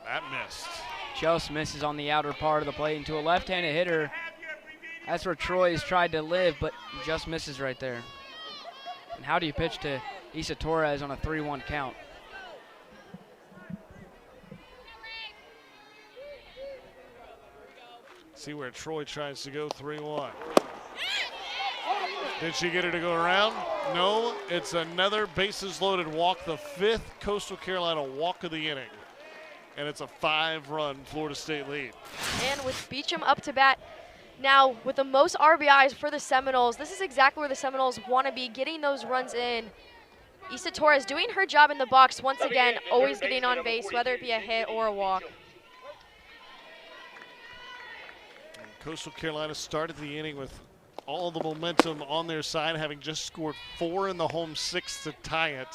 That missed.
Just misses on the outer part of the plate into a left-handed hitter. That's where Troy has tried to live, but just misses right there. And how do you pitch to Issa Torres on a 3-1 count?
See where Troy tries to go 3-1. Did she get her to go around? No, it's another bases loaded walk, the 5th Coastal Carolina walk of the inning. And it's a 5-run Florida State lead.
And with Beecham up to bat, now with the most RBIs for the Seminoles, this is exactly where the Seminoles want to be, getting those runs in. Issa Torres doing her job in the box once again, always getting on base, whether it be a hit or a walk.
And Coastal Carolina started the inning with all the momentum on their side, having just scored 4 in the home 6th to tie it.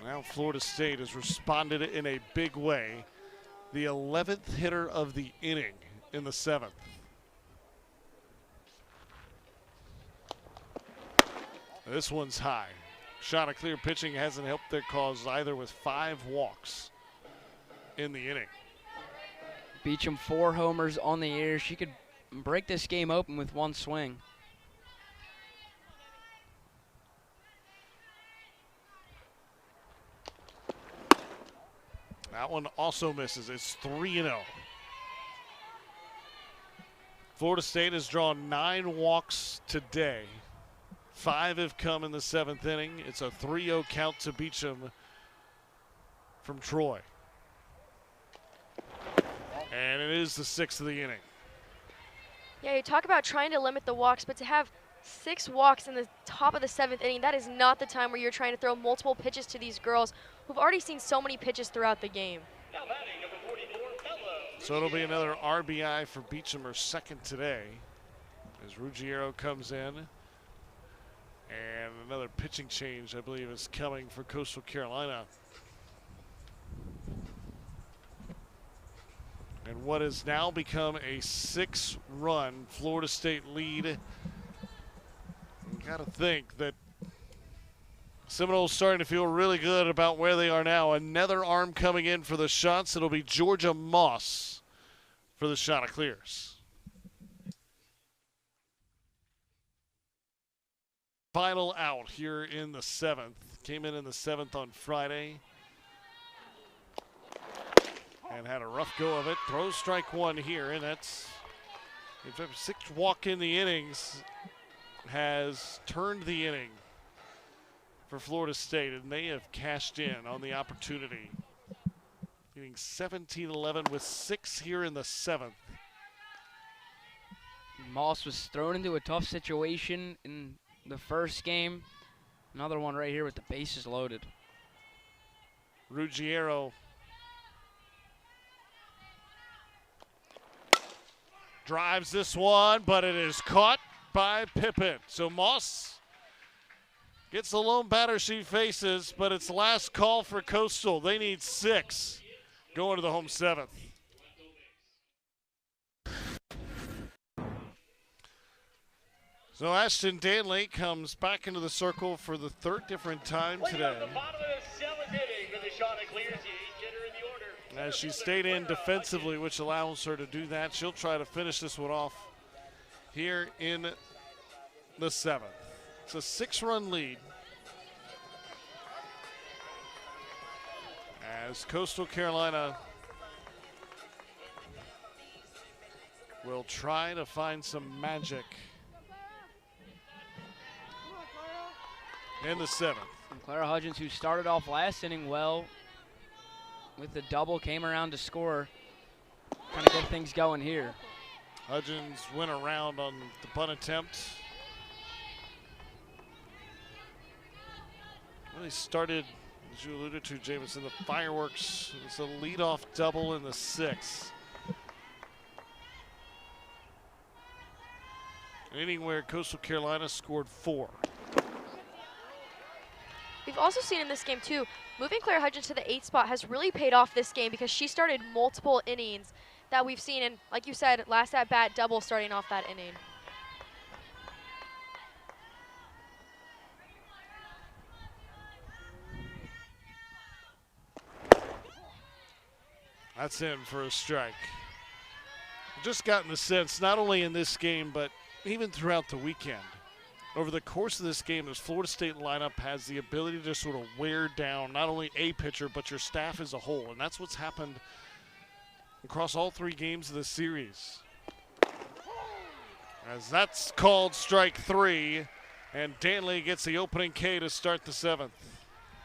Now Florida State has responded in a big way. The 11th hitter of the inning in the 7th. This one's high. Chanticleer pitching hasn't helped their cause either, with 5 walks in the inning.
Beecham 4 homers on the year. She could break this game open with 1 swing.
That one also misses. It's 3-0. Florida State has drawn 9 walks today. 5 have come in the 7th inning. It's a 3-0 count to Beecham from Troy. And it is the 6th of the inning.
Yeah, you talk about trying to limit the walks, but to have 6 walks in the top of the 7th inning, that is not the time where you're trying to throw multiple pitches to these girls who've already seen so many pitches throughout the game.
Now batting, number 44, Fellows.
So it'll be another RBI for Beecham, her 2nd today, as Ruggiero comes in. And another pitching change, I believe, is coming for Coastal Carolina. And what has now become a 6-run Florida State lead. You got to think that Seminoles starting to feel really good about where they are now. Another arm coming in for the shots. It'll be Georgia Moss for the Chanticleers. Final out here in the 7th. Came in the 7th on Friday. And had a rough go of it. Throws strike 1 here, and that's 6 walk in the innings has turned the inning for Florida State, and they have cashed in on the opportunity. Getting 17-11 with 6 here in the 7th.
Moss was thrown into a tough situation in the first game. Another one right here with the bases loaded.
Ruggiero drives this one, but it is caught by Pippin. So Moss gets the lone batter she faces, but it's last call for Coastal. They need 6 going to the home 7th. So Ashton Danley comes back into the circle for the 3rd different time today.
The bottom of the 7th inning for the Chanticleers, the 8th hitter in the order.
As she stayed in defensively, which allows her to do that, she'll try to finish this one off here in the 7th. It's a 6-run lead as Coastal Carolina will try to find some magic in the 7th.
And Clara Hudgens, who started off last inning well with the double, came around to score trying to get things going here.
Hudgens went around on the bunt attempt. Really started, as you alluded to, Jamison, the fireworks. It's a leadoff double in the 6th. An inning where Coastal Carolina scored 4.
We've also seen in this game too, moving Claire Hudgens to the 8th spot has really paid off this game because she started multiple innings that we've seen, and like you said, last at bat double starting off that inning.
That's in for a strike. Just gotten the sense, not only in this game, but even throughout the weekend, over the course of this game, this Florida State lineup has the ability to sort of wear down not only a pitcher, but your staff as a whole. And that's what's happened across all 3 games of the series. As that's called strike 3, and Danley gets the opening K to start the 7th.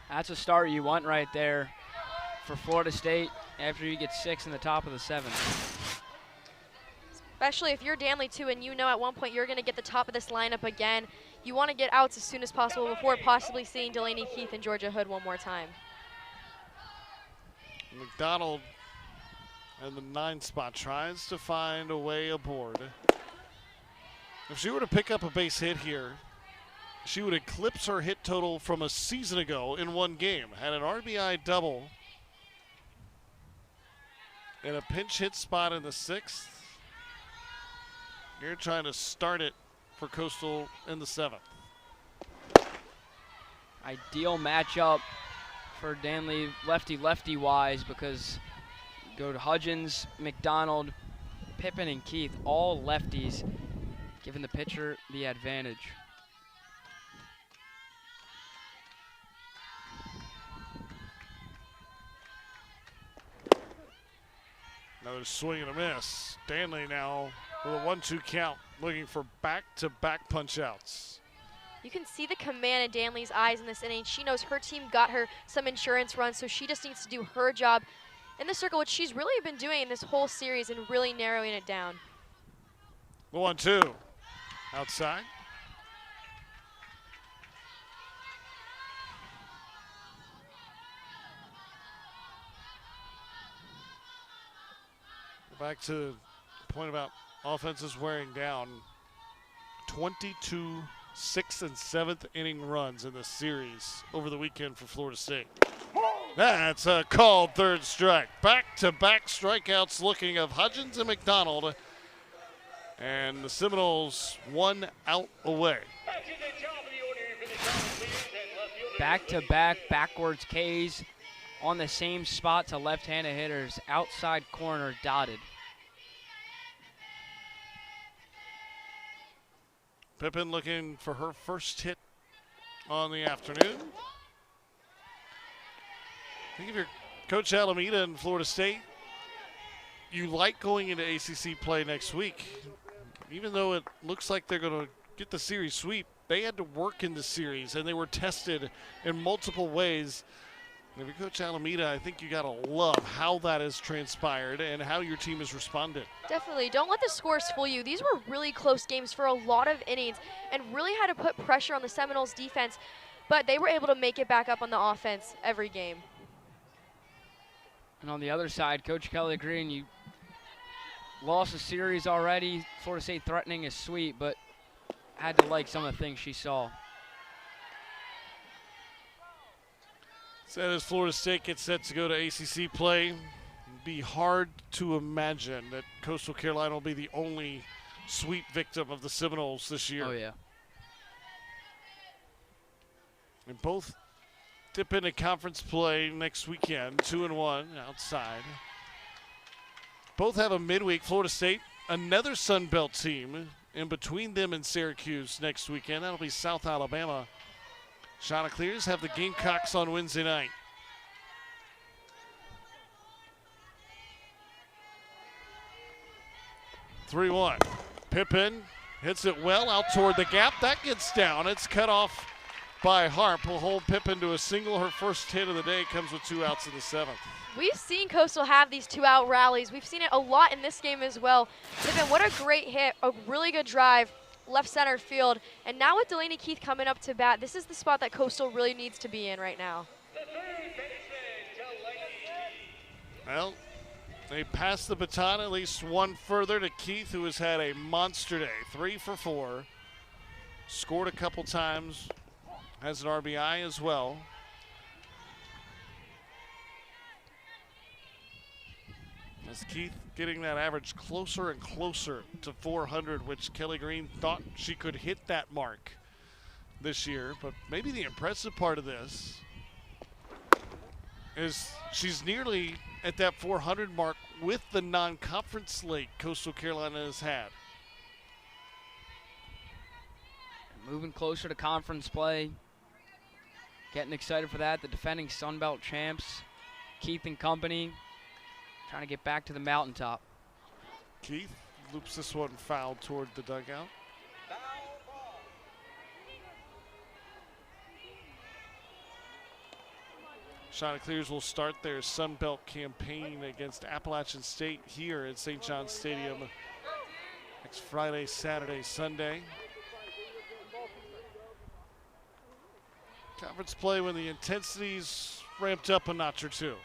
That's a start you want right there for Florida State after you get 6 in the top of the 7th.
Especially if you're Danley too, and you know at one point you're going to get the top of this lineup again. You want to get outs as soon as possible before possibly seeing Delaney Keith and Georgia Hood one more time.
McDonald in the 9th spot tries to find a way aboard. If she were to pick up a base hit here, she would eclipse her hit total from a season ago in 1 game. Had an RBI double in a pinch hit spot in the 6th. You're trying to start it for Coastal in the 7th.
Ideal matchup for Danley lefty wise, because you go to Hudgens, McDonald, Pippin, and Keith, all lefties, giving the pitcher the advantage.
Another swing and a miss. Danley now with a 1-2 count, looking for back-to-back punch-outs.
You can see the command in Danley's eyes in this inning. She knows her team got her some insurance runs, so she just needs to do her job in the circle, which she's really been doing in this whole series and really narrowing it down.
The 1-2 outside. Back to the point about offenses wearing down. 22 6th and 7th inning runs in the series over the weekend for Florida State. That's a called 3rd strike. Back-to-back strikeouts looking of Hudgens and McDonald. And the Seminoles 1 out away.
Back-to-back backwards Ks on the same spot to left-handed hitters. Outside corner dotted.
Pippin looking for her first hit on the afternoon. I think if you're Coach Alameda in Florida State, you like going into ACC play next week. Even though it looks like they're going to get the series sweep, they had to work in the series, and they were tested in multiple ways. And if you're Coach Alameda, I think you got to love how that has transpired and how your team has responded.
Definitely. Don't let the scores fool you. These were really close games for a lot of innings and really had to put pressure on the Seminoles defense, but they were able to make it back up on the offense every game.
And on the other side, Coach Kelly Green, you lost a series already. Florida State threatening a sweep, but had to like some of the things she saw.
Said as Florida State gets set to go to ACC play, it'd be hard to imagine that Coastal Carolina will be the only sweep victim of the Seminoles this year.
Oh, yeah.
And both dip into conference play next weekend, 2-1 outside. Both have a midweek. Florida State, another Sun Belt team in between them and Syracuse next weekend. That'll be South Alabama. Chanticleers have the Gamecocks on Wednesday night. (3-1). Pippin hits it well out toward the gap. That gets down. It's cut off by Harp will hold Pippin to a single. Her first hit of the day comes with 2 outs in the 7th.
We've seen Coastal have these 2-out rallies. We've seen it a lot in this game as well. Pippin, what a great hit, a really good drive, left center field. And now with Delaney Keith coming up to bat, this is the spot that Coastal really needs to be in right now.
Well, they passed the baton at least one further to Keith, who has had a monster day. 3 for 4. Scored a couple times. Has an RBI as well. As Keith getting that average closer and closer to 400, which Kelly Green thought she could hit that mark this year. But maybe the impressive part of this is she's nearly at that 400 mark with the non-conference slate Coastal Carolina has had.
Moving closer to conference play. Getting excited for that. The defending Sun Belt champs, Keith and company, trying to get back to the mountaintop.
Keith loops this one foul toward the dugout. Chanticleers will start their Sun Belt campaign against Appalachian State here at St. John's Stadium next Friday, Saturday, Sunday. Conference play when the intensity's ramped up a notch or two.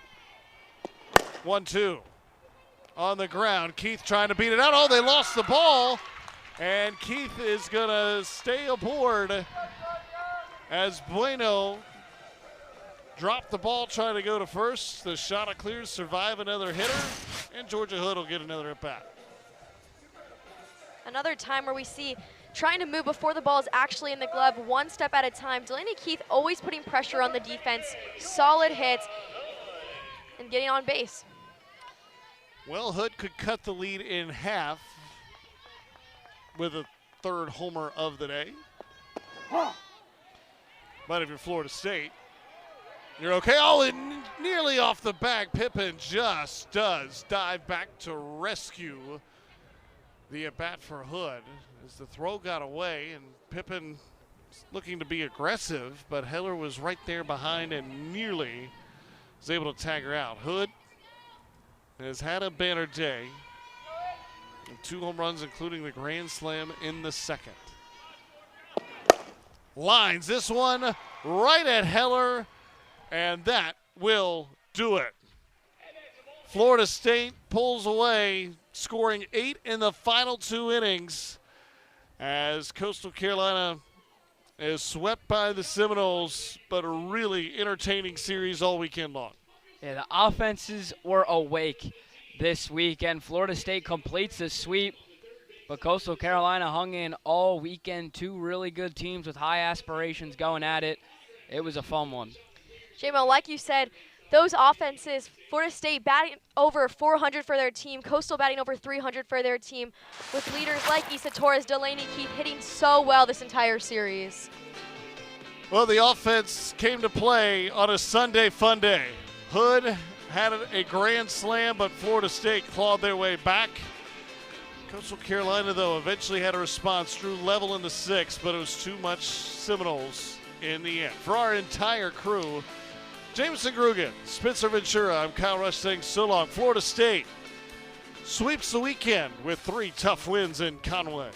1-2 on the ground. Keith trying to beat it out. Oh, they lost the ball. And Keith is going to stay aboard as Bueno dropped the ball trying to go to first. The Chanticleers survive another hitter, and Georgia Hood will get another at bat.
Another time where we see trying to move before the ball is actually in the glove, one step at a time. Delaney Keith always putting pressure on the defense, solid hits, and getting on base.
Well, Hood could cut the lead in half with a third homer of the day. But if you're Florida State, you're okay. Oh, and nearly off the bag. Pippin just does dive back to rescue the at-bat for Hood as the throw got away, and Pippin looking to be aggressive, but Heller was right there behind and nearly was able to tag her out. Hood has had a banner day. 2 home runs, including the grand slam in the 2nd. Lines this one right at Heller, and that will do it. Florida State pulls away, scoring 8 in the final 2 innings as Coastal Carolina is swept by the Seminoles, but a really entertaining series all weekend long.
Yeah, the offenses were awake this weekend. Florida State completes the sweep, but Coastal Carolina hung in all weekend. 2 really good teams with high aspirations going at it. It was a fun one.
J-Mo, like you said, those offenses, Florida State batting over 400 for their team, Coastal batting over 300 for their team, with leaders like Issa Torres, Delaney Keith hitting so well this entire series.
Well, the offense came to play on a Sunday fun day. Hood had a grand slam, but Florida State clawed their way back. Coastal Carolina, though, eventually had a response. Drew level in the 6th, but it was too much Seminoles in the end. For our entire crew, Jameson Grugan, Spencer Ventura, I'm Kyle Rush saying so long. Florida State sweeps the weekend with 3 tough wins in Conway.